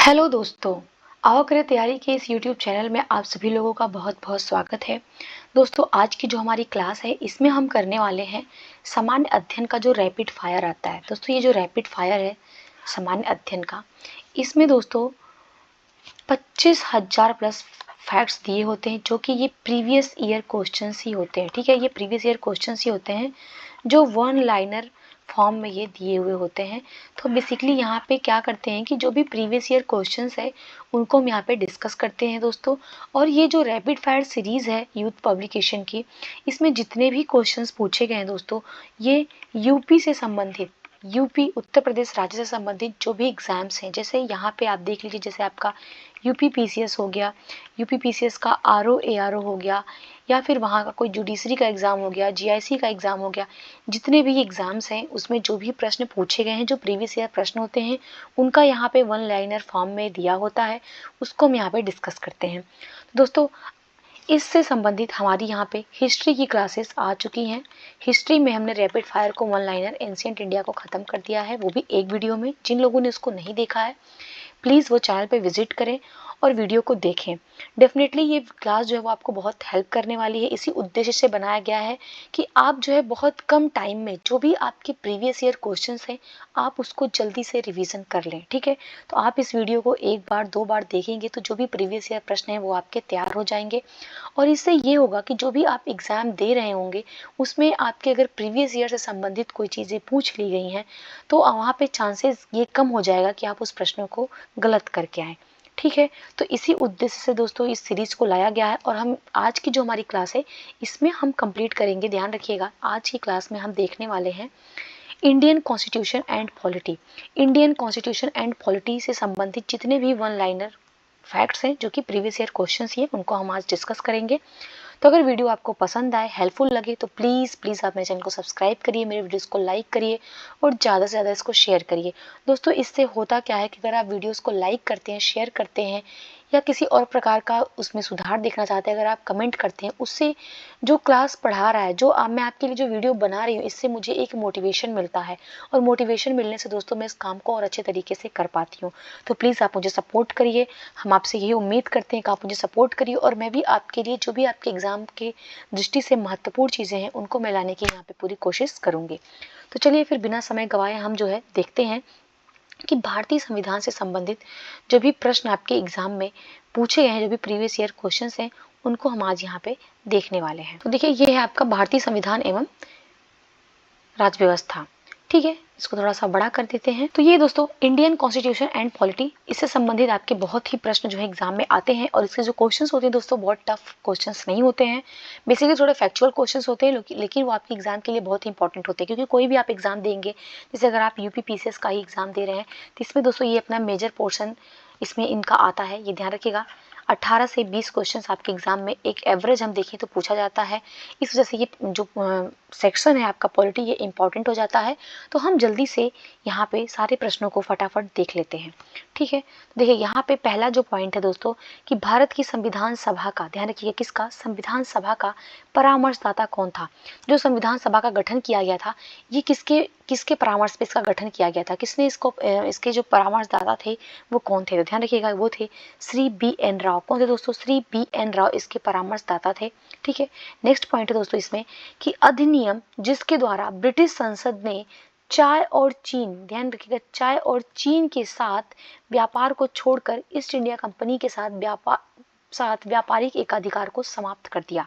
Hello दोस्तों, आओ करें तैयारी के इस यूट्यूब चैनल में आप सभी लोगों का बहुत बहुत स्वागत है। दोस्तों, आज की जो हमारी क्लास है इसमें हम करने वाले हैं सामान्य अध्ययन का जो रैपिड फायर आता है। दोस्तों, ये जो रैपिड फायर है सामान्य अध्ययन का, इसमें दोस्तों 25,000 प्लस फैक्ट्स दिए होते हैं जो कि ये प्रीवियस ईयर क्वेश्चंस ही होते हैं। ठीक है, ये प्रीवियस ईयर क्वेश्चंस ही होते हैं जो वन लाइनर फॉर्म में ये दिए हुए होते हैं। तो बेसिकली यहाँ पे क्या करते हैं कि जो भी प्रीवियस ईयर क्वेश्चंस है उनको हम यहाँ पे डिस्कस करते हैं दोस्तों। और ये जो रैपिड फायर सीरीज़ है यूथ पब्लिकेशन की, इसमें जितने भी क्वेश्चंस पूछे गए हैं दोस्तों, ये यूपी से संबंधित, यूपी उत्तर प्रदेश राज्य से संबंधित जो भी एग्ज़ाम्स हैं, जैसे यहाँ पे आप देख लीजिए, जैसे आपका यूपी पीसीएस हो गया, यूपी पीसीएस का आरओ एआरओ हो गया, या फिर वहाँ का कोई जुडिशरी का एग्ज़ाम हो गया, जीआईसी का एग्ज़ाम हो गया, जितने भी एग्ज़ाम्स हैं उसमें जो भी प्रश्न पूछे गए हैं, जो प्रीवियस ईयर प्रश्न होते हैं, उनका यहाँ पे वन लाइनर फॉर्म में दिया होता है, उसको हम यहाँ पे डिस्कस करते हैं। दोस्तों, इससे संबंधित हमारी यहाँ पे हिस्ट्री की क्लासेस आ चुकी हैं। हिस्ट्री में हमने रैपिड फायर को वन लाइनर एंशिएंट इंडिया को ख़त्म कर दिया है, वो भी एक वीडियो में। जिन लोगों ने उसको नहीं देखा है प्लीज़ वो चैनल पे विजिट करें और वीडियो को देखें। डेफिनेटली ये क्लास जो है वो आपको बहुत हेल्प करने वाली है। इसी उद्देश्य से बनाया गया है कि आप जो है बहुत कम टाइम में जो भी आपके प्रीवियस ईयर क्वेश्चंस हैं आप उसको जल्दी से रिवीजन कर लें। ठीक है, तो आप इस वीडियो को एक बार दो बार देखेंगे तो जो भी प्रीवियस ईयर प्रश्न हैं वो आपके तैयार हो जाएंगे। और इससे ये होगा कि जो भी आप एग्ज़ाम दे रहे होंगे उसमें आपके अगर प्रीवियस ईयर से संबंधित कोई चीज़ें पूछ ली गई हैं तो वहाँ पे चांसेस ये कम हो जाएगा कि आप उस प्रश्न को गलत करके आएँ। ठीक है, तो इसी उद्देश्य से दोस्तों इस सीरीज़ को लाया गया है। और हम आज की जो हमारी क्लास है इसमें हम कंप्लीट करेंगे। ध्यान रखिएगा, आज की क्लास में हम देखने वाले हैं Indian constitution and polity. Indian constitution and polity से संबंधित जितने भी वन लाइनर फैक्ट्स हैं जो कि प्रीवियस ईयर क्वेश्चंस ही हैं उनको हम आज डिस्कस करेंगे। तो अगर वीडियो आपको पसंद आए, हेल्पफुल लगे, तो प्लीज़ आप मेरे चैनल को सब्सक्राइब करिए, मेरे वीडियोस को लाइक करिए और ज़्यादा से ज़्यादा इसको शेयर करिए। दोस्तों, इससे होता क्या है कि अगर आप वीडियोस को लाइक करते हैं, शेयर करते हैं, या किसी और प्रकार का उसमें सुधार देखना चाहते हैं, अगर आप कमेंट करते हैं, उससे जो क्लास पढ़ा रहा है, जो मैं आपके लिए जो वीडियो बना रही हूँ, इससे मुझे एक मोटिवेशन मिलता है। और मोटिवेशन मिलने से दोस्तों मैं इस काम को और अच्छे तरीके से कर पाती हूँ। तो प्लीज़ आप मुझे सपोर्ट करिए। हम आपसे यही उम्मीद करते हैं कि आप मुझे सपोर्ट करिए और मैं भी आपके लिए जो भी आपके एग्ज़ाम के दृष्टि से महत्वपूर्ण चीज़ें हैं उनको मैं लाने की यहाँ पे पूरी कोशिश करूँगी। तो चलिए फिर बिना समय गवाए हम जो है देखते हैं कि भारतीय संविधान से संबंधित जो भी प्रश्न आपके एग्जाम में पूछे गए हैं, जो भी प्रीवियस ईयर क्वेश्चंस हैं, उनको हम आज यहाँ पे देखने वाले हैं। तो देखिए, ये है आपका भारतीय संविधान एवं राज्य व्यवस्था। ठीक है, इसको थोड़ा सा बड़ा कर देते हैं। तो ये दोस्तों इंडियन कॉन्स्टिट्यूशन एंड पॉलिटी, इससे संबंधित आपके बहुत ही प्रश्न जो है एग्जाम में आते हैं। और इसके जो क्वेश्चंस होते हैं दोस्तों बहुत टफ क्वेश्चंस नहीं होते हैं, बेसिकली थोड़े फैक्चुअल क्वेश्चंस होते हैं, लेकिन वो आपके एग्जाम के लिए बहुत ही इंपॉर्टेंट होते हैं। क्योंकि कोई भी आप एग्जाम देंगे, जैसे अगर आप यूपी पीसीएस का ही एग्जाम दे रहे हैं तो इसमें दोस्तों ये अपना मेजर पोर्शन इसमें इनका आता है, ये ध्यान रखिएगा। 18 से 20 क्वेश्चंस आपके एग्जाम में एक एवरेज हम देखें तो पूछा जाता है। इस वजह से ये जो सेक्शन है आपका पॉलिटी, ये इंपॉर्टेंट हो जाता है। तो हम जल्दी से यहाँ पे सारे प्रश्नों को फटाफट देख लेते हैं। ठीक है, देखिए यहाँ पे पहला जो पॉइंट है दोस्तों कि भारत की संविधान सभा का, ध्यान रखिए किसका, संविधान सभा का परामर्शदाता कौन था। जो संविधान सभा का गठन किया गया था, ये किसके किसके परामर्श पे इसका गठन किया गया था, किसने इसको इसके जो परामर्शदाता थे वो कौन थे। तो ध्यान रखिएगा वो थे श्री बी एन राव। कौन थे दोस्तों? श्री बी एन राव इसके परामर्शदाता थे। ठीक है, नेक्स्ट पॉइंट है दोस्तों इसमें कि अधिनियम जिसके द्वारा ब्रिटिश संसद ने चाय और चीन, ध्यान रखिएगा, चाय और चीन के साथ व्यापार को छोड़कर ईस्ट इंडिया कंपनी के साथ व्यापारिक एकाधिकार को समाप्त कर दिया।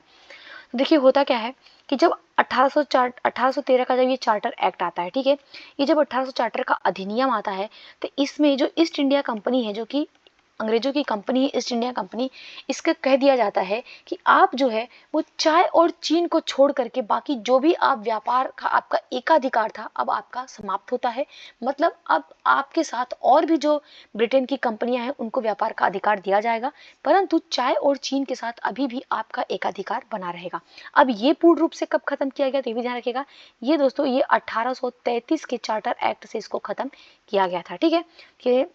देखिए होता क्या है कि जब 1813 का जब ये चार्टर एक्ट आता है, ठीक है, ये जब 1800 चार्टर का अधिनियम आता है तो इसमें जो ईस्ट इंडिया कंपनी है, जो कि अंग्रेजों की कंपनी है ईस्ट इंडिया कंपनी, इसका कह दिया जाता है कि आप जो है वो चाय और चीन को छोड़ करके बाकी जो भी आप व्यापार का आपका एकाधिकार था अब आपका समाप्त होता है। मतलब अब आपके साथ और भी जो ब्रिटेन की कंपनियां हैं उनको व्यापार का अधिकार दिया जाएगा, परंतु चाय और चीन के साथ अभी भी आपका एकाधिकार बना रहेगा। अब ये पूर्ण रूप से कब खत्म किया गया तो ये भी ध्यान रखिएगा, ये दोस्तों ये 1833 के चार्टर एक्ट से इसको खत्म किया गया था। ठीक है, कि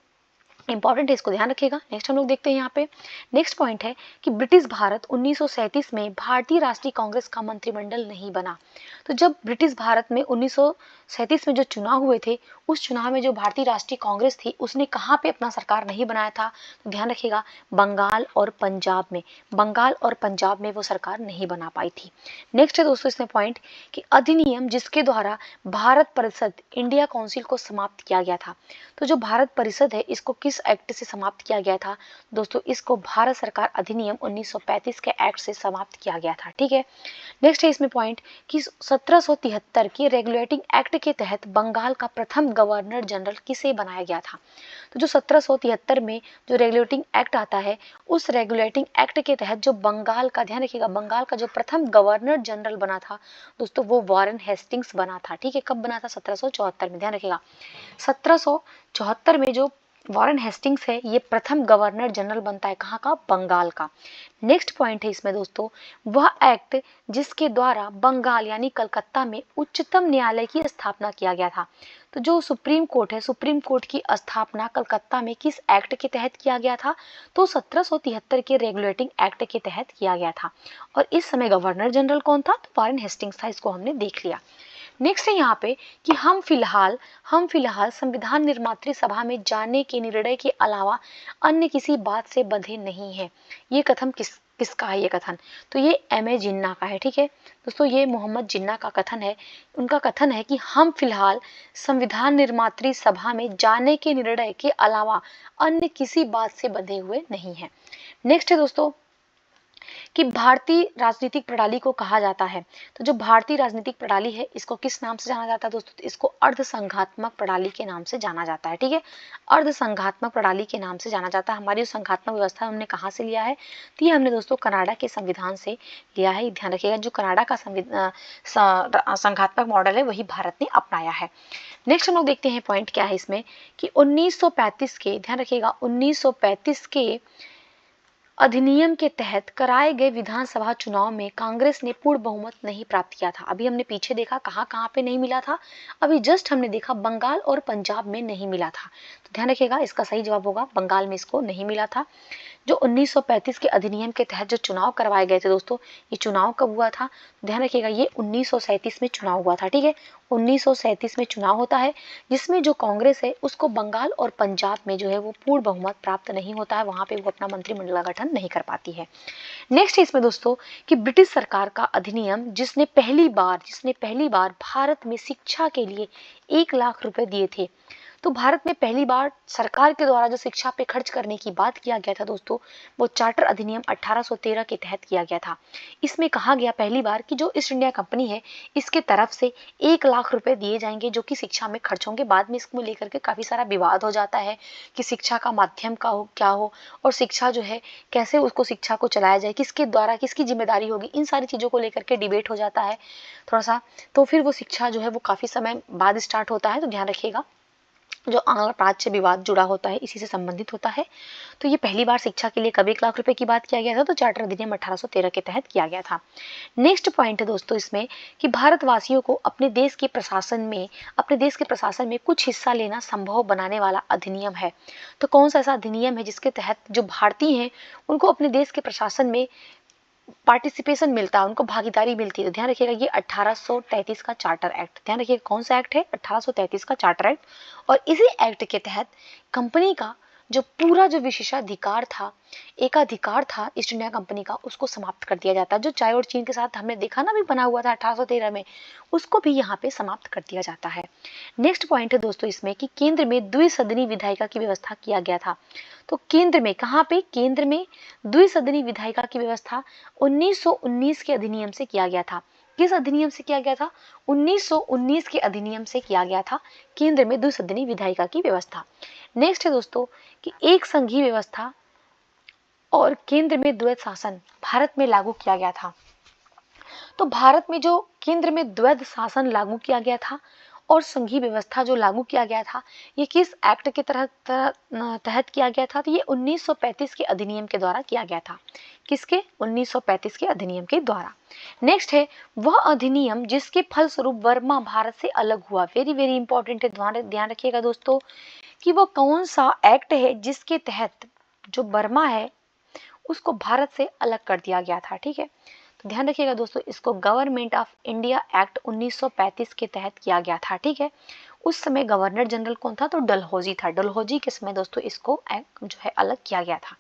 इंपॉर्टेंट है, इसको ध्यान रखिएगा। नेक्स्ट हम लोग देखते हैं यहाँ पे नेक्स्ट पॉइंट है कि ब्रिटिश भारत 1937 में भारतीय राष्ट्रीय कांग्रेस का मंत्रिमंडल नहीं बना। तो जब ब्रिटिश भारत में 1937 में जो चुनाव हुए थे, उस चुनाव में जो भारतीय राष्ट्रीय कांग्रेस थी उसने कहाँ पे अपना सरकार नहीं बनाया था, तो ध्यान रखिएगा बंगाल और पंजाब में, बंगाल और पंजाब में वो सरकार नहीं बना पाई थी। नेक्स्ट है दोस्तों इसमें पॉइंट कि अधिनियम जिसके द्वारा भारत परिषद इंडिया काउंसिल को समाप्त किया गया था। तो जो भारत परिषद है इसको किस एक्ट से समाप्त किया गया था दोस्तों, इसको भारत सरकार अधिनियम 1935 के एक्ट से समाप्त किया गया था। ठीक है, नेक्स्ट है इसमें पॉइंट कि 1773 के रेगुलेटिंग एक्ट के तहत बंगाल का प्रथम गवर्नर जनरल किसे बनाया गया था। तो जो 1773 में जो रेगुलेटिंग एक्ट आता है, उस रेगुलेटिंग एक्ट के तहत जो बंगाल का, ध्यान रखिएगा, बंगाल का जो प्रथम गवर्नर जनरल बना था दोस्तों वो वॉरेन हेस्टिंग्स बना था। ठीक है, कब बना था, 1774 में। ध्यान रखिएगा 1774 में जो वॉरेन हेस्टिंग्स है ये प्रथम गवर्नर जनरल बनता है, कहाँ का, बंगाल का। नेक्स्ट पॉइंट है इसमें दोस्तों वह एक्ट जिसके द्वारा बंगाल यानी कलकत्ता में उच्चतम न्यायालय की स्थापना किया गया था। तो जो सुप्रीम कोर्ट है, सुप्रीम कोर्ट की स्थापना कलकत्ता में किस एक्ट के तहत किया गया था, तो 1773 के रेगुलेटिंग एक्ट के तहत किया गया था। और इस समय गवर्नर जनरल कौन था, तो वॉरेन हेस्टिंग्स था, इसको हमने देख लिया। नेक्स्ट है यहाँ पे कि हम फिलहाल संविधान निर्मात्री सभा में जाने के निर्णय के अलावा अन्य किसी बात से बंधे नहीं है। ये कथन किसका है ये कथन, तो ये एम.ए. जिन्ना का है। ठीक है दोस्तों, ये मोहम्मद जिन्ना का कथन है। उनका कथन है कि हम फिलहाल संविधान निर्मात्री सभा में जाने के निर्णय के अलावा अन्य किसी बात से बंधे हुए नहीं है। नेक्स्ट है दोस्तों कि भारतीय राजनीतिक प्रणाली को कहा जाता है। तो जो भारतीय राजनीतिक प्रणाली है इसको किस नाम से जाना जाता है दोस्तों, तो इसको अर्ध संघात्मक प्रणाली के नाम से जाना जाता है। ठीक है, अर्ध संघात्मक प्रणाली के नाम से जाना जाता है। हमारी संघात्मक व्यवस्था हमने कहाँ से लिया है, तो ये हमने दोस्तों कनाडा के संविधान से लिया है। ध्यान रखिएगा जो कनाडा का संघात्मक मॉडल है वही भारत ने अपनाया है। नेक्स्ट हम लोग देखते हैं पॉइंट क्या है इसमें कि 1935 के, ध्यान रखिएगा 1935 के अधिनियम के तहत कराए गए विधानसभा चुनाव में कांग्रेस ने पूर्ण बहुमत नहीं प्राप्त किया था। अभी हमने पीछे देखा कहाँ कहाँ पे नहीं मिला था, अभी जस्ट हमने देखा बंगाल और पंजाब में नहीं मिला था। तो ध्यान रखिएगा इसका सही जवाब होगा बंगाल में इसको नहीं मिला था। जो 1935 के अधिनियम के तहत जो चुनाव करवाए गए थे दोस्तों, ये चुनाव कब हुआ था, ध्यान रखिएगा ये 1937 में चुनाव हुआ था। ठीक है, 1937 में चुनाव होता है जिसमें जो कांग्रेस है उसको बंगाल और पंजाब में जो है वो पूर्ण बहुमत प्राप्त नहीं होता है, वहां पे वो अपना मंत्रिमंडल का गठन नहीं कर पाती है। नेक्स्ट है इसमें दोस्तों कि ब्रिटिश सरकार का अधिनियम जिसने पहली बार भारत में शिक्षा के लिए 1 लाख रुपए दिए थे। तो भारत में पहली बार सरकार के द्वारा जो शिक्षा पे खर्च करने की बात किया गया था दोस्तों, वो चार्टर अधिनियम 1813 के तहत किया गया था। इसमें कहा गया पहली बार कि जो ईस्ट इंडिया कंपनी है इसके तरफ से 1 लाख रुपए दिए जाएंगे जो कि शिक्षा में खर्च होंगे। बाद में इसको लेकर के काफी सारा विवाद हो जाता है कि शिक्षा का माध्यम का हो क्या हो, और शिक्षा जो है कैसे उसको शिक्षा को चलाया जाए, किसके द्वारा किसकी जिम्मेदारी होगी, इन सारी चीजों को लेकर के डिबेट हो जाता है थोड़ा सा। तो फिर वो शिक्षा जो है वो काफी समय बाद स्टार्ट होता है। तो ध्यान रखिएगा जो आंग्ल प्राच्य विवाद जुड़ा होता है इसी से संबंधित होता है। तो ये पहली बार शिक्षा के लिए कब 1 लाख रुपए की बात किया गया था, तो चार्टर अधिनियम 1813 के तहत किया गया था। नेक्स्ट पॉइंट है दोस्तों इसमें कि भारतवासियों को अपने देश के प्रशासन में कुछ हिस्सा लेना संभव बनाने वाला अधिनियम है। तो कौन सा ऐसा अधिनियम है जिसके तहत जो भारतीय हैं उनको अपने देश के प्रशासन में पार्टिसिपेशन मिलता है, उनको भागीदारी मिलती है। तो ध्यान रखिएगा ये 1833 का चार्टर एक्ट, ध्यान रखिएगा कौन सा एक्ट है, 1833 का चार्टर एक्ट। और इसी एक्ट के तहत कंपनी का जो पूरा जो विशेषाधिकार था, एकाधिकार था ईस्ट इंडिया कंपनी का, उसको समाप्त कर दिया जाता है। जो चाय और चीन के साथ हमने देखा ना भी बना हुआ था 1813 में, उसको भी यहाँ पे समाप्त कर दिया जाता है। नेक्स्ट पॉइंट है दोस्तों इसमें कि केंद्र में द्विसदनी विधायिका की व्यवस्था किया गया था। तो केंद्र में कहाँ पे, केंद्र में द्विसदनी विधायिका की व्यवस्था 1919 के अधिनियम से किया गया था। किस अधिनियम से किया गया था, 1919 के अधिनियम से किया गया था केंद्र में द्विसदनी विधायिका की व्यवस्था। नेक्स्ट है दोस्तों कि एक संघीय व्यवस्था और केंद्र में द्वैध शासन भारत में लागू किया गया था। तो भारत में जो केंद्र में द्वैध शासन लागू किया गया था और संघीय व्यवस्था जो लागू किया गया था, ये किस एक्ट के तहत किया गया था, तो ये 1935 के अधिनियम के द्वारा किया गया था। किसके, 1935 के अधिनियम के द्वारा। नेक्स्ट है वह अधिनियम जिसके फलस्वरूप वर्मा भारत से अलग हुआ। वेरी वेरी इंपॉर्टेंट है, ध्यान रखिएगा दोस्तों कि वो कौन सा एक्ट है जिसके तहत जो बर्मा है उसको भारत से अलग कर दिया गया था। ठीक है, तो ध्यान रखिएगा दोस्तों, इसको गवर्नमेंट ऑफ इंडिया एक्ट 1935 के तहत किया गया था। ठीक है, उस समय गवर्नर जनरल कौन था? तो डलहौजी था। डलहौजी के समय दोस्तों इसको जो है अलग किया गया था।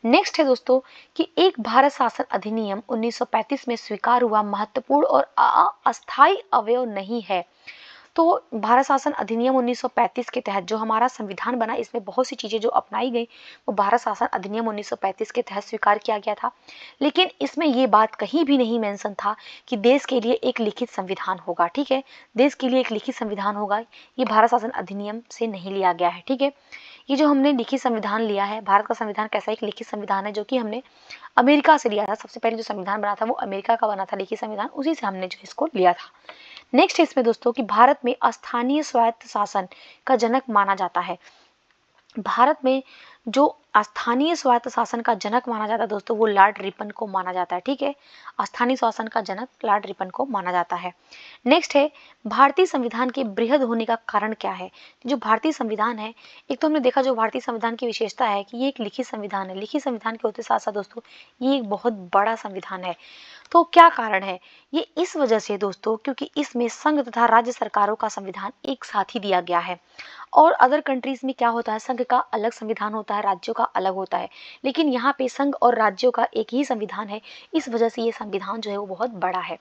नेक्स्ट है दोस्तों कि एक भारत शासन अधिनियम 1935 में स्वीकार हुआ महत्वपूर्ण और अस्थायी अवयव नहीं है। तो भारत शासन अधिनियम 1935 के तहत जो हमारा संविधान बना, इसमें बहुत सी चीजें जो अपनाई गई वो भारत शासन अधिनियम 1935 के तहत स्वीकार किया गया था। लेकिन इसमें ये बात कहीं भी नहीं मेंशन था कि देश के लिए एक लिखित संविधान होगा। ठीक है, देश के लिए एक लिखित संविधान होगा, ये भारत शासन अधिनियम से नहीं लिया गया है। ठीक है, ये जो हमने लिखित संविधान लिया है, भारत का संविधान कैसा एक लिखित संविधान है जो कि हमने अमेरिका से लिया था। सबसे पहले जो संविधान बना था वो अमेरिका का बना था लिखित संविधान, उसी से हमने जो इसको लिया था। नेक्स्ट है इसमें दोस्तों कि भारत में स्थानीय स्वायत्त शासन का जनक माना जाता है। भारत में जो स्थानीय स्वायत्त शासन का जनक माना जाता है दोस्तों वो लॉर्ड रिपन को माना जाता है। ठीक है, स्थानीय शासन का जनक लॉर्ड रिपन को माना जाता है। नेक्स्ट है भारतीय संविधान के बृहद होने का कारण क्या है? जो भारतीय संविधान है, एक तो हमने देखा जो भारतीय संविधान की विशेषता है कि ये एक लिखित संविधान है। लिखित संविधान के होते साथ साथ दोस्तों ये एक बहुत बड़ा संविधान है। तो क्या कारण है? ये इस वजह से दोस्तों क्योंकि इसमें संघ तथा राज्य सरकारों का संविधान एक साथ ही दिया गया है। और अदर कंट्रीज में क्या होता है, संघ का अलग संविधान होता है, राज्यों का अलग होता है, लेकिन यहाँ पे संघ और राज्यों का एक ही संविधान है। इस वजह से ये संविधान जो है वो बहुत बड़ा है।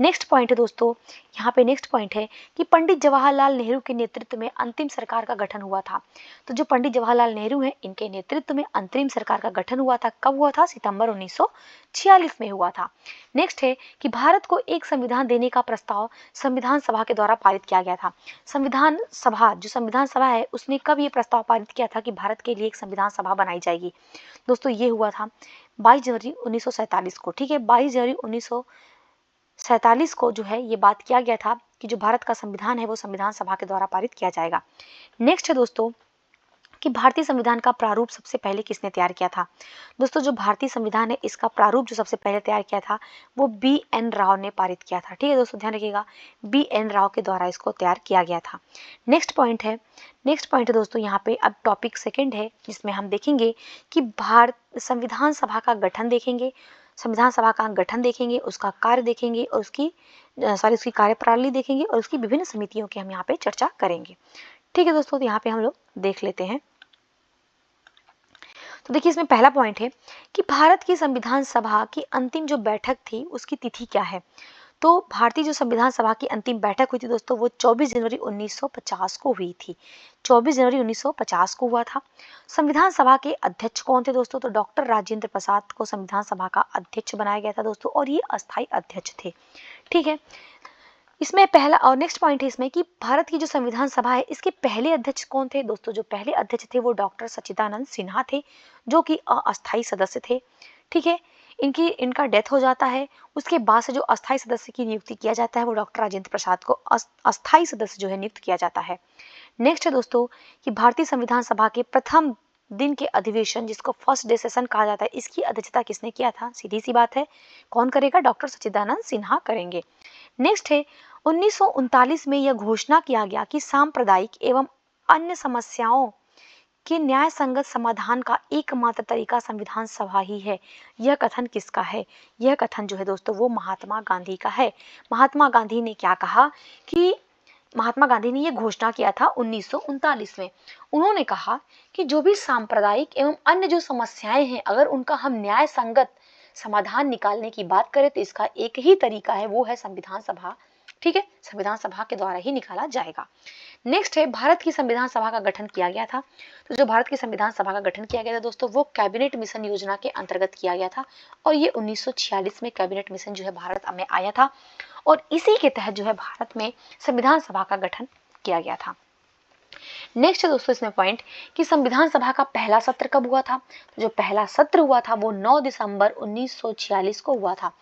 नेक्स्ट पॉइंट है दोस्तों, यहाँ पे नेक्स्ट पॉइंट है कि पंडित जवाहरलाल नेहरू के नेतृत्व में अंतिम सरकार का गठन हुआ था। तो जो पंडित जवाहरलाल नेहरू हैं, इनके नेतृत्व में अंतरिम सरकार का गठन हुआ था। कब हुआ था? सितंबर 1946 में हुआ था। नेक्स्ट है कि भारत को एक संविधान देने का प्रस्ताव संविधान सभा के द्वारा पारित किया गया था। संविधान सभा, जो संविधान सभा है, उसने कब ये प्रस्ताव पारित किया था कि भारत के लिए एक संविधान सभा बनाई जाएगी? दोस्तों ये हुआ था 22 जनवरी 1947 को। ठीक है, 22 जनवरी 1947 को जो है ये बात किया गया था कि जो भारत का संविधान है वो संविधान सभा के द्वारा पारित किया जाएगा। नेक्स्ट है दोस्तों कि भारतीय संविधान का प्रारूप सबसे पहले किसने तैयार किया था? दोस्तों जो भारतीय संविधान है इसका प्रारूप जो सबसे पहले तैयार किया था वो बी.एन. राव ने पारित किया था। ठीक है दोस्तों, ध्यान रखिएगा, बी.एन. राव के द्वारा इसको तैयार किया गया था। नेक्स्ट पॉइंट है दोस्तों, यहाँ पे अब टॉपिक सेकंड है जिसमें हम देखेंगे कि भारत संविधान सभा का गठन देखेंगे, संविधान सभा का गठन देखेंगे, उसका कार्य देखेंगे और उसकी कार्यप्रणाली देखेंगे और उसकी विभिन्न समितियों की हम यहाँ पे चर्चा करेंगे। ठीक है दोस्तों, तो यहाँ पे हम लोग देख लेते हैं। तो देखिए इसमें पहला पॉइंट है कि भारत की संविधान सभा की अंतिम जो बैठक थी उसकी तिथि क्या है? तो भारतीय जो संविधान सभा की अंतिम बैठक हुई थी दोस्तों वो 24 जनवरी 1950 को हुई थी। 24 जनवरी 1950 को हुआ था। संविधान सभा के अध्यक्ष कौन थे दोस्तों? तो डॉक्टर राजेंद्र प्रसाद को संविधान सभा का अध्यक्ष बनाया गया था दोस्तों, और ये अस्थायी अध्यक्ष थे। ठीक है, इसमें पहला और नेक्स्ट पॉइंट है इसमें कि भारत की जो संविधान सभा है इसके पहले अध्यक्ष कौन थे? दोस्तों जो पहले अध्यक्ष थे वो डॉक्टर सच्चिदानंद सिन्हा थे, जो कि अस्थायी सदस्य थे। ठीक है, इनका डेथ हो जाता है, उसके बाद से जो अस्थायी सदस्य की नियुक्ति किया जाता है वो डॉक्टर राजेंद्र प्रसाद को अस्थायी सदस्य जो है नियुक्त किया जाता है। नेक्स्ट है दोस्तों कि भारतीय संविधान सभा के प्रथम दिन के अधिवेशन जिसको फर्स्ट डे सेशन कहा जाता है, इसकी अध्यक्षता किसने किया था? सीधी सी बात है, कौन करेगा? डॉक्टर सच्चिदानंद सिन्हा करेंगे। नेक्स्ट है 1939 में यह घोषणा किया गया कि सांप्रदायिक एवं अन्य समस्याओं के न्याय संगत समाधान का एकमात्र तरीका संविधान सभा ही है। यह कथन किसका है? यह कथन जो है दोस्तों वो महात्मा गांधी का है। महात्मा गांधी ने क्या कहा कि महात्मा गांधी ने यह घोषणा किया था 1939 में। उन्होंने कहा कि जो भी सांप्रदायिक एवं अन्य जो समस्याएं हैं अगर उनका हम न्याय संगत समाधान निकालने की बात करें तो इसका एक ही तरीका है, वो है संविधान सभा। ठीक है, संविधान सभा के द्वारा ही निकाला जाएगा। नेक्स्ट है भारत की संविधान सभा का गठन किया गया था। तो जो भारत की संविधान सभा का गठन किया गया था दोस्तों वो कैबिनेट मिशन योजना के अंतर्गत किया गया था, और ये 1946 में कैबिनेट मिशन जो है भारत में आया था, और इसी के तहत जो है भारत में संविधान सभा का गठन किया गया था। नेक्स्ट है दोस्तों इसमें पॉइंट कि संविधान सभा का पहला सत्र कब हुआ था? तो जो पहला सत्र हुआ था वो 9 दिसंबर 1946 को हुआ था।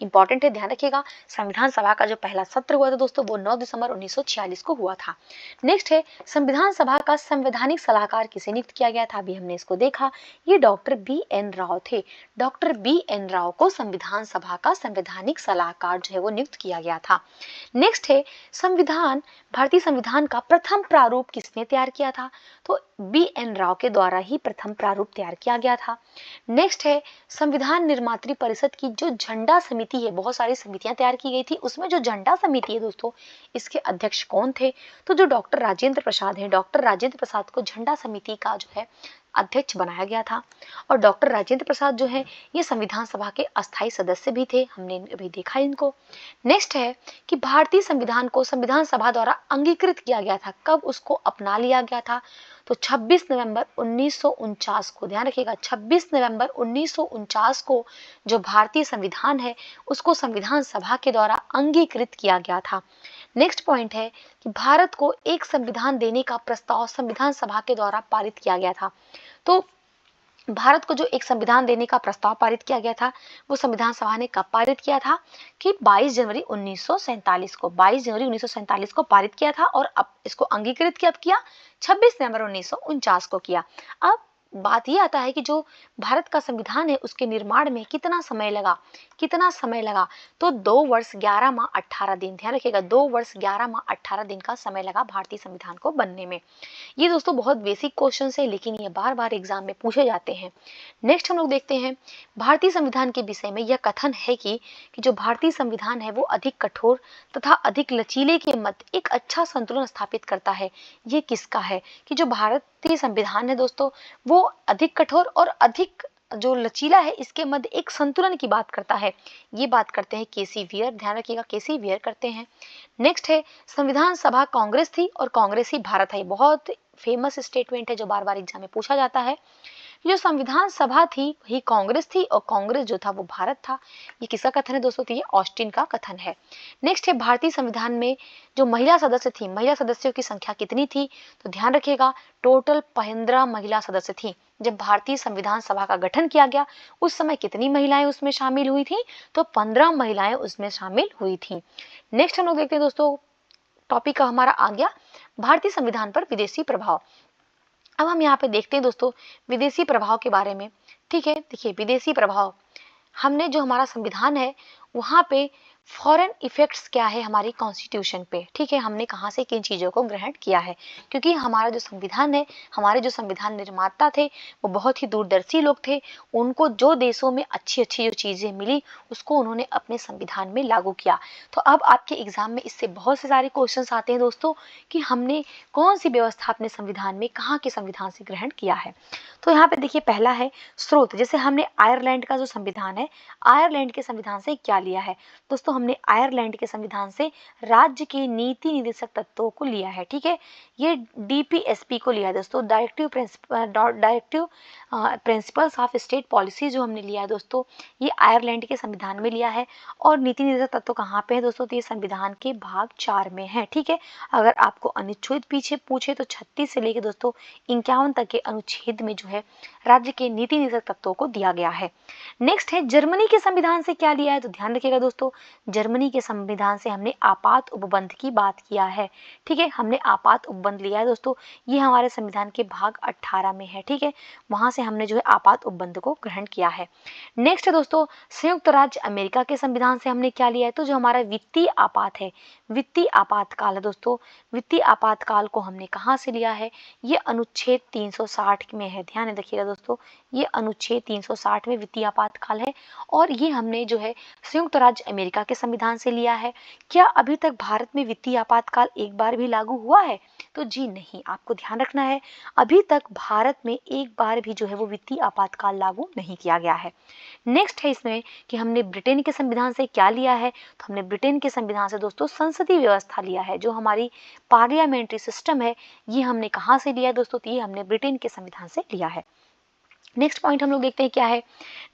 इंपॉर्टेंट है, ध्यान रखिएगा। संविधान सभा का जो पहला सत्र हुआ था दोस्तों वो 9 दिसंबर 1946 को हुआ था। नेक्स्ट है संविधान सभा का संवैधानिक सलाहकार किसे नियुक्त किया गया था, अभी हमने इसको देखा, ये डॉक्टर बी.एन. राव थे। Doctor BN. राव को संविधान सभा का संवैधानिक सलाहकार जो है वो नियुक्त किया गया था। नेक्स्ट है संविधान, भारतीय संविधान का प्रथम प्रारूप किसने तैयार किया था, तो बी.एन. राव के द्वारा ही प्रथम प्रारूप तैयार किया गया था। नेक्स्ट है संविधान निर्मात्री परिषद की जो झंडा समिति है, बहुत सारी समितियां तैयार की गई थी, उसमें जो झंडा समिति है दोस्तों, इसके अध्यक्ष कौन थे, तो जो डॉक्टर राजेंद्र प्रसाद है, डॉक्टर राजेंद्र प्रसाद को झंडा समिति का जो है अध्यक्ष बनाया गया था। और डॉक्टर राजेंद्र प्रसाद जो है ये संविधान सभा के अस्थायी सदस्य भी थे, हमने अभी देखा इनको। नेक्स्ट है कि भारतीय संविधान को संविधान सभा द्वारा अंगीकृत किया गया था, कब उसको अपना लिया गया था, तो 26 नवंबर 1949 को, ध्यान रखिएगा 26 नवंबर 1949 को जो भारतीय संविधान है उसको संविधान सभा के द्वारा अंगीकृत किया गया था। नेक्स्ट पॉइंट है कि भारत को एक संविधान देने का प्रस्ताव संविधान सभा के द्वारा पारित किया गया था। तो भारत को जो एक संविधान देने का प्रस्ताव पारित किया गया था वो संविधान सभा ने कब पारित किया था कि 22 जनवरी 1947 को, 22 जनवरी 1947 को पारित किया था। और अब इसको अंगीकृत कब किया, 26 नवंबर 1949 को किया। अब बात ये आता है कि जो भारत का संविधान है उसके निर्माण में कितना समय लगा, कितना समय लगा, तो 2 वर्ष 11 माह 18 दिन, ध्यान रखिएगा 2 वर्ष 11 माह 18 दिन का समय लगा भारतीय संविधान को बनने में। ये दोस्तों बहुत बेसिक क्वेश्चन है लेकिन ये बार बार एग्जाम में पूछे जाते हैं। नेक्स्ट हम लोग देखते हैं भारतीय संविधान के विषय में यह कथन है कि जो भारतीय संविधान है वो अधिक कठोर तथा अधिक लचीले के मध्य एक अच्छा संतुलन स्थापित करता है। ये किसका है कि जो भारतीय संविधान है दोस्तों वो अधिक कठोर और अधिक जो लचीला है इसके मध्य एक संतुलन की बात करता है। ये बात करते हैं केसी वियर, ध्यान रखिएगा केसी वियर करते हैं। नेक्स्ट है संविधान सभा कांग्रेस थी और कांग्रेस ही भारत है, बहुत फेमस स्टेटमेंट है जो बार बार एग्जाम में पूछा जाता है। जो संविधान सभा थी वही कांग्रेस थी और कांग्रेस जो था वो भारत था। ये किसका कथन है दोस्तों, तो ये ऑस्टिन का कथन है। नेक्स्ट है भारतीय संविधान में जो महिला सदस्य थी, महिला सदस्यों की संख्या कितनी थी, तो ध्यान रखिएगा टोटल 15 महिला सदस्य थी। जब भारतीय संविधान सभा का गठन किया गया उस समय कितनी महिलाएं उसमें शामिल हुई थी, तो 15 महिलाएं उसमें शामिल हुई थी। नेक्स्ट हम लोग देखते हैं दोस्तों, टॉपिक का हमारा आ गया भारतीय संविधान पर विदेशी प्रभाव। अब हम यहाँ पे देखते हैं दोस्तों विदेशी प्रभाव के बारे में। ठीक है, देखिए विदेशी प्रभाव, हमने जो हमारा संविधान है वहाँ पे फॉरेन इफेक्ट्स क्या है हमारी कॉन्स्टिट्यूशन पे। ठीक है, हमने कहाँ से किन चीज़ों को ग्रहण किया है, क्योंकि हमारा जो संविधान है, हमारे जो संविधान निर्माता थे वो बहुत ही दूरदर्शी लोग थे। उनको जो देशों में अच्छी अच्छी जो चीज़ें मिली उसको उन्होंने अपने संविधान में लागू किया। तो अब आपके एग्जाम में इससे बहुत से सारे क्वेश्चन आते हैं दोस्तों कि हमने कौन सी व्यवस्था अपने संविधान में कहाँ के संविधान से ग्रहण किया है। तो यहाँ पे देखिए पहला है स्रोत, जैसे हमने आयरलैंड का जो संविधान है, आयरलैंड के संविधान से क्या लिया है दोस्तों, हमने आयरलैंड के संविधान से राज्य के नीति निर्देशक तत्वों को लिया है। ठीक है, ये डीपीएसपी को लिया है दोस्तों, directive principles of state policy जो हमने लिया है दोस्तों, ये आयरलैंड के संविधान में लिया है। और नीति निर्देशक तत्व कहाँ पे है दोस्तों, तो ये संविधान के भाग 4 में है। ठीक है, अगर आपको अनुच्छेद पीछे पूछे तो 36 से लेकर दोस्तों 51 तक के अनुच्छेद में जो है राज्य के नीति निर्देशक तत्वों को दिया गया है। नेक्स्ट है जर्मनी के संविधान से क्या लिया है, तो ध्यान रखिएगा दोस्तों जर्मनी के संविधान से हमने आपात उपबंध की बात किया है। ठीक है, हमने आपात उपबंध लिया है दोस्तों, ये हमारे संविधान के भाग 18 में है। ठीक है, वहां से हमने जो है आपात उपबंध को ग्रहण किया है। नेक्स्ट है दोस्तों संयुक्त राज्य अमेरिका के संविधान से हमने क्या लिया है, तो जो हमारा वित्तीय आपात है, वित्तीय आपातकाल है दोस्तों, वित्तीय आपातकाल को हमने कहाँ से लिया है, ये अनुच्छेद 360 में है। ध्यान रखिएगा दोस्तों ये अनुच्छेद 360 में वित्तीय आपातकाल है और ये हमने जो है संयुक्त राज्य अमेरिका के संविधान से लिया है। क्या अभी तक भारत में वित्तीय आपातकाल एक बार भी लागू हुआ है, तो जी नहीं, आपको ध्यान रखना है अभी तक भारत में एक बार भी जो है वो वित्तीय आपातकाल लागू नहीं किया गया है। नेक्स्ट है इसमें कि हमने ब्रिटेन के संविधान से क्या लिया है, तो हमने ब्रिटेन के संविधान से दोस्तों संसदीय व्यवस्था लिया है, जो हमारी पार्लियामेंट्री सिस्टम है ये हमने कहाँ से लिया है दोस्तों, तो ये हमने ब्रिटेन के संविधान से लिया है। नेक्स्ट पॉइंट हम लोग देखते हैं क्या है,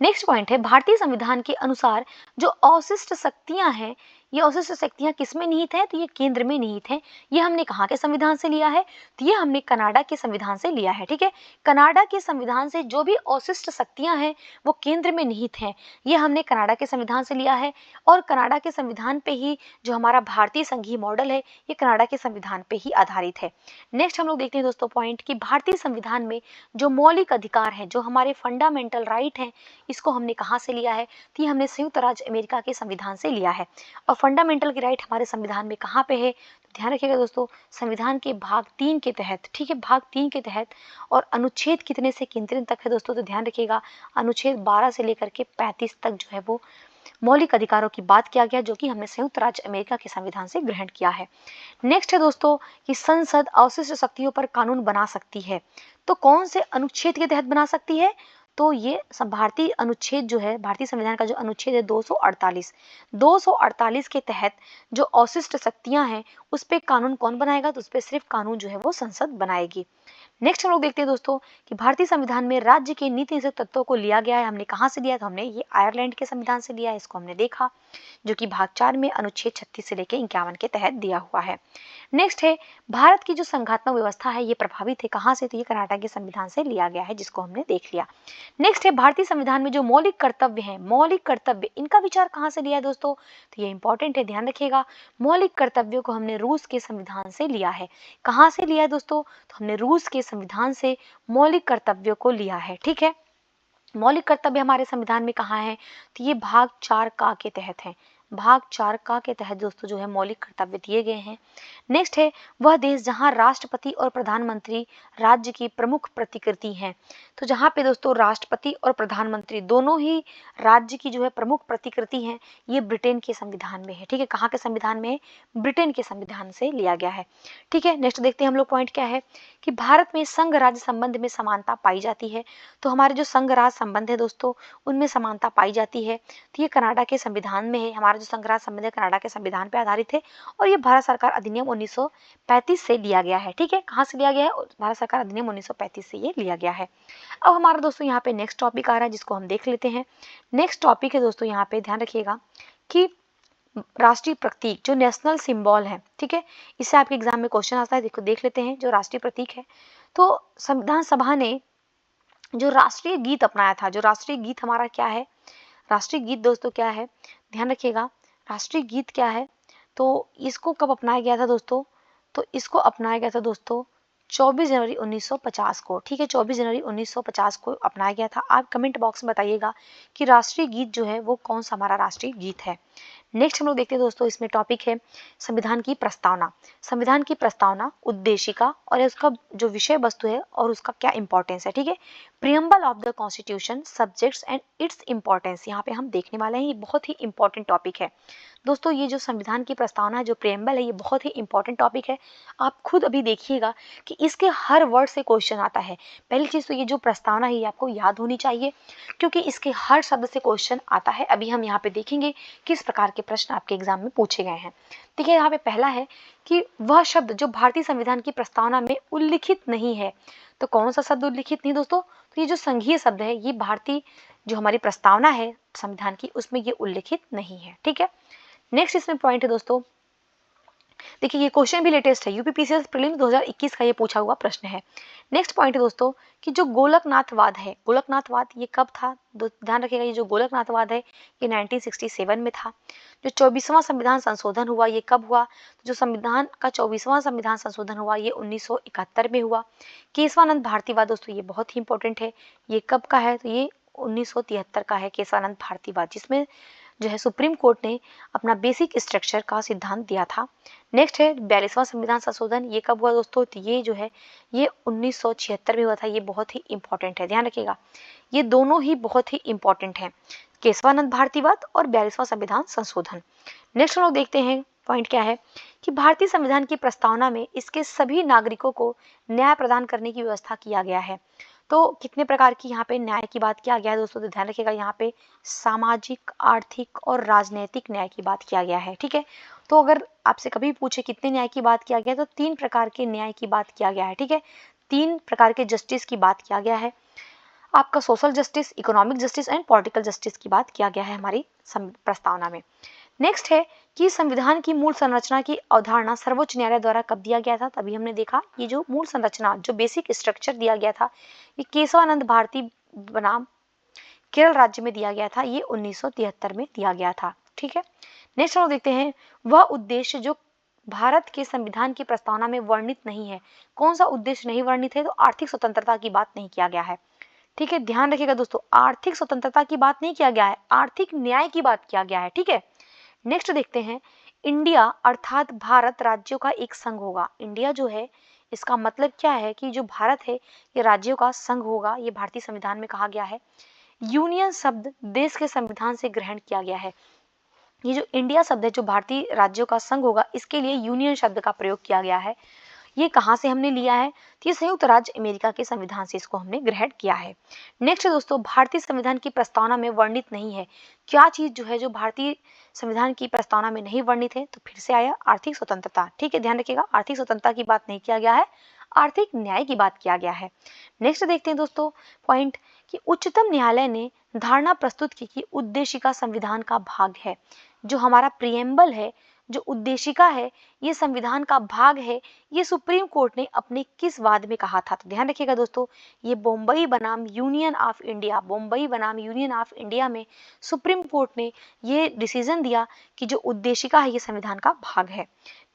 नेक्स्ट पॉइंट है भारतीय संविधान के अनुसार जो अवशिष्ट शक्तियां हैं ये अवशिष्ट शक्तियां किस में निहित है? तो ये केंद्र में निहित है। ये हमने कहाँ के संविधान से लिया है? तो ये हमने कनाडा के संविधान से लिया है। ठीक है, कनाडा के संविधान से जो भी अवशिष्ट शक्तियां हैं वो केंद्र में निहित हैं। ये हमने कनाडा के संविधान से लिया है और कनाडा के संविधान पे ही जो हमारा भारतीय संघीय मॉडल है ये कनाडा के संविधान पे ही आधारित है। नेक्स्ट हम लोग देखते हैं दोस्तों पॉइंट कि भारतीय संविधान में जो मौलिक अधिकार है, जो हमारे फंडामेंटल राइट हैं, इसको हमने कहाँ से लिया है? तो ये हमने संयुक्त राज्य अमेरिका के संविधान से लिया है। और फंडामेंटल के राइट हमारे संविधान में कहाँ पे है? तो ध्यान रखिएगा दोस्तों, संविधान के भाग 3 के तहत। ठीक है, भाग 3 के तहत। और अनुच्छेद कितने से कितने तक है दोस्तों? तो ध्यान रखिएगा, अनुच्छेद 12 से लेकर के 35 तक जो है वो मौलिक अधिकारों की बात किया गया, जो कि हमने संयुक्त राज्य अमेरिका के संविधान से ग्रहण किया है। नेक्स्ट है दोस्तों कि संसद अवशिष्ट शक्तियों पर कानून बना सकती है। तो कौन से अनुच्छेद के तहत बना सकती है? तो ये भारतीय अनुच्छेद जो है, भारतीय संविधान का जो अनुच्छेद है 248 के तहत जो अवशिष्ट शक्तियां हैं उस पे कानून कौन बनाएगा? तो उस पे सिर्फ कानून जो है वो संसद बनाएगी। नेक्स्ट हम लोग देखते हैं दोस्तों कि भारतीय संविधान में राज्य के नीति निषेध तत्वों को लिया गया है। हमने कहाँ से लिया? तो हमने ये आयरलैंड के संविधान से लिया है, इसको हमने देखा, जो कि भाग 4 में अनुच्छेद 36 से लेकर 51 के तहत दिया हुआ है। नेक्स्ट है भारत की जो संघात्मक व्यवस्था है ये प्रभावित है कहाँ से? तो ये कर्नाटक के संविधान से लिया गया है, जिसको हमने देख लिया। नेक्स्ट है भारतीय संविधान में जो मौलिक कर्तव्य हैं, मौलिक कर्तव्य, इनका विचार कहाँ से लिया है दोस्तों? तो ये इंपॉर्टेंट है, ध्यान रखिएगा। मौलिक कर्तव्यों को हमने रूस के संविधान से लिया है। कहाँ से लिया है दोस्तों? तो हमने रूस के संविधान से मौलिक कर्तव्यों को लिया है। ठीक है, मौलिक कर्तव्य हमारे संविधान में कहाँ है? तो ये भाग 4 का के तहत है। भाग 4 का के तहत दोस्तों जो है मौलिक कर्तव्य दिए गए हैं। नेक्स्ट है वह देश जहां राष्ट्रपति और प्रधानमंत्री राज्य की प्रमुख प्रतिकृति हैं। तो जहां पे दोस्तों राष्ट्रपति और प्रधानमंत्री दोनों ही राज्य की जो है प्रमुख प्रतिकृति हैं, ये ब्रिटेन के संविधान में है। ठीक है, कहाँ के संविधान में? ब्रिटेन के संविधान से लिया गया है। ठीक है, नेक्स्ट देखते हैं हम लोग पॉइंट क्या है कि भारत में संघ राज्य संबंध में समानता पाई जाती है। तो हमारे जो संघ राज्य संबंध है दोस्तों उनमें समानता पाई जाती है। तो ये कनाडा के संविधान में है। हमारा जो संघ राज्य संबंध है कनाडा के संविधान पर आधारित है और ये भारत सरकार अधिनियम 1935 से लिया गया है। ठीक है, कहाँ से लिया गया है? भारत सरकार अधिनियम 1935 से ये लिया गया है। अब हमारा दोस्तों यहाँ पे नेक्स्ट टॉपिक आ रहा है, जिसको हम देख लेते हैं। नेक्स्ट टॉपिक है दोस्तों, यहाँ पे ध्यान रखिएगा कि राष्ट्रीय प्रतीक जो नेशनल सिंबल है। ठीक है, इससे आपके एग्जाम में क्वेश्चन आता है, देखो देख लेते हैं। जो राष्ट्रीय प्रतीक है, तो संविधान सभा ने जो राष्ट्रीय गीत अपनाया था, जो राष्ट्रीय गीत हमारा क्या है? राष्ट्रीय गीत दोस्तों क्या है? ध्यान रखिएगा, राष्ट्रीय गीत क्या है? तो इसको कब अपनाया गया था दोस्तों? तो इसको अपनाया गया था दोस्तों 24 जनवरी 1950 को। ठीक है, 24 जनवरी 1950 को अपनाया गया था। आप कमेंट बॉक्स में बताइएगा कि राष्ट्रीय गीत जो है वो कौन सा हमारा राष्ट्रीय गीत है। नेक्स्ट हम लोग देखते हैं दोस्तों, इसमें टॉपिक है संविधान की प्रस्तावना। संविधान की प्रस्तावना, उद्देशिका और उसका जो विषय वस्तु है और उसका क्या इंपॉर्टेंस है। ठीक है, preamble of the constitution, subjects and its importance, यहाँ पे हम देखने वाले हैं। ये बहुत ही इंपॉर्टेंट टॉपिक है दोस्तों। ये जो संविधान की प्रस्तावना है, जो प्रियम्बल है, ये बहुत ही इंपॉर्टेंट टॉपिक है। आप खुद अभी देखिएगा कि इसके हर वर्ड से क्वेश्चन आता है। पहली चीज तो ये जो प्रस्तावना है ये आपको याद होनी चाहिए, क्योंकि इसके हर शब्द से क्वेश्चन आता है। अभी हम यहाँ पे देखेंगे किस प्रकार के प्रश्न आपके एग्जाम में पूछे गए हैं। देखिए यहाँ पे पहला है कि वह शब्द जो भारतीय संविधान की प्रस्तावना में उल्लिखित नहीं है। तो कौन सा शब्द उल्लिखित नहीं दोस्तों? तो ये जो संघीय शब्द है, ये भारतीय जो हमारी प्रस्तावना है संविधान की, उसमें ये उल्लिखित नहीं है। ठीक है, नेक्स्ट इसमें पॉइंट है दोस्तों, देखिए ये क्वेश्चन भी लेटेस्ट है, यूपीपीसीएस प्रीलिम्स 2021 का ये पूछा हुआ प्रश्न है। नेक्स्ट पॉइंट है दोस्तों कि जो गोलकनाथवाद है, गोलकनाथवाद ये कब था? ध्यान रखिएगा, ये जो गोलकनाथवाद है ये 1967 में था। जो 24वां संविधान संशोधन हुआ ये कब हुआ? तो जो संविधान का 24वां संविधान संशोधन हुआ ये 1971 में हुआ। केशवानंद भारतीवाद दोस्तों ये बहुत ही इंपॉर्टेंट है, ये कब का है? तो ये 1973 का है केशवानंद भारतीवाद, जिसमें जो है सुप्रीम कोर्ट ने अपना बेसिक स्ट्रक्चर का सिद्धांत दिया था। नेक्स्ट है 42वां संविधान संशोधन, ये कब हुआ दोस्तों? तो ये जो है ये 1976 में हुआ था। ये बहुत ही इंपॉर्टेंट है, ध्यान रखिएगा, ये दोनों ही बहुत ही इंपॉर्टेंट हैं, केशवानंद भारतीवाद और 42वां संविधान संशोधन। नेक्स्ट हम लोग देखते हैं पॉइंट क्या है कि भारतीय संविधान की प्रस्तावना में इसके सभी नागरिकों को न्याय प्रदान करने की व्यवस्था किया गया है। तो कितने प्रकार की यहाँ पे न्याय की बात किया गया है दोस्तों? तो ध्यान रखिएगा, यहाँ पे सामाजिक, आर्थिक और राजनैतिक न्याय की बात किया गया है। ठीक है, तो अगर आपसे कभी पूछे कितने न्याय की बात किया गया है, तो 3 प्रकार के न्याय की बात किया गया है। ठीक है, 3 प्रकार के जस्टिस की बात किया गया है। आपका social justice, economic justice and political justice की बात किया गया है हमारी प्रस्तावना में। नेक्स्ट है कि संविधान की मूल संरचना की अवधारणा सर्वोच्च न्यायालय द्वारा कब दिया गया था। तभी हमने देखा ये जो मूल संरचना, जो बेसिक स्ट्रक्चर दिया गया था, ये केशवानंद भारती बनाम केरल राज्य में दिया गया था। ये 1973 में दिया गया था। ठीक है, नेक्स्ट हम देखते हैं वह उद्देश्य जो भारत के संविधान की प्रस्तावना में वर्णित नहीं है। कौन सा उद्देश्य नहीं वर्णित है? तो आर्थिक स्वतंत्रता की बात नहीं किया गया है। ठीक है, ध्यान रखिएगा दोस्तों, आर्थिक स्वतंत्रता की बात नहीं किया गया है, आर्थिक न्याय की बात किया गया है। ठीक है, नेक्स्ट देखते हैं इंडिया अर्थात भारत राज्यों का एक संघ होगा। इंडिया जो है इसका मतलब क्या है कि जो भारत है ये राज्यों का संघ होगा, ये भारतीय संविधान में कहा गया है। यूनियन शब्द देश के संविधान से ग्रहण किया गया है। ये जो इंडिया शब्द है जो भारतीय राज्यों का संघ होगा, इसके लिए यूनियन शब्द का प्रयोग किया गया है। ये कहाँ से हमने लिया है? तो ये संयुक्त राज्य अमेरिका के संविधान से इसको हमने ग्रहण किया है। नेक्स्ट दोस्तों, भारतीय संविधान की प्रस्तावना में वर्णित नहीं है। क्या चीज जो है जो भारतीय संविधान की प्रस्तावना में नहीं वर्णित है? तो फिर से आया आर्थिक स्वतंत्रता। ठीक है, ध्यान रखिएगा, आर्थिक स्वतंत्रता की बात नहीं किया गया है, आर्थिक न्याय की बात किया गया है। नेक्स्ट देखते हैं दोस्तों पॉइंट कि उच्चतम न्यायालय ने धारणा प्रस्तुत की कि उद्देशिका संविधान का भाग है। जो हमारा प्रिएम्बल है, जो उद्देशिका है, ये संविधान का भाग है। ये सुप्रीम कोर्ट ने अपने किस वाद में कहा था? तो ध्यान रखिएगा दोस्तों, ये बॉम्बई बनाम यूनियन ऑफ इंडिया, बॉम्बई बनाम यूनियन ऑफ इंडिया में सुप्रीम कोर्ट ने ये डिसीजन दिया कि जो उद्देशिका है ये संविधान का भाग है।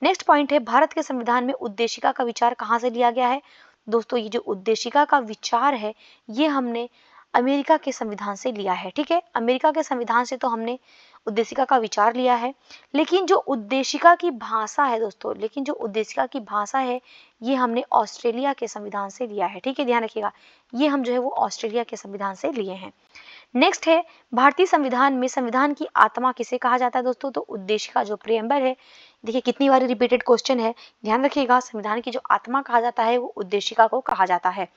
नेक्स्ट पॉइंट है भारत के संविधान में उद्देशिका का विचार कहाँ से लिया गया है? दोस्तों ये जो उद्देशिका का विचार है ये हमने अमेरिका के संविधान से लिया है। ठीक है, अमेरिका के संविधान से तो हमने उद्देशिका का विचार लिया है, लेकिन जो उद्देशिका की भाषा है दोस्तों, लेकिन जो उद्देशिका की भाषा है ये हमने ऑस्ट्रेलिया के संविधान से लिया है। ठीक है, ध्यान रखिएगा, ये हम जो है वो ऑस्ट्रेलिया के संविधान से लिए हैं। नेक्स्ट है भारतीय संविधान में संविधान की आत्मा किसे कहा जाता है दोस्तों? तो उद्देशिका, जो प्रिएम्बल है। देखिए कितनी बार रिपीटेड क्वेश्चन है, ध्यान रखिएगा, संविधान की जो आत्मा कहा जाता है वो उद्देशिका को कहा जाता है।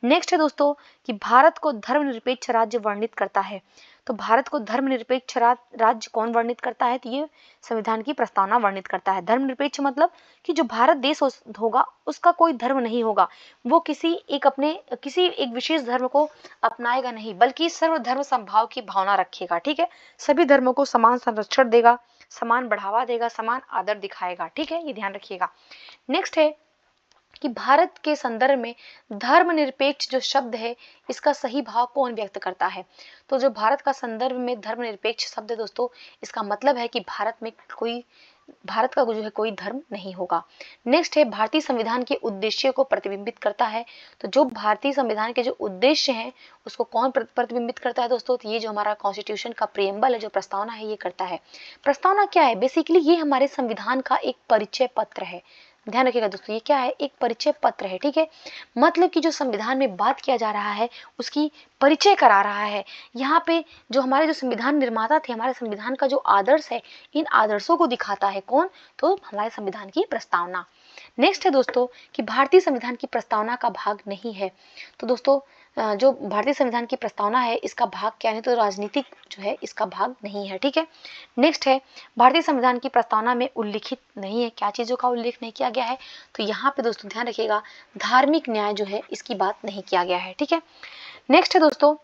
नेक्स्ट है दोस्तों कि भारत को धर्मनिरपेक्ष राज्य वर्णित करता है। तो भारत को धर्मनिरपेक्ष राज्य कौन वर्णित करता है? तो ये संविधान की प्रस्तावना वर्णित करता है। धर्मनिरपेक्ष मतलब कि जो भारत देश होगा उसका कोई धर्म नहीं होगा, वो किसी एक विशेष धर्म को अपनाएगा नहीं, बल्कि सर्वधर्म समभाव की भावना रखेगा। ठीक है, सभी धर्मों को समान संरक्षण देगा, समान बढ़ावा देगा, समान आदर दिखाएगा। ठीक है, ये ध्यान रखिएगा। नेक्स्ट है कि भारत के संदर्भ में धर्मनिरपेक्ष जो शब्द है इसका सही भाव कौन व्यक्त करता है? तो जो भारत का संदर्भ में धर्मनिरपेक्ष शब्द है दोस्तों, इसका मतलब है कि भारत का जो है कोई धर्म नहीं होगा। नेक्स्ट है भारतीय संविधान के उद्देश्य को प्रतिबिंबित करता है। तो जो भारतीय संविधान के जो उद्देश्य हैं उसको कौन प्रतिबिंबित करता है दोस्तों? तो ये जो हमारा कॉन्स्टिट्यूशन का प्रिएम्बल है, जो प्रस्तावना है, ये करता है। प्रस्तावना क्या है? बेसिकली ये हमारे संविधान का एक परिचय पत्र है। ध्यान रखिएगा दोस्तों, ये क्या है? एक परिचय पत्र है। ठीक है, मतलब कि जो संविधान में बात किया जा रहा है उसकी परिचय करा रहा है। यहाँ पे जो हमारे जो संविधान निर्माता थे, हमारे संविधान का जो आदर्श है, इन आदर्शों को दिखाता है कौन? तो हमारे संविधान की प्रस्तावना। नेक्स्ट है दोस्तों कि भारतीय संविधान की प्रस्तावना का भाग नहीं है। तो दोस्तों जो भारतीय संविधान की प्रस्तावना है इसका भाग क्या है? तो राजनीतिक जो है इसका भाग नहीं है। ठीक है, नेक्स्ट है भारतीय संविधान की प्रस्तावना में उल्लिखित नहीं है। क्या चीजों का उल्लेख नहीं किया गया है? तो यहाँ पे दोस्तों ध्यान रखिएगा, धार्मिक न्याय जो है इसकी बात नहीं किया गया है। ठीक है, नेक्स्ट है दोस्तों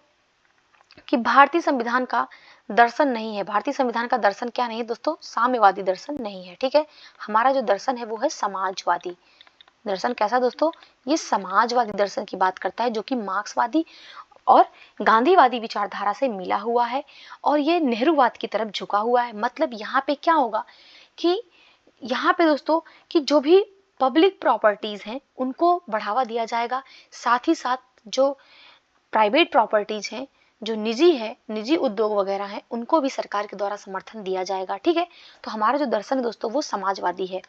कि भारतीय संविधान का दर्शन नहीं है। भारतीय संविधान का दर्शन क्या नहीं है दोस्तों? साम्यवादी दर्शन नहीं है। ठीक है, हमारा जो दर्शन है वो है समाजवादी दर्शन। कैसा दोस्तों? ये समाजवादी दर्शन की बात करता है, जो कि मार्क्सवादी और गांधीवादी विचारधारा से मिला हुआ है और ये नेहरूवाद की तरफ झुका हुआ है। मतलब यहाँ पे क्या होगा कि यहाँ पे दोस्तों कि जो भी पब्लिक प्रॉपर्टीज हैं उनको बढ़ावा दिया जाएगा, साथ ही साथ जो प्राइवेट प्रॉपर्टीज हैं, जो निजी उद्योग वगैरह हैं, उनको भी सरकार के द्वारा समर्थन दिया जाएगा। ठीक है, तो हमारा जो दर्शन है दोस्तों वो समाजवादी है।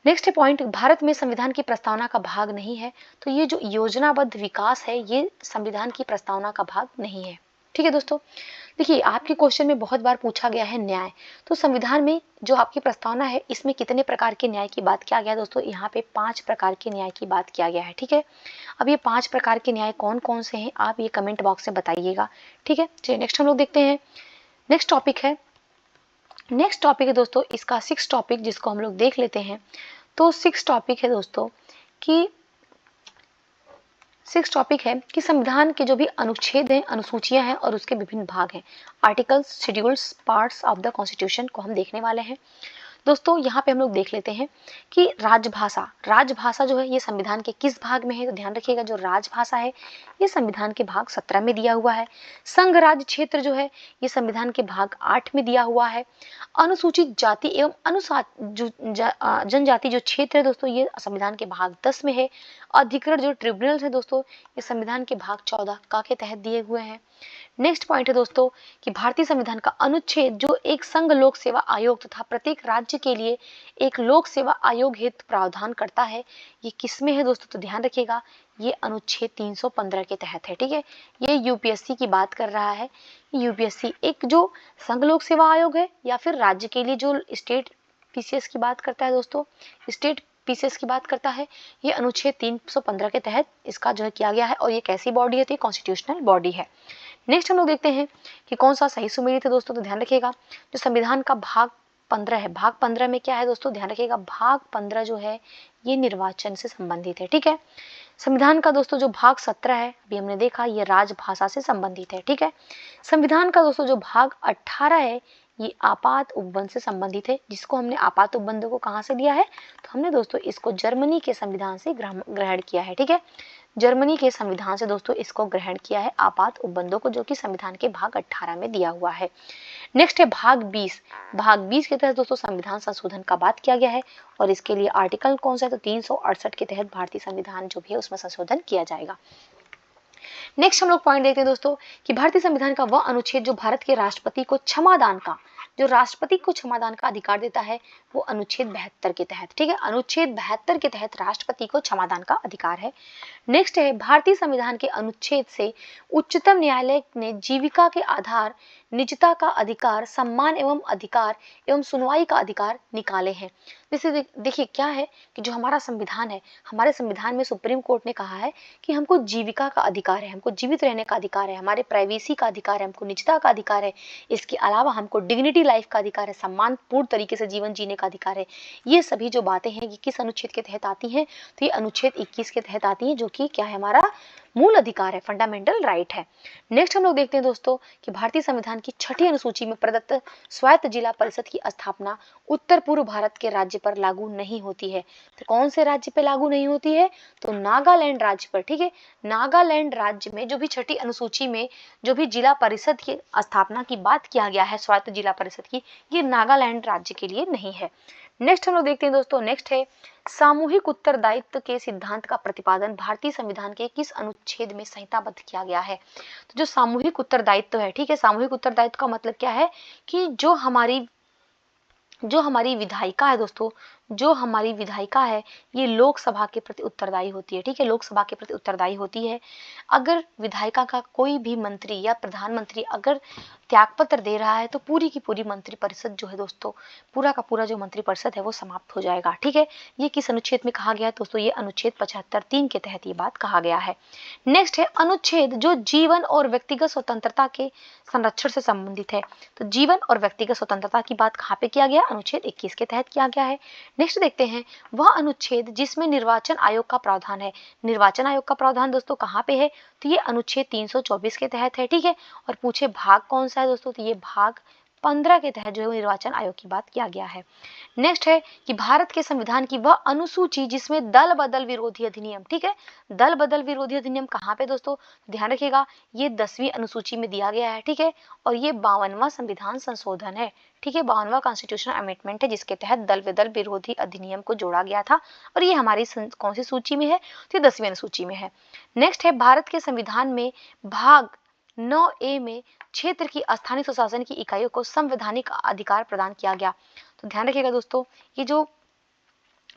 नेक्स्ट पॉइंट, भारत में संविधान की प्रस्तावना का भाग नहीं है। तो ये जो योजनाबद्ध विकास है ये संविधान की प्रस्तावना का भाग नहीं है। ठीक है दोस्तों, देखिए आपके क्वेश्चन में बहुत बार पूछा गया है न्याय। तो संविधान में जो आपकी प्रस्तावना है इसमें कितने प्रकार के न्याय की बात किया गया दोस्तों? यहाँ पे 5 प्रकार के न्याय की बात किया गया है। ठीक है, अब ये 5 प्रकार के न्याय कौन कौन से हैं आप ये कमेंट बॉक्स में बताइएगा। ठीक है, चलिए नेक्स्ट हम लोग देखते हैं। नेक्स्ट टॉपिक है दोस्तों इसका 6 टॉपिक, जिसको हम लोग देख लेते हैं। तो 6 टॉपिक है दोस्तों कि सिक्स टॉपिक है कि संविधान के जो भी अनुच्छेद हैं, अनुसूचियां हैं और उसके विभिन्न भाग हैं, articles, schedules, parts of the constitution को हम देखने वाले हैं। दोस्तों यहाँ पे हम लोग देख लेते हैं कि राजभाषा, राजभाषा जो है ये संविधान के किस भाग में है, तो ध्यान रखिएगा जो राजभाषा है ये संविधान के भाग 17 में दिया हुआ है। संघ राज्य क्षेत्र जो है ये संविधान के भाग 8 में दिया हुआ है। अनुसूचित जाति एवं जनजाति जो क्षेत्र है दोस्तों ये संविधान के भाग 10 में है। अधिकृत जो ट्रिब्यूनल है दोस्तों ये संविधान के भाग 14 का के तहत दिए हुए हैं। नेक्स्ट पॉइंट है दोस्तों कि भारतीय संविधान का अनुच्छेद जो एक संघ लोक सेवा आयोग तथा प्रत्येक राज्य के लिए एक लोक सेवा आयोग हेतु प्रावधान करता है, ये किसमें है दोस्तों, तो ध्यान रखिएगा ये अनुच्छेद 315 के तहत है। ठीक है, ये यूपीएससी की बात कर रहा है। यूपीएससी एक जो संघ लोक सेवा आयोग है या फिर राज्य के लिए जो स्टेट पीसीएस की बात करता है दोस्तों, स्टेट पीसीएस की बात करता है, ये अनुच्छेद 315 के तहत इसका जो है किया गया है और ये कैसी बॉडी है, तो ये कॉन्स्टिट्यूशनल बॉडी है। नेक्स्ट हम लोग देखते हैं कि कौन सा सही सुमेलित है दोस्तों, तो ध्यान रखिएगा जो संविधान का भाग 15 है, भाग 15 में क्या है दोस्तों, ध्यान रखिएगा भाग 15 जो है ये निर्वाचन से संबंधित है। ठीक है, संविधान का दोस्तों जो भाग 17 है अभी हमने देखा ये राजभाषा से संबंधित है। ठीक है, संविधान का दोस्तों जो भाग 18 है ये आपात उपबंध से संबंधित है, जिसको हमने आपात उपबंध को कहाँ से लिया है, तो हमने दोस्तों इसको जर्मनी के संविधान से ग्रहण किया है। ठीक है, जर्मनी के संविधान से दोस्तों इसको ग्रहण किया है आपात उपबंधों को, जो कि संविधान के भाग 18 में दिया हुआ है। नेक्स्ट है भाग 20, भाग 20 के तहत दोस्तों संविधान संशोधन का बात किया गया है और इसके लिए आर्टिकल कौन सा है, तो 368 के तहत भारतीय संविधान जो भी है उसमें संशोधन किया जाएगा। नेक्स्ट हम लोग पॉइंट देखते हैं दोस्तों कि भारतीय संविधान का वह अनुच्छेद जो भारत के राष्ट्रपति को क्षमादान का, जो राष्ट्रपति को क्षमादान का अधिकार देता है वो अनुच्छेद 72 के तहत। ठीक है, अनुच्छेद 72 के तहत राष्ट्रपति को क्षमादान का अधिकार है। नेक्स्ट है भारतीय संविधान के अनुच्छेद से उच्चतम न्यायालय ने जीविका के आधार, निजता का अधिकार, सम्मान एवं अधिकार एवं सुनवाई का अधिकार निकाले हैं। जैसे देखिए क्या है कि जो हमारा संविधान है, हमारे संविधान में सुप्रीम कोर्ट ने कहा है कि हमको जीविका का अधिकार है, हमको जीवित रहने का अधिकार है, हमारे प्राइवेसी का अधिकार है, हमको निजता का अधिकार है, इसके अलावा हमको डिग्निटी लाइफ का अधिकार है, सम्मानपूर्ण तरीके से जीवन जीने का अधिकार है। ये सभी जो बातें हैं ये किस अनुच्छेद के तहत आती हैं, तो ये अनुच्छेद 21 के तहत आती हैं, जो कि क्या है हमारा मूल अधिकार है, फंडामेंटल राइट है। नेक्स्ट हम लोग देखते हैं दोस्तों कि भारतीय संविधान की 6ठी अनुसूची में प्रदत्त स्वायत्त जिला परिषद की स्थापना उत्तर पूर्व भारत के राज्य पर लागू नहीं होती है। तो कौन से राज्य पे लागू नहीं होती है, तो नागालैंड राज्य पर। ठीक है, नागालैंड राज्य में जो भी 6ठी अनुसूची में जो भी जिला परिषद की स्थापना की बात किया गया है, स्वायत्त जिला परिषद की, ये नागालैंड राज्य के लिए नहीं है। नेक्स्ट हम लोग देखते हैं दोस्तों, नेक्स्ट है सामूहिक उत्तरदायित्व के सिद्धांत का प्रतिपादन भारतीय संविधान के किस अनुच्छेद में संहिताबद्ध किया गया है। तो जो सामूहिक उत्तरदायित्व है, ठीक है, सामूहिक उत्तरदायित्व का मतलब क्या है कि जो हमारी विधायिका है दोस्तों, जो हमारी विधायिका है ये लोकसभा के प्रति उत्तरदायी होती है। ठीक है, लोकसभा के प्रति उत्तरदायी होती है। अगर विधायिका का कोई भी मंत्री या प्रधानमंत्री अगर त्यागपत्र दे रहा है तो पूरी की पूरी मंत्रिपरिषद जो है दोस्तों, पूरा का पूरा जो मंत्रिपरिषद है वो समाप्त हो जाएगा। ठीक है, ये किस अनुच्छेद में कहा गया है दोस्तों, ये अनुच्छेद 75(3) के तहत ये बात कहा गया है। नेक्स्ट है अनुच्छेद जो जीवन और व्यक्तिगत स्वतंत्रता के संरक्षण से संबंधित है। तो जीवन और व्यक्तिगत स्वतंत्रता की बात कहाँ पे किया गया, अनुच्छेद 21 के तहत किया गया है। नेक्स्ट देखते हैं वह अनुच्छेद जिसमें निर्वाचन आयोग का प्रावधान है। निर्वाचन आयोग का प्रावधान दोस्तों कहाँ पे है, तो ये अनुच्छेद 324 के तहत है। ठीक है, और पूछे भाग कौन सा है दोस्तों, तो ये भाग 15 के तहत जो है निर्वाचन आयोग की बात किया गया है। नेक्स्ट है कि भारत के संविधान की वह अनुसूची जिसमें दल बदल विरोधी अधिनियम, ठीक है, दल बदल विरोधी अधिनियम कहाँ पे दोस्तों, ध्यान रखिएगा ये 10वीं अनुसूची में दिया गया है। ठीक है, और ये 52वां संविधान संशोधन है। ठीक है, 52वां कॉन्स्टिट्यूशनल अमेंडमेंट है जिसके तहत दल बदल विरोधी अधिनियम को जोड़ा गया था और ये हमारी कौन सी सूची में है, तो ये 10वीं अनुसूची में है। नेक्स्ट है भारत के संविधान में भाग 9A में क्षेत्र की स्थानीय स्वशासन की इकाइयों को संवैधानिक अधिकार प्रदान किया गया। तो ध्यान रखिएगा दोस्तों, ये जो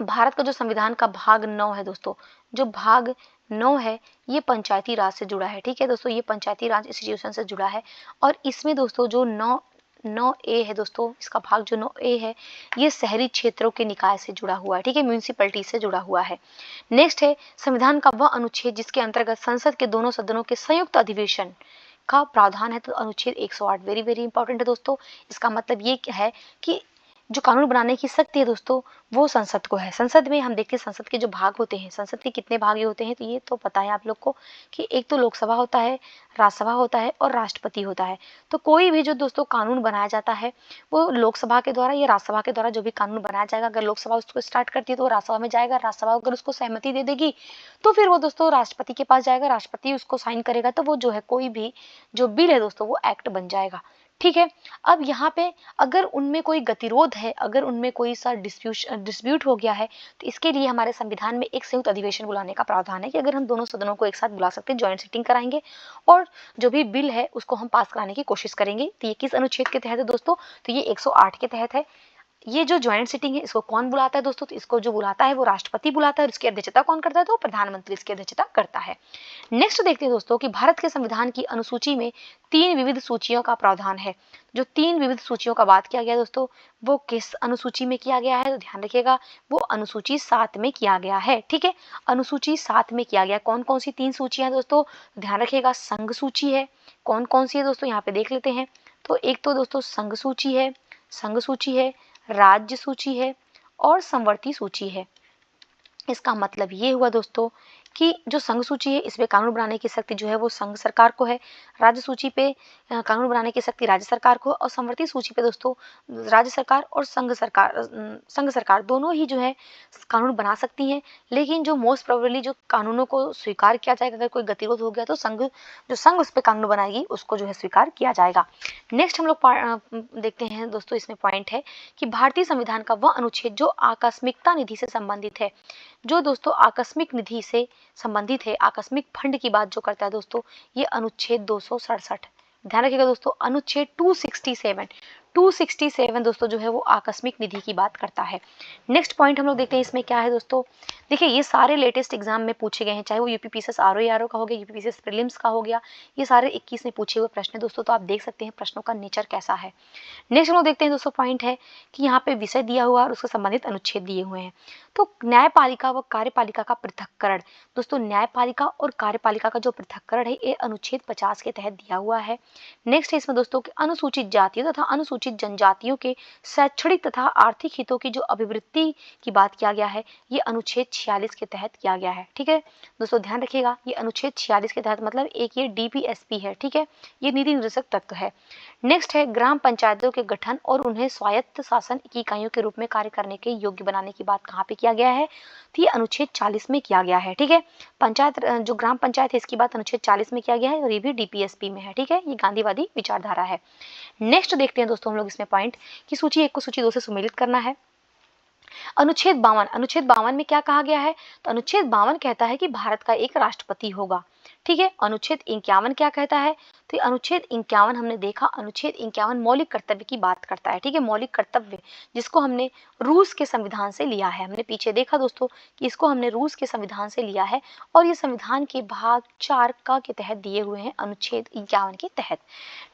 भारत का जो संविधान का भाग 9 है दोस्तों, जो भाग 9 है ये पंचायती राज से जुड़ा है। ठीक है दोस्तों, ये पंचायती राज इंस्टीट्यूशन से जुड़ा है और इसमें दोस्तों जो 9A है दोस्तों, इसका भाग जो 9A है ये शहरी क्षेत्रों के निकाय से जुड़ा हुआ है। ठीक है, म्यूनिसिपैलिटी से जुड़ा हुआ है। नेक्स्ट है संविधान का वह अनुच्छेद जिसके अंतर्गत संसद के दोनों सदनों के संयुक्त अधिवेशन का प्रावधान है। तो अनुच्छेद 108 वेरी वेरी इंपॉर्टेंट है दोस्तों। इसका मतलब ये है कि जो कानून बनाने की शक्ति है दोस्तों वो संसद को है। संसद में हम देखते हैं संसद के जो भाग होते हैं, संसद के कितने भाग होते हैं तो ये तो पता है आप लोग को कि एक तो लोकसभा होता है, राज्यसभा होता है और राष्ट्रपति होता है। तो कोई भी जो दोस्तों कानून बनाया जाता है वो लोकसभा के द्वारा या राज्यसभा के द्वारा जो भी कानून बनाया जाएगा, अगर लोकसभा उसको स्टार्ट करती है तो राज्यसभा में जाएगा, राज्यसभा अगर उसको सहमति दे देगी तो फिर वो दोस्तों राष्ट्रपति के पास जाएगा, राष्ट्रपति उसको साइन करेगा तो वो जो है कोई भी जो बिल है दोस्तों वो एक्ट बन जाएगा। ठीक है। अब यहाँ पे अगर उनमें कोई गतिरोध है, अगर उनमें कोई सा डिस्प्यूट हो गया है तो इसके लिए हमारे संविधान में एक संयुक्त अधिवेशन बुलाने का प्रावधान है कि अगर हम दोनों सदनों को एक साथ बुला सकते हैं, ज्वाइंट सिटिंग कराएंगे और जो भी बिल है उसको हम पास कराने की कोशिश करेंगे। तो ये किस अनुच्छेद के तहत है दोस्तों? तो ये 108 के तहत है। ये जो ज्वाइंट सिटिंग है इसको कौन बुलाता है दोस्तों? तो इसको जो बुलाता है वो राष्ट्रपति बुलाता है और इसकी अध्यक्षता कौन करता है? तो प्रधानमंत्री इसकी अध्यक्षता करता है। नेक्स्ट देखते हैं दोस्तों कि भारत के संविधान की अनुसूची में 3 विविध सूचियों का प्रावधान है। जो 3 विविध सूचियों का बात किया गया दोस्तों वो किस अनुसूची में किया गया है? तो ध्यान रखिएगा वो अनुसूची 7 में किया गया है। ठीक है, अनुसूची 7 में किया गया। कौन कौन सी 3 सूचियां दोस्तों? ध्यान रखिएगा, संघ सूची है। कौन कौन सी है दोस्तों? यहाँ पे देख लेते हैं। तो एक तो दोस्तों संघ सूची है, संघ सूची है, राज्य सूची है और समवर्ती सूची है। इसका मतलब ये हुआ दोस्तों कि जो संघ सूची है इसमें कानून बनाने की शक्ति जो है वो संघ सरकार को है, राज्य सूची पे कानून बनाने की शक्ति राज्य सरकार को, और समवर्ती सूची पे दोस्तों राज्य सरकार और संघ सरकार दोनों ही जो है कानून बना सकती हैं। लेकिन जो मोस्ट प्रोबेबली जो कानूनों को स्वीकार किया जाएगा, अगर कोई गतिरोध हो गया तो जो संघ उस पर कानून बनाएगी उसको जो है स्वीकार किया जाएगा। नेक्स्ट हम लोग देखते हैं दोस्तों, इसमें पॉइंट है कि भारतीय संविधान का वह अनुच्छेद जो आकस्मिकता निधि से संबंधित है, जो दोस्तों आकस्मिक निधि से संबंधित है, आकस्मिक फंड की बात जो करता है दोस्तों, ये अनुच्छेद 267। ध्यान रखिएगा दोस्तों, अनुच्छेद 267 दोस्तों जो है वो आकस्मिक निधि की बात करता है। नेक्स्ट पॉइंट हम लोग देखते हैं इसमें क्या है दोस्तों। देखिए ये सारे लेटेस्ट एग्जाम में पूछे गए हैं, चाहे वो यूपीपीसीएस आरओ का हो गया, यूपीपीसीएस प्रीलिम्स का हो गया, ये सारे 21 में पूछे हुए प्रश्न है दोस्तों। तो आप देख सकते हैं प्रश्नों का नेचर कैसा है। नेक्स्ट हम लोग देखते हैं दोस्तों, पॉइंट है कि यहाँ पे विषय दिया हुआ और उससे संबंधित अनुच्छेद दिए हुए हैं। तो न्यायपालिका व कार्यपालिका का पृथक्करण दोस्तों, न्यायपालिका और कार्यपालिका का जो पृथक्करण है ये अनुच्छेद 50 के तहत दिया हुआ है। नेक्स्ट है इसमें दोस्तों कि अनुसूचित जातियों तथा अनुसूचित जनजातियों के शैक्षणिक तथा आर्थिक हितों की जो अभिवृद्धि की बात किया गया है ये अनुच्छेद 46 के तहत किया गया है। ठीक है दोस्तों, ध्यान रखिएगा ये अनुच्छेद 46 के तहत, मतलब एक ये डीपीएसपी है। ठीक है, ये नीति निर्देशक तत्व है। नेक्स्ट है ग्राम पंचायतों के गठन और उन्हें स्वायत्त शासन की इकाइयों के रूप में कार्य करने के योग्य बनाने की बात कहाँ पे किया गया है? तो ये अनुच्छेद 40 में किया गया है। ठीक है, पंचायत जो ग्राम पंचायत है इसकी बात अनुच्छेद 40 में किया गया है और ये भी डीपीएसपी में है। ठीक है, ये गांधीवादी विचारधारा है। नेक्स्ट देखते हैं दोस्तों हम लोग इसमें पॉइंट कि सूची 1 को सूची 2 से सुमेलित करना है। अनुच्छेद 52 में क्या कहा गया है? तो अनुच्छेद 52 कहता है कि भारत का एक राष्ट्रपति होगा। ठीक है, अनुच्छेद 51 क्या कहता है? तो अनुच्छेद 51 हमने देखा, अनुच्छेद 51 मौलिक कर्तव्य की बात करता है। ठीक है, मौलिक कर्तव्य जिसको हमने रूस के संविधान से लिया है। हमने पीछे देखा दोस्तों कि इसको हमने रूस के संविधान से लिया है और ये संविधान के भाग 4 का के तहत दिए हुए हैं, अनुच्छेद 51 के तहत।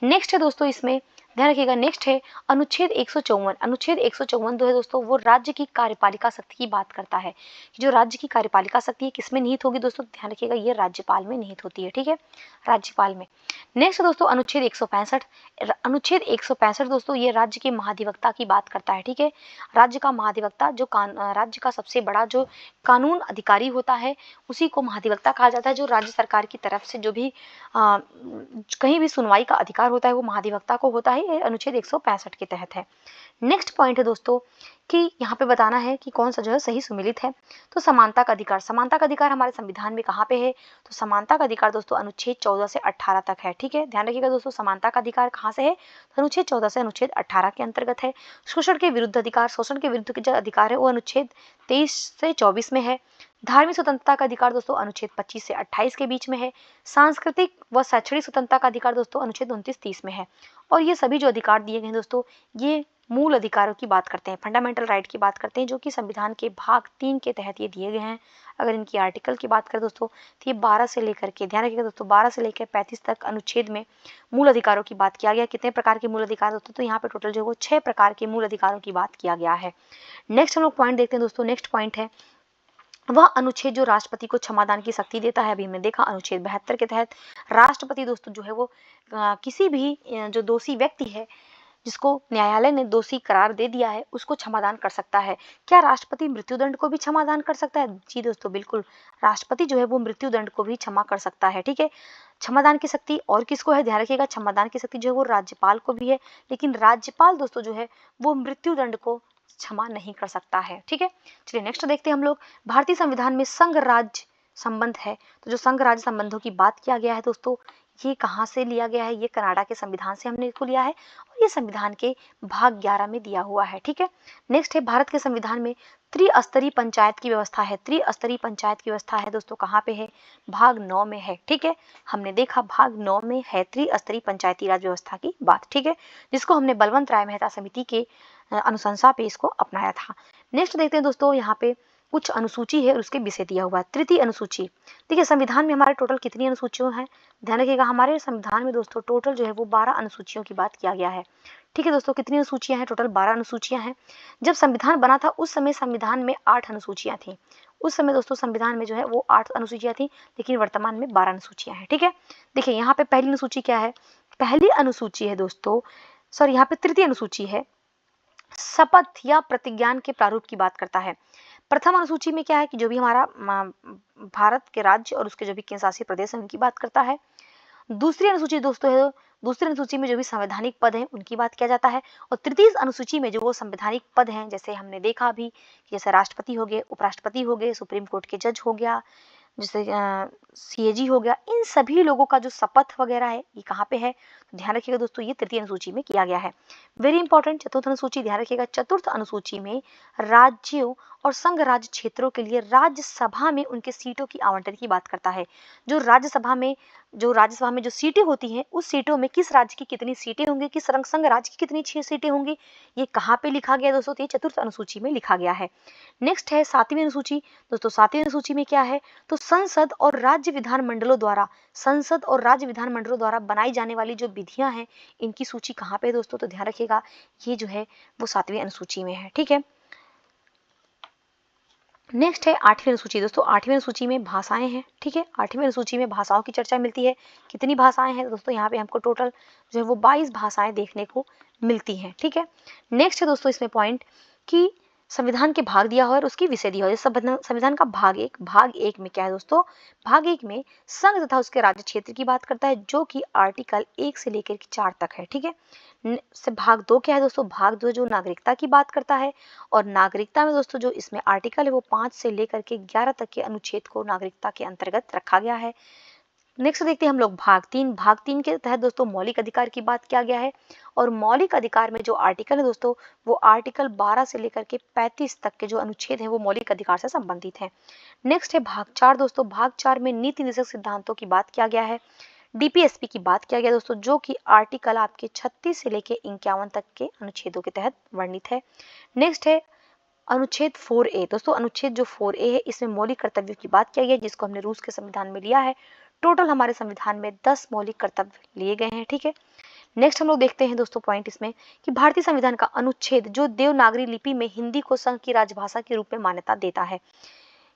नेक्स्ट है दोस्तों इसमें ध्यान रखिएगा, नेक्स्ट है अनुच्छेद 154। अनुच्छेद 154 जो है दोस्तों वो राज्य की कार्यपालिका शक्ति की बात करता है कि जो राज्य की कार्यपालिका शक्ति है किसमें निहित होगी दोस्तों? ध्यान रखिएगा ये राज्यपाल में निहित होती है। ठीक है, राज्यपाल में। नेक्स्ट दोस्तों अनुच्छेद 165। अनुच्छेद 165 दोस्तों ये राज्य के महाधिवक्ता की बात करता है। ठीक है, राज्य का महाधिवक्ता जो राज्य का सबसे बड़ा जो कानून अधिकारी होता है उसी को महाधिवक्ता कहा जाता है। जो राज्य सरकार की तरफ से जो भी कहीं भी सुनवाई का अधिकार होता है वो महाधिवक्ता को होता है। ये अनुच्छेद 165 के तहत है। नेक्स्ट पॉइंट है दोस्तों कि यहाँ पे बताना है कि कौन सा जो है सही सुमेलित है। तो समानता का अधिकार, समानता का अधिकार हमारे संविधान में कहाँ पे है? तो समानता का अधिकार दोस्तों अनुच्छेद 14 से 18 तक है। ठीक है, ध्यान रखिएगा दोस्तों समानता का अधिकार कहाँ से है? तो अनुच्छेद 14 से अनुच्छेद 18 के अंतर्गत है। शोषण के विरुद्ध अधिकार, शोषण के विरुद्ध के जो अधिकार है वो अनुच्छेद 23 से 24 में है। धार्मिक स्वतंत्रता का अधिकार दोस्तों अनुच्छेद 25 से 28 के बीच में है। सांस्कृतिक व शैक्षणिक स्वतंत्रता का अधिकार दोस्तों अनुच्छेद 29-30 में है। और ये सभी जो अधिकार दिए गए हैं दोस्तों ये मूल अधिकारों की बात करते हैं, फंडामेंटल राइट की बात करते हैं, जो कि संविधान के भाग 3 के तहत ये दिए गए हैं। अगर इनकी आर्टिकल की बात करें दोस्तों तो ये 12 से लेकर के, ध्यान रखिएगा दोस्तों, 12 से लेकर 35 तक अनुच्छेद में मूल अधिकारों की बात किया गया। कितने प्रकार के मूल अधिकार दोस्तों? तो यहाँ पे टोटल जो है वो 6 प्रकार के मूल अधिकारों की बात किया गया है। नेक्स्ट हम लोग पॉइंट देखते हैं दोस्तों। नेक्स्ट पॉइंट है वह अनुच्छेद जो राष्ट्रपति को क्षमादान की शक्ति देता है। अभी हमने देखा अनुच्छेद 72 के तहत राष्ट्रपति दोस्तों जो है वो किसी भी जो दोषी व्यक्ति है जिसको न्यायालय ने दोषी करार दे दिया है उसको क्षमादान कर सकता है। क्या राष्ट्रपति मृत्युदंड को भी क्षमादान कर सकता है? जी दोस्तों बिल्कुल, राष्ट्रपति जो है वो मृत्युदंड को भी क्षमा कर सकता है। ठीक है, क्षमादान की शक्ति और किसको है? ध्यान रखिएगा, क्षमादान की शक्ति जो है वो राज्यपाल को भी है, लेकिन राज्यपाल दोस्तों जो है वो मृत्युदंड को क्षमा नहीं कर सकता है। ठीक है, चलिए नेक्स्ट देखते हैं हम लोग। भारतीय संविधान में संघ राज्य संबंध है, तो जो संघ राज्य संबंधों की बात किया गया है दोस्तों, ये कहाँ से लिया गया है? ये कनाडा के संविधान से हमने इसको लिया है और ये संविधान के भाग 11 में दिया हुआ है। ठीक है, नेक्स्ट है भारत के संविधान में त्रिस्तरीय पंचायत की व्यवस्था है। त्रिस्तरीय पंचायत की व्यवस्था है दोस्तों, कहाँ पे है? भाग 9 में है। ठीक है, हमने देखा भाग 9 में है त्रिस्तरीय पंचायती राज व्यवस्था की बात। ठीक है, जिसको हमने बलवंत राय मेहता समिति के अनुशंसा पे इसको अपनाया था। नेक्स्ट देखते हैं दोस्तों, यहाँ पे कुछ अनुसूची है और उसके विषय दिया हुआ है। तृतीय अनुसूची, देखिए संविधान में हमारे टोटल कितनी अनुसूचियां हैं? ध्यान रखिएगा, हमारे संविधान में दोस्तों टोटल जो है वो 12 अनुसूचियों की बात किया गया है। ठीक है दोस्तों, कितनी अनुसूचियां हैं? टोटल 12 अनुसूचियां हैं। जब संविधान बना था उस समय संविधान में 8 अनुसूचियां थी। उस समय दोस्तों संविधान में जो है वो 8 अनुसूचियां थी, लेकिन वर्तमान में 12 अनुसूचियां हैं। ठीक है, देखिए यहाँ पे पहली अनुसूची क्या है? पहली अनुसूची है दोस्तों, सॉरी यहाँ पे तृतीय अनुसूची है, शपथ या प्रतिज्ञान के प्रारूप की बात करता है। प्रथम अनुसूची में क्या है कि जो भी हमारा भारत के राज्य और उसके जो भी केंद्र शासित प्रदेश हैं उनकी बात करता है। दूसरी अनुसूची दोस्तों है, दूसरी अनुसूची में जो भी संवैधानिक पद हैं उनकी बात किया जाता है। और तृतीय अनुसूची में जो वो संवैधानिक पद हैं, जैसे हमने देखा अभी, जैसे राष्ट्रपति हो गए, उपराष्ट्रपति हो गए, सुप्रीम कोर्ट के जज हो गया, जैसे सीएजी हो गया, इन सभी लोगों का जो शपथ वगैरह है ये कहाँ पे है? तो ध्यान रखिएगा दोस्तों, ये तृतीय अनुसूची में किया गया है। वेरी इंपॉर्टेंट, चतुर्थ अनुसूची, ध्यान रखिएगा, चतुर्थ अनुसूची में राज्यों और संघ राज्य क्षेत्रों के लिए राज्यसभा में उनके सीटों की आवंटन की बात करता है। जो राज्यसभा में जो सीटें होती हैं उस सीटों में किस राज्य की कितनी सीटें होंगी, किस संघ राज्य की कितनी 6 सीटें होंगी, ये कहाँ पे लिखा गया दोस्तों? तो ये चतुर्थ अनुसूची में लिखा गया है। नेक्स्ट है सातवीं अनुसूची दोस्तों। सातवीं अनुसूची में क्या है? तो संसद और राज्य विधान मंडलों द्वारा बनाई जाने वाली जो विधियां हैं इनकी सूची कहाँ पे है दोस्तों? तो ध्यान रखिएगा, ये जो है वो सातवीं अनुसूची में है। ठीक है, नेक्स्ट है आठवीं अनुसूची दोस्तों। आठवीं अनुसूची में भाषाएं हैं। ठीक है, आठवीं अनुसूची में भाषाओं की चर्चा मिलती है। कितनी भाषाएं हैं दोस्तों? यहाँ पे हमको टोटल जो है वो 22 भाषाएं देखने को मिलती हैं। ठीक है, नेक्स्ट है दोस्तों इसमें पॉइंट कि संविधान के भाग दिया हुआ है और उसकी विषय दिया हुआ है। संविधान का भाग एक में क्या है दोस्तों? भाग 1 में संघ तथा उसके राज्य क्षेत्र की बात करता है, जो कि आर्टिकल 1 से लेकर के 4 तक है। ठीक है, से भाग 2 क्या है दोस्तों? भाग 2 जो नागरिकता की बात करता है, और नागरिकता में दोस्तों जो इसमें आर्टिकल है वो 5 से लेकर के 11 तक के अनुच्छेद को नागरिकता के अंतर्गत रखा गया है। नेक्स्ट देखते हैं हम लोग भाग 3। भाग 3 के तहत दोस्तों मौलिक अधिकार की बात किया गया है, और मौलिक अधिकार में जो आर्टिकल है दोस्तों वो आर्टिकल 12 से लेकर के 35 तक के जो अनुच्छेद हैं वो मौलिक अधिकार से संबंधित हैं। नेक्स्ट है भाग 4 दोस्तों। भाग 4 में नीति निर्देशक सिद्धांतों की बात किया गया है, डीपीएसपी की बात किया गया दोस्तों, जो कि आर्टिकल आपके 36 से लेके 51 तक के अनुच्छेदों के तहत वर्णित है। नेक्स्ट है अनुच्छेद 4A दोस्तों। अनुच्छेद जो 4A है इसमें मौलिक कर्तव्यों की बात किया गया है, जिसको हमने रूस के संविधान में लिया है। टोटल हमारे संविधान में 10 मौलिक कर्तव्य लिए गए हैं। ठीक है, नेक्स्ट हम लोग देखते हैं दोस्तों पॉइंट इसमें कि भारतीय संविधान का अनुच्छेद जो देवनागरी लिपि में हिंदी को संघ की राजभाषा के रूप में मान्यता देता है,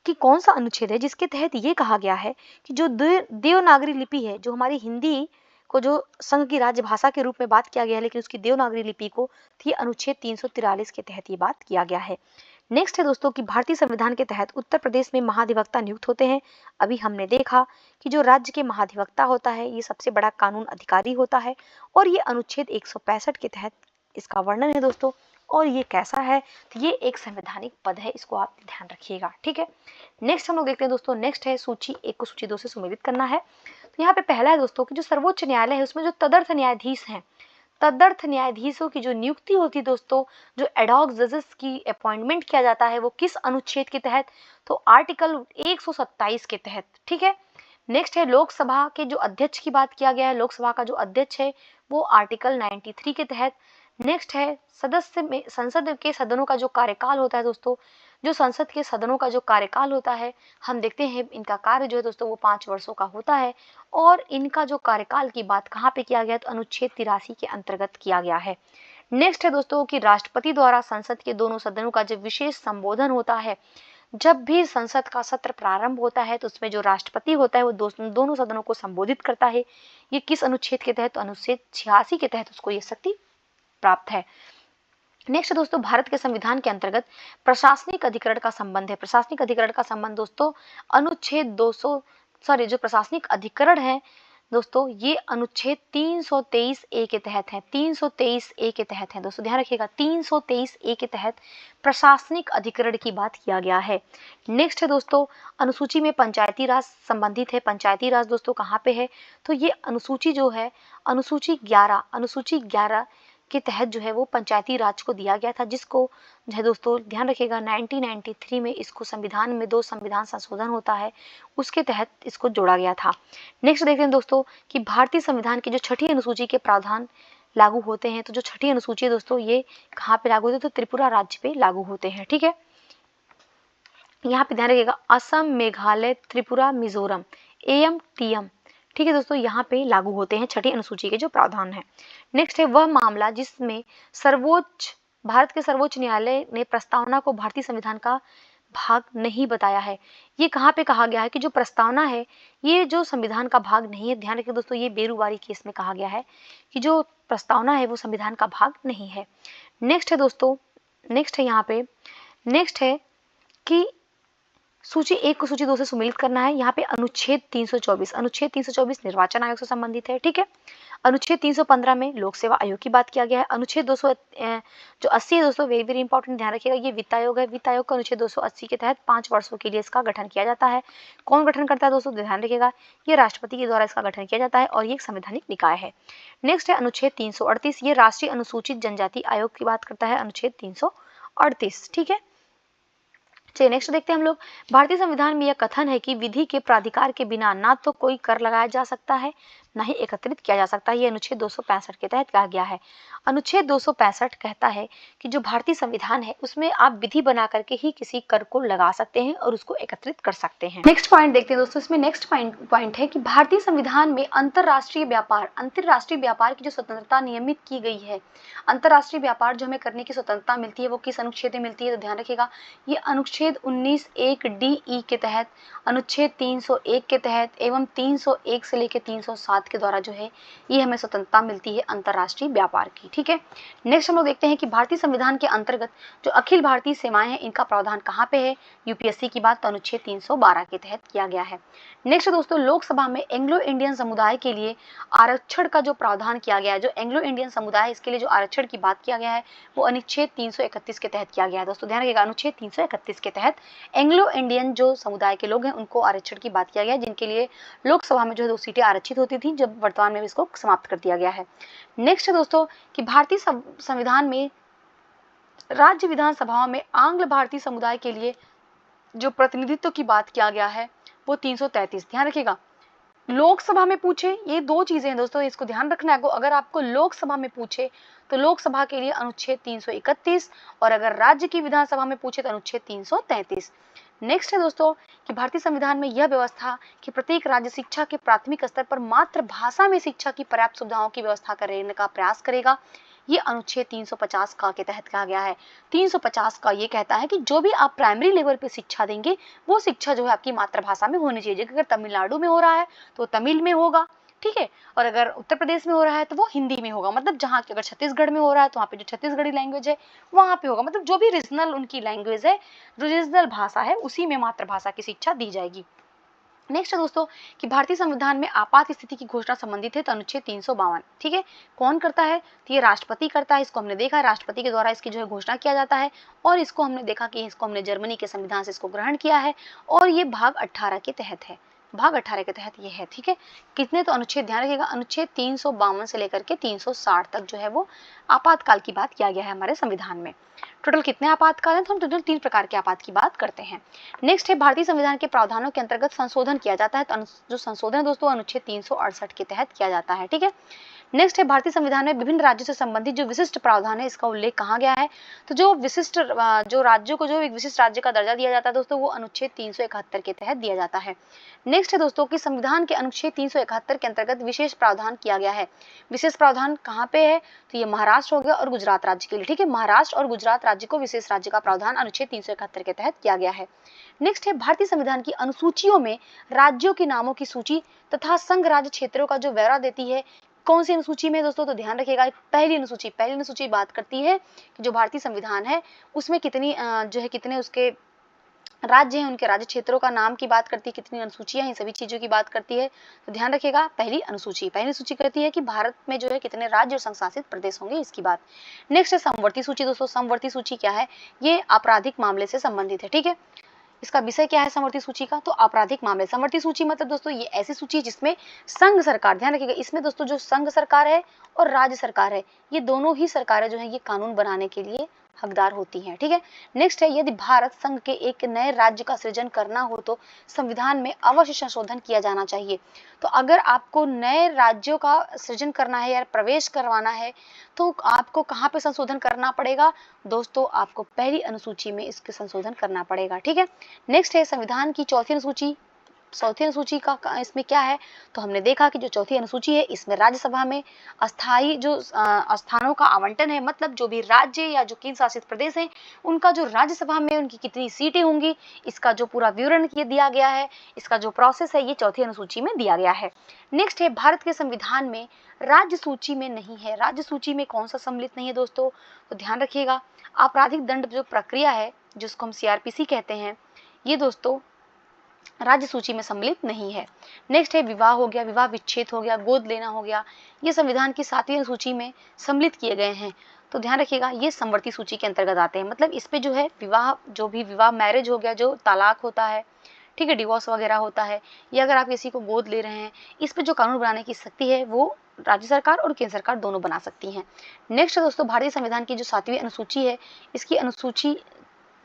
कि कौन सा अनुच्छेद है जिसके तहत ये कहा गया है कि जो देवनागरी लिपि है, जो हमारी हिंदी को जो संघ की राजभाषा के रूप में बात किया गया है, लेकिन उसकी देवनागरी लिपि को थी अनुच्छेद 343 के तहत ये बात किया गया है। नेक्स्ट है दोस्तों कि भारतीय संविधान के तहत उत्तर प्रदेश में महाधिवक्ता नियुक्त होते हैं। अभी हमने देखा कि जो राज्य के महाधिवक्ता होता है ये सबसे बड़ा कानून अधिकारी होता है, और ये अनुच्छेद 165 के तहत इसका वर्णन है दोस्तों। और ये कैसा है? तो ये एक संवैधानिक पद है, इसको आप ध्यान रखिएगा। ठीक है, नेक्स्ट हम लोग देखते हैं दोस्तों। नेक्स्ट है सूची 1 को सूची 2 से सुमेलित करना है। तो यहाँ पे पहला है दोस्तों कि जो सर्वोच्च न्यायालय है उसमें जो तदर्थ न्यायाधीश हैं, तदर्थ न्यायाधीशों की जो नियुक्ति होती है दोस्तों, जो एडॉक जजेस की अपॉइंटमेंट किया जाता है वो किस अनुच्छेद के तहत? तो आर्टिकल 127 के तहत। ठीक है, नेक्स्ट है लोकसभा के जो अध्यक्ष की बात किया गया है, लोकसभा का जो अध्यक्ष है वो आर्टिकल 93 के तहत। नेक्स्ट है संसद के सदनों का जो कार्यकाल होता है दोस्तों, जो संसद के सदनों का जो कार्यकाल होता है, हम देखते हैं इनका कार्य जो है दोस्तों वो 5 वर्षों का होता है, और इनका जो कार्यकाल की बात कहाँ पे किया गया? तो अनुच्छेद 83 के अंतर्गत किया गया है। नेक्स्ट है दोस्तों कि राष्ट्रपति द्वारा संसद के दोनों सदनों का जो विशेष संबोधन होता है, जब भी संसद का सत्र प्रारंभ होता है तो उसमें जो राष्ट्रपति होता है वो दोनों सदनों को संबोधित करता है। ये किस अनुच्छेद के तहत? अनुच्छेद 86 के तहत उसको ये शक्ति प्राप्त है। नेक्स्ट दोस्तों, भारत के संविधान के अंतर्गत प्रशासनिक अधिकरण का संबंध है। प्रशासनिक अधिकरण का संबंध दोस्तों अनुच्छेद 200 जो प्रशासनिक अधिकरण है दोस्तों, ये अनुच्छेद 323 ए के तहत है। 323 ए के तहत है दोस्तों, ध्यान रखिएगा, 323 ए के तहत प्रशासनिक अधिकरण की बात किया गया है। नेक्स्ट है दोस्तों, अनुसूची में पंचायती राज संबंधित है। पंचायती राज दोस्तों कहाँ पे है, तो ये अनुसूची जो है, अनुसूची 11 के तहत जो है वो पंचायती राज को दिया गया था, जिसको जो है दोस्तों ध्यान रखिएगा 1993 में इसको संविधान में 2 संविधान संशोधन होता है, उसके तहत इसको जोड़ा गया था। नेक्स्ट देखते हैं दोस्तों कि भारतीय संविधान की जो छठी अनुसूची के प्रावधान लागू होते हैं। तो जो छठी अनुसूची है दोस्तों, ये कहाँ पे लागू होते हैं, तो त्रिपुरा राज्य पे लागू होते हैं। ठीक है, यहाँ पे ध्यान रखिएगा असम, मेघालय, त्रिपुरा, मिजोरम, एम, टीएम, ठीक है दोस्तों, यहाँ पे लागू होते हैं छठी अनुसूची के जो प्रावधान है। नेक्स्ट है वह मामला जिसमें भारत के सर्वोच्च न्यायालय ने प्रस्तावना को भारतीय संविधान का भाग नहीं बताया है। ये कहाँ पे कहा गया है कि जो प्रस्तावना है ये जो संविधान का भाग नहीं है। ध्यान रखिए दोस्तों, ये बेरुबारी केस में कहा गया है कि जो प्रस्तावना है वो संविधान का भाग नहीं है। नेक्स्ट है दोस्तों, नेक्स्ट है यहाँ पे, नेक्स्ट है कि सूची 1 को सूची 2 से सुमेलित करना है। यहाँ पे अनुच्छेद 324 निर्वाचन आयोग से संबंधित है। ठीक है, अनुच्छेद 315 में लोक सेवा आयोग की बात किया गया है। अनुच्छेद 280 है दोस्तों, वेरी वेरी इंपॉर्टेंट, ध्यान रखिएगा, ये वित्त आयोग है। वित्त आयोग का अनुच्छेद 280 के तहत 5 वर्षों के लिए इसका गठन किया जाता है। कौन गठन करता है दोस्तों, ध्यान रखिएगा, ये राष्ट्रपति के द्वारा इसका गठन किया जाता है और ये एक संवैधानिक निकाय है। नेक्स्ट है अनुच्छेद 338, ये राष्ट्रीय अनुसूचित जनजाति आयोग की बात करता है, अनुच्छेद 338। ठीक है, चलिए नेक्स्ट देखते हैं हम लोग। भारतीय संविधान में यह कथन है कि विधि के प्राधिकार के बिना ना तो कोई कर लगाया जा सकता है, ना ही एकत्रित किया जा सकता है। ये अनुच्छेद 265 के तहत कहा गया है। अनुच्छेद 265 कहता है कि जो भारतीय संविधान है उसमें आप विधि बना करके ही किसी कर को लगा सकते हैं और उसको एकत्रित कर सकते हैं। नेक्स्ट पॉइंट देखते हैं दोस्तों, इसमें नेक्स्ट पॉइंट है कि भारतीय संविधान में अंतरराष्ट्रीय व्यापार की जो स्वतंत्रता नियमित की गई है। अंतरराष्ट्रीय व्यापार जो हमें करने की स्वतंत्रता मिलती है वो किस अनुच्छेद में मिलती है, तो ध्यान रखिएगा, ये अनुच्छेद 19(1) डी के तहत, अनुच्छेद 301 के तहत एवं 301 से लेकर 307 के द्वारा जो है ये हमें स्वतंत्रता मिलती है अंतरराष्ट्रीय व्यापार की। ठीक है, नेक्स्ट हम लोग देखते हैं कि भारतीय संविधान के अंतर्गत जो अखिल भारतीय सेवाएं हैं इनका प्रावधान कहाँ पे है। यूपीएससी की बात तो अनुच्छेद 312 के तहत किया गया है। नेक्स्ट दोस्तों, लोकसभा में एंग्लो इंडियन समुदाय के लिए आरक्षण का जो प्रावधान किया गया है, जो एंग्लो इंडियन समुदाय है इसके लिए जो आरक्षण की बात किया गया है वो अनुच्छेद 331 के तहत किया गया है। दोस्तों ध्यान रखिएगा, अनुच्छेद 331 के तहत एंग्लो इंडियन जो समुदाय के लोग हैं उनको आरक्षण की बात किया गया है, जिनके लिए लोकसभा में जो है 2 सीटें आरक्षित होती थी, जब वर्तमान में इसको समाप्त कर दिया गया है। नेक्स्ट है दोस्तों कि भारतीय संविधान में राज्य विधानसभाओं में आंग्ल भारतीय समुदाय के लिए जो प्रतिनिधित्व की बात किया गया है वो 333। ध्यान रखिएगा, लोकसभा में पूछे, ये 2 चीजें हैं दोस्तों, इसको ध्यान रखना है। अगर आपको लोकसभा में पूछे तो लोकसभा के लिए अनुच्छेद 331 और अगर राज्य की विधानसभा में पूछे तो अनुच्छेद 333। नेक्स्ट है दोस्तों कि भारतीय संविधान में यह व्यवस्था कि प्रत्येक राज्य शिक्षा के प्राथमिक स्तर पर मातृभाषा में शिक्षा की पर्याप्त सुविधाओं की व्यवस्था करने का प्रयास करेगा। ये अनुच्छेद 350 का के तहत कहा गया है। 350 का ये कहता है कि जो भी आप प्राइमरी लेवल पे शिक्षा देंगे वो शिक्षा जो है आपकी मातृभाषा में होनी चाहिए। अगर तमिलनाडु में हो रहा है तो तमिल में होगा, ठीक है, और अगर उत्तर प्रदेश में हो रहा है तो वो हिंदी में होगा। मतलब जहाँ अगर छत्तीसगढ़ में हो रहा है तो वहाँ पे जो छत्तीसगढ़ी लैंग्वेज है वहाँ पे होगा। मतलब जो भी रीजनल उनकी लैंग्वेज है, रीजनल भाषा है, उसी में मातृभाषा की शिक्षा दी जाएगी। नेक्स्ट है दोस्तों कि भारतीय संविधान में आपात स्थिति की घोषणा संबंधित है तो अनुच्छेद 352। ठीक है, कौन करता है, तो ये राष्ट्रपति करता है। इसको हमने देखा है, राष्ट्रपति के द्वारा इसकी जो है घोषणा किया जाता है और इसको हमने देखा कि इसको हमने जर्मनी के संविधान से इसको ग्रहण किया है और ये भाग 18 के तहत है। भाग 18 के तहत ये है। ठीक है, कितने, तो अनुच्छेद ध्यान रखिएगा, अनुच्छेद 352 से लेकर के 360 तक जो है वो आपातकाल की बात किया गया है हमारे संविधान में। टोटल कितने आपातकाल हैं, तो हम टोटल 3 प्रकार के आपात की बात करते हैं। नेक्स्ट है भारतीय संविधान के प्रावधानों के अंतर्गत संशोधन किया जाता है। तो जो संशोधन है दोस्तों अनुच्छेद 368 के तहत किया जाता है। ठीक है, नेक्स्ट है भारतीय संविधान में विभिन्न राज्यों से संबंधित जो विशिष्ट प्रावधान है इसका उल्लेख कहाँ गया है। तो जो विशिष्ट जो राज्यों को जो एक विशिष्ट राज्य का दर्जा दिया जाता है दोस्तों वो अनुच्छेद 371 के तहत दिया जाता है। नेक्स्ट है दोस्तों कि संविधान के अनुच्छेद 371 के अंतर्गत विशेष प्रावधान किया गया है। विशेष प्रावधान कहाँ पे है, तो ये महाराष्ट्र हो गया और गुजरात राज्य के लिए। ठीक है, महाराष्ट्र और गुजरात राज्य को विशेष राज्य का प्रावधान अनुच्छेद 371 के तहत किया गया है। नेक्स्ट है भारतीय संविधान की अनुसूचियों में राज्यों के नामों की सूची तथा संघ राज्य क्षेत्रों का जो ब्यौरा देती है कौन सी अनुसूची में दोस्तों, तो ध्यान रखिएगा पहली अनुसूची बात करती है कि जो भारतीय संविधान है उसमें कितनी जो है कितने उसके राज्य हैं, उनके राज्य क्षेत्रों का नाम की बात करती है, कितनी अनुसूचियां, इन सभी चीजों की बात करती है। तो ध्यान रखिएगा पहली अनुसूची करती है कि भारत में जो है कितने राज्य और संघ शासित प्रदेश होंगे, इसकी बात। नेक्स्ट है समवर्ती सूची दोस्तों। समवर्ती सूची क्या है, ये आपराधिक मामले से संबंधित है, ठीक है। इसका विषय क्या है समवर्ती सूची का, तो आपराधिक मामले। समवर्ती सूची मतलब दोस्तों ये ऐसी सूची है जिसमें संघ सरकार, ध्यान रखिएगा इसमें दोस्तों जो संघ सरकार है और राज्य सरकार है, ये दोनों ही सरकारें जो है ये कानून बनाने के लिए हकदार होती हैं, ठीक है। नेक्स्ट है यदि भारत संघ के एक नए राज्य का सृजन करना हो तो संविधान में अवश्य संशोधन किया जाना चाहिए। तो अगर आपको नए राज्यों का सृजन करना है या प्रवेश करवाना है तो आपको कहाँ पे संशोधन करना पड़ेगा दोस्तों, आपको पहली अनुसूची में इसके संशोधन करना पड़ेगा, ठीक है। नेक्स्ट है संविधान की चौथी अनुसूची का इसमें क्या है, तो हमने देखा कि जो चौथी अनुसूची है इसमें राज्यसभा में अस्थायी जो स्थानों का आवंटन है, मतलब जो भी राज्य या जो केंद्र शासित प्रदेश है उनका जो राज्यसभा में उनकी कितनी सीटें होंगी, इसका जो पूरा विवरण दिया गया है, इसका जो प्रोसेस है ये चौथी अनुसूची में दिया गया है। नेक्स्ट है भारत के संविधान में राज्य सूची में नहीं है। राज्य सूची में कौन सा सम्मिलित नहीं है दोस्तों, तो ध्यान रखिएगा आपराधिक दंड जो प्रक्रिया है जिसको हम सीआरपीसी कहते हैं, ये दोस्तों राज्य सूची में सम्मिलित नहीं है। नेक्स्ट है विवाह हो गया, विवाह विच्छेद हो गया, गोद लेना हो गया, ये संविधान की 7वीं अनुसूची में सम्मिलित किए गए हैं। तो ध्यान रखिएगा ये समवर्ती सूची के अंतर्गत आते हैं, मतलब इस पे जो है विवाह, जो भी विवाह मैरिज हो गया, जो तलाक होता है, ठीक है, डिवोर्स वगैरह होता है, या अगर आप किसी को गोद ले रहे हैं, इस पे जो कानून बनाने की शक्ति है वो राज्य सरकार और केंद्र सरकार दोनों बना सकती हैं। नेक्स्ट दोस्तों भारतीय संविधान की जो 7वीं अनुसूची है, इसकी अनुसूची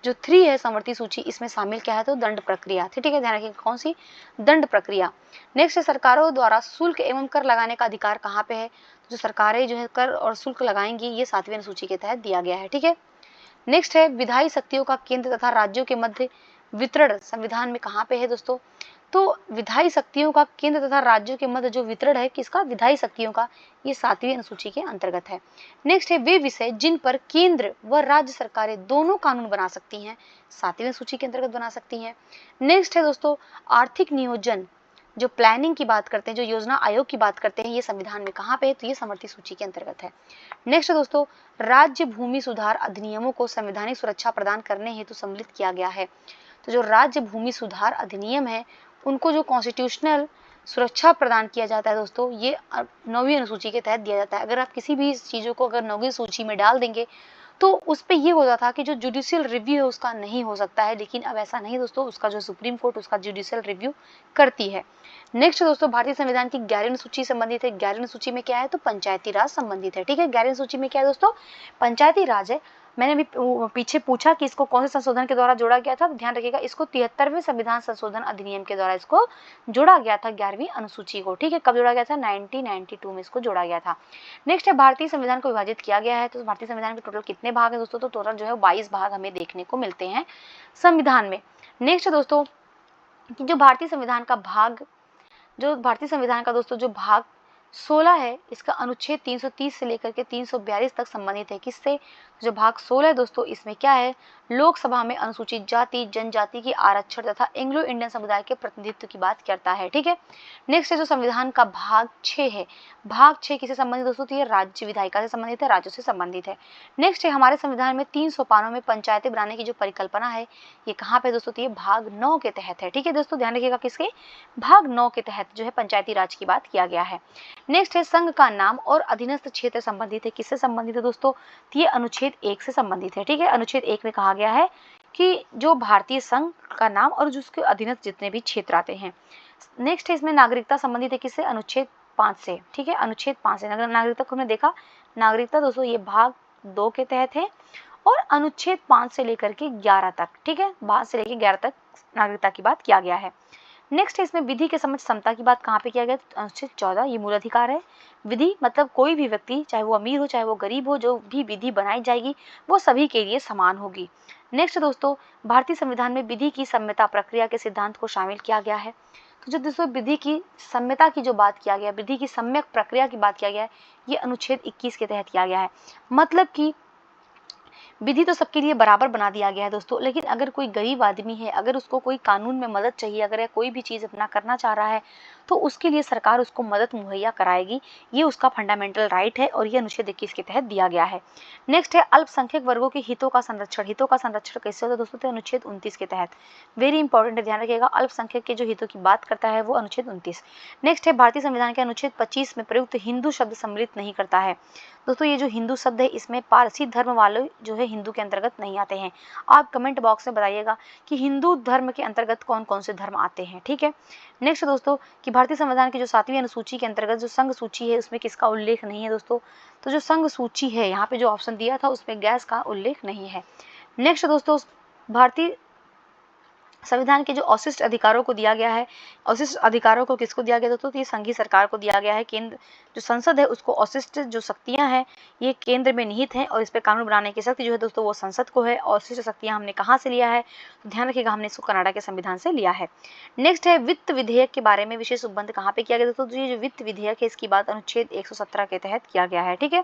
जो 3 है समवर्ती सूची, इसमें शामिल क्या है तो दंड प्रक्रिया, ठीक है, ध्यान रखिए कौन सी, दंड प्रक्रिया। नेक्स्ट है सरकारों द्वारा शुल्क एवं कर लगाने का अधिकार कहाँ पे है, जो सरकारें जो है कर और शुल्क लगाएंगी ये 7वीं अनुसूची के तहत दिया गया है, ठीक है। नेक्स्ट है विधायी शक्तियों का केंद्र तथा राज्यों के मध्य वितरण संविधान में कहाँ पे है दोस्तों, तो विधायी शक्तियों का केंद्र तथा राज्यों के मध्य जो वितरण है किसका, विधायी शक्तियों का, ये 7वीं अनुसूची के अंतर्गत है। नेक्स्ट है वे विषय जिन पर केंद्र व राज्य सरकारें दोनों कानून बना सकती हैं, 7वीं अनुसूची के अंतर्गत बना सकती हैं। नेक्स्ट है दोस्तों आर्थिक नियोजन, जो प्लानिंग की बात करते हैं, जो योजना आयोग की बात करते हैं, ये संविधान में कहाँ पे है, तो ये समवर्ती सूची के अंतर्गत है। नेक्स्ट दोस्तों राज्य भूमि सुधार अधिनियमों को संवैधानिक सुरक्षा प्रदान करने हेतु सम्मिलित किया गया है। तो जो राज्य भूमि सुधार अधिनियम है उनको जो कॉन्स्टिट्यूशनल सुरक्षा प्रदान किया जाता है दोस्तों, ये 9वीं अनुसूची के तहत दिया जाता है। अगर आप किसी भी चीजों को अगर 9वीं सूची में डाल देंगे तो उस पे ये होता था कि जो जुडिशियल रिव्यू है उसका नहीं हो सकता है, लेकिन अब ऐसा नहीं दोस्तों, उसका जो सुप्रीम कोर्ट उसका जुडिशियल रिव्यू करती है। नेक्स्ट दोस्तों भारतीय संविधान की 11वीं अनुसूची संबंधित है। 11वीं अनुसूची में क्या है तो पंचायती राज संबंधित है, ठीक है। 11वीं अनुसूची में क्या है दोस्तों, पंचायती राज है। मैंने भी पीछे पूछा कि इसको कौन से संशोधन के द्वारा जोड़ा गया था, तो ध्यान रखिएगा इसको 73वें संविधान संशोधन अधिनियम के द्वारा इसको जोड़ा गया था 11वीं अनुसूची को, ठीक है। कब जोड़ा गया था, 1992 में इसको जोड़ा गया था। नेक्स्ट है भारतीय संविधान को विभाजित किया गया है। तो भारतीय संविधान के टोटल कितने भाग है दोस्तों, तो टोटल जो है 22 भाग हमें देखने को मिलते हैं संविधान में। नेक्स्ट दोस्तों जो भारतीय संविधान का दोस्तों जो भाग 16 है, इसका अनुच्छेद 330 से लेकर के 342 तक संबंधित है किससे, जो भाग 16 है दोस्तों इसमें क्या है, लोकसभा में अनुसूचित जाति जनजाति की आरक्षण तथा एंग्लो इंडियन समुदाय के प्रतिनिधित्व की बात करता है, ठीक है। नेक्स्ट है जो संविधान का भाग 6 है, भाग 6 किससे संबंधित दोस्तों, तो ये राज्य विधायिका से संबंधित है, राज्यों से संबंधित है। नेक्स्ट है हमारे संविधान में 3 सोपानों में पंचायतें बनाने की जो परिकल्पना है ये कहाँ पे दोस्तों, तो ये भाग 9 के तहत है, ठीक है दोस्तों, ध्यान रखिएगा किसके, भाग 9 के तहत जो है पंचायती राज की बात किया गया है। नेक्स्ट है संघ का नाम और अधीनस्थ क्षेत्र संबंधित है, किससे संबंधित है दोस्तों, तो ये अनुच्छेद 1 से संबंधित है, ठीक है। अनुच्छेद 1 में कहा गया है कि जो भारतीय संघ का नाम और जिसके अधीनस्थ जितने भी क्षेत्र आते हैं। नेक्स्ट है इसमें नागरिकता संबंधित है किससे, अनुच्छेद 5 से, ठीक है, अनुच्छेद 5 से। नागरिकता को हमने देखा, नागरिकता दोस्तों ये भाग 2 के तहत है और अनुच्छेद 5 से लेकर के 11 तक, ठीक है, 5 से लेकर 11 तक नागरिकता की बात किया गया है। नेक्स्ट है इसमें विधि के समझ समता की बात कहाँ पे किया गया, अनुच्छेद 14 ये मूल अधिकार है। विधि मतलब कोई भी व्यक्ति चाहे वो अमीर हो चाहे वो गरीब हो, जो भी विधि बनाई जाएगी वो सभी के लिए समान होगी। नेक्स्ट दोस्तों भारतीय संविधान में विधि की सम्यता प्रक्रिया के सिद्धांत को शामिल किया गया है। तो जो दोस्तों विधि की सम्यता की जो बात किया गया, विधि की सम्यक प्रक्रिया की बात किया गया है, ये अनुच्छेद 21 के तहत किया गया है। मतलब कि विधि तो सबके लिए बराबर बना दिया गया है दोस्तों, लेकिन अगर कोई गरीब आदमी है, अगर उसको कोई कानून में मदद चाहिए, अगर कोई भी चीज़ अपना करना चाह रहा है तो उसके लिए सरकार उसको मदद मुहैया कराएगी। ये उसका फंडामेंटल राइट है और ये अनुच्छेद 21 के तहत दिया गया है। नेक्स्ट है अल्पसंख्यक वर्गों के हितों का संरक्षण। हितों का संरक्षण कैसे होता है दोस्तों? तो अनुच्छेद 29 के तहत। वेरी इंपॉर्टेंट है, ध्यान रखिएगा, अल्पसंख्यक के जो हितों की बात करता है वो अनुच्छेद 29। नेक्स्ट है भारतीय संविधान के अनुच्छेद 25 में प्रयुक्त हिंदू शब्द सम्मिलित नहीं करता है। दोस्तों ये जो हिंदू शब्द है इसमें पारसी धर्म वाले जो है हिंदू के अंतर्गत नहीं आते हैं। आप कमेंट बॉक्स में बताइएगा कि हिंदू धर्म के अंतर्गत कौन कौन से धर्म आते हैं, ठीक है। नेक्स्ट दोस्तों कि भारतीय संविधान की जो 7वीं अनुसूची के अंतर्गत जो संघ सूची है उसमें किसका उल्लेख नहीं है दोस्तों? तो जो संघ सूची है यहाँ पे जो ऑप्शन दिया था उसमें गैस का उल्लेख नहीं है। नेक्स्ट दोस्तों भारतीय संविधान के जो अवशिष्ट अधिकारों को दिया गया है, अवशिष्ट अधिकारों को किसको दिया गया दोस्तों? तो ये संघीय सरकार को दिया गया है। केंद्र जो संसद है उसको अवशिष्ट जो शक्तियां हैं ये केंद्र में निहित हैं और इस पे कानून बनाने की शक्ति जो है दोस्तों वो संसद को है। अवशिष्ट शक्तियां हमने कहाँ से लिया है? तो ध्यान रखिएगा, हमने इसको कनाडा के संविधान से लिया है। नेक्स्ट है वित्त विधेयक के बारे में विशेष उपबंध कहाँ पे किया गया दोस्तों? तो ये जो वित्त विधेयक है इसकी बात अनुच्छेद 117 के तहत किया गया है, ठीक है।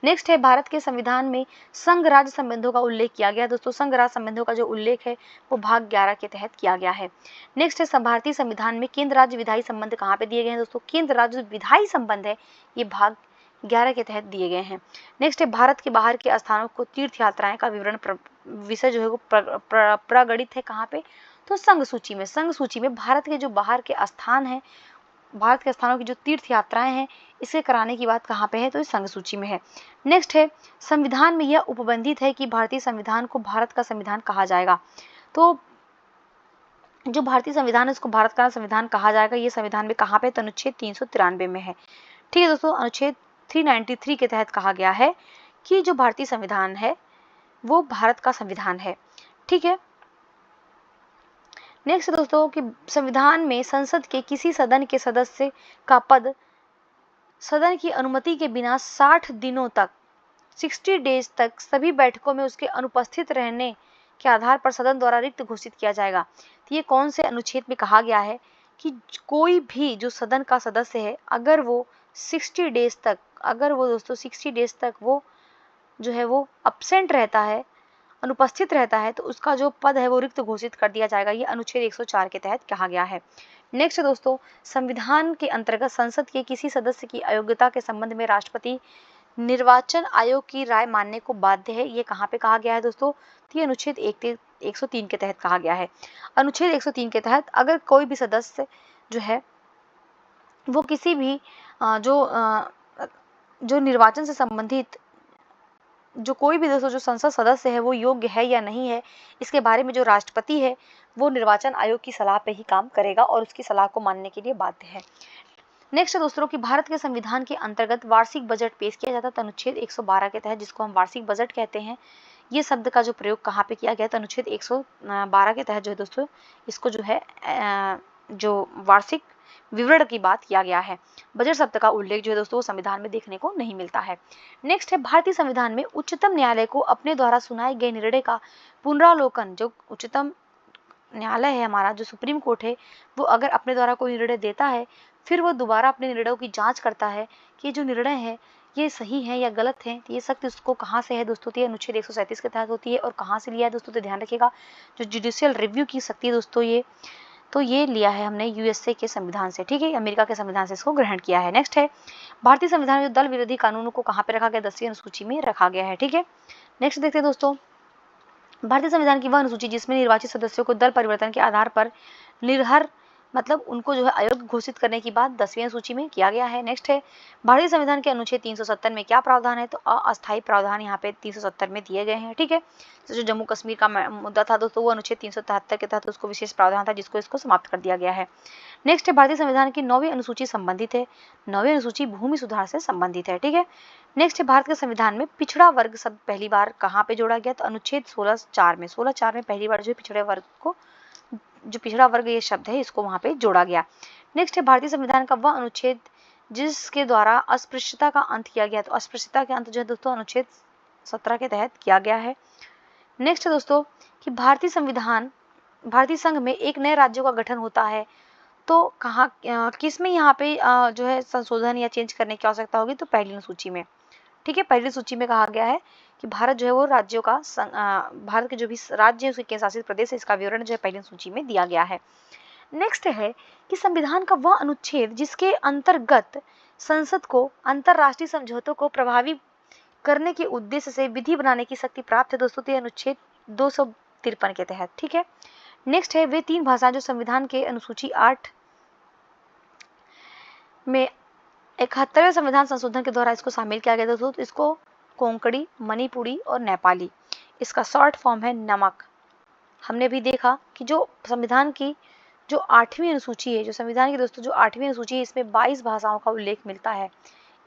नेक्स्ट है भारत के संविधान में संघ राज्य संबंधों का उल्लेख किया गया दोस्तों। संघ राज्य संबंधों का जो उल्लेख है वो भाग 11 के तहत किया गया है। नेक्स्ट है भारतीय संविधान में केंद्र राज्य विधायी संबंध कहाँ पे दिए गए हैं दोस्तों? केंद्र राज्य विधायी संबंध है ये भाग 11 के तहत दिए गए हैं। नेक्स्ट है भारत के बाहर के स्थानों को तीर्थ यात्राएं का विवरण विषय जो है वो प्रगणित है कहाँ पे? तो संघ सूची में। संघ सूची में भारत के जो बाहर के स्थान है, भारत के स्थानों की जो तीर्थ यात्राएं हैं इसे कराने की बात कहाँ पे है? तो इस संघ सूची में है। नेक्स्ट है संविधान में यह उपबंधित है कि भारतीय संविधान को भारत का संविधान कहा जाएगा। तो जो भारतीय संविधान है उसको भारत का संविधान कहा जाएगा, ये संविधान में कहाँ पे? तो अनुच्छेद 393 में है, ठीक है दोस्तों। अनुच्छेद 393 के तहत कहा गया है कि जो भारतीय संविधान है वो भारत का संविधान है, ठीक है। नेक्स्ट दोस्तों कि संविधान में संसद के किसी सदन के सदस्य का पद सदन की अनुमति के बिना 60 दिनों तक 60 डेज तक सभी बैठकों में उसके अनुपस्थित रहने के आधार पर सदन द्वारा रिक्त घोषित किया जाएगा। तो ये कौन से अनुच्छेद में कहा गया है कि कोई भी जो सदन का सदस्य है अगर वो 60 डेज तक, अगर वो दोस्तों 60 डेज तक वो जो है वो अब्सेंट रहता है, अनुपस्थित रहता है, तो उसका जो पद है वो रिक्त घोषित कर दिया जाएगा। ये अनुच्छेद 104 के तहत कहा गया है। नेक्स्ट दोस्तों संविधान के अंतर्गत संसद के किसी सदस्य की अयोग्यता के संबंध में राष्ट्रपति निर्वाचन आयोग की राय मानने को बाध्य है। ये कहाँ पे कहा गया है दोस्तों? तो ये अनुच्छेद 103 के तहत कहा गया है। अनुच्छेद 103 के तहत अगर कोई भी सदस्य जो है वो किसी भी जो निर्वाचन से संबंधित जो कोई भी दोस्तों जो संसद सदस्य है वो योग्य है या नहीं है, इसके बारे में जो राष्ट्रपति है वो निर्वाचन आयोग की सलाह पे ही काम करेगा और उसकी सलाह को मानने के लिए बाध्य है। नेक्स्ट दोस्तों कि भारत के संविधान के अंतर्गत वार्षिक बजट पेश किया जाता है अनुच्छेद 112 के तहत, जिसको हम वार्षिक बजट कहते हैं। ये शब्द का जो प्रयोग कहाँ पे किया गया था? अनुच्छेद 112 के तहत जो है दोस्तों इसको जो है जो वार्षिक विवरण की बात किया गया है। बजट शब्द का उल्लेख जो है दोस्तों वो संविधान में देखने को नहीं मिलता है। नेक्स्ट है भारतीय संविधान में उच्चतम न्यायालय को अपने द्वारा सुनाए गए निर्णय का पुनरावलोकन, जो उच्चतम न्यायालय है हमारा जो सुप्रीम कोर्ट है वो अगर अपने द्वारा कोई निर्णय देता है फिर वो दोबारा अपने निर्णयों की जांच करता है कि जो निर्णय है ये सही है या गलत है। तो ये शक्ति उसको कहाँ से है दोस्तों? तो ये अनुच्छेद 137 के तहत होती है। और कहाँ से लिया है दोस्तों? तो ध्यान रखिएगा जो जुडिशियल रिव्यू की शक्ति है दोस्तों ये लिया है हमने यूएसए के संविधान से, ठीक है, अमेरिका के संविधान से इसको ग्रहण किया है। नेक्स्ट है भारतीय संविधान में दल विरोधी कानूनों को कहाँ पे रखा गया? 10वीं अनुसूची में रखा गया है, ठीक है। नेक्स्ट देखते हैं दोस्तों भारतीय संविधान की वह अनुसूची जिसमें निर्वाचित सदस्यों को दल परिवर्तन के आधार पर निर्हर मतलब उनको जो है अयोग्य घोषित करने की बात 10वीं अनुसूची में किया गया है। नेक्स्ट है भारतीय संविधान के अनुच्छेद 370 में क्या प्रावधान है? तो अस्थायी प्रावधान यहाँ पे 370 में दिए गए हैं, ठीक है। तो जो जम्मू कश्मीर का मुद्दा था दोस्तों वो अनुच्छेद 373 के तहत उसको विशेष प्रावधान था जिसको इसको समाप्त कर दिया गया है। नेक्स्ट है भारतीय संविधान की 9वीं अनुसूची संबंधित है, 9वीं अनुसूची भूमि सुधार से संबंधित है, ठीक है। नेक्स्ट है भारत के संविधान में पिछड़ा वर्ग शब्द पहली बार कहाँ पे जोड़ा गया? तो अनुच्छेद 16(4) में, 16(4) में पहली बार जो पिछड़े वर्ग को जो पिछड़ा वर्ग ये शब्द है इसको वहां पे जोड़ा गया। नेक्स्ट है भारतीय संविधान का वह अनुच्छेद जिसके द्वारा अस्पृश्यता का अंत किया गया। तो अस्पृश्यता के अंत जो है दोस्तों अनुच्छेद 17 के तहत किया गया है। नेक्स्ट है दोस्तों कि भारतीय संघ में एक नए राज्यों का गठन होता है तो कहाँ किसमें यहाँ पे जो है संशोधन या चेंज करने की आवश्यकता होगी? तो पहली अनुसूची में, ठीक है। पहली सूची में कहा गया है कि भारत जो है वो राज्यों का भारत के जो भी राज्य है उसके केंद्र शासित प्रदेश है इसका विवरण जो है पहली सूची में दिया गया है। नेक्स्ट है कि संविधान का वह अनुच्छेद जिसके अंतर्गत संसद को अंतरराष्ट्रीय समझौतों को प्रभावी करने के उद्देश्य से विधि बनाने की शक्ति प्राप्त है दोस्तों, तो ये अनुच्छेद 253 के तहत। ठीक है, नेक्स्ट है वे 3 भाषाएं जो संविधान के अनुसूची 8 में 71वें संविधान संशोधन के द्वारा इसको शामिल किया गया दोस्तों, इसको कोंकणी, मणिपुरी और नेपाली, इसका शॉर्ट फॉर्म है नमक। हमने भी देखा कि जो संविधान की जो 8वीं अनुसूची है, जो संविधान की दोस्तों जो 8वीं अनुसूची है, इसमें 22 भाषाओं का उल्लेख मिलता है।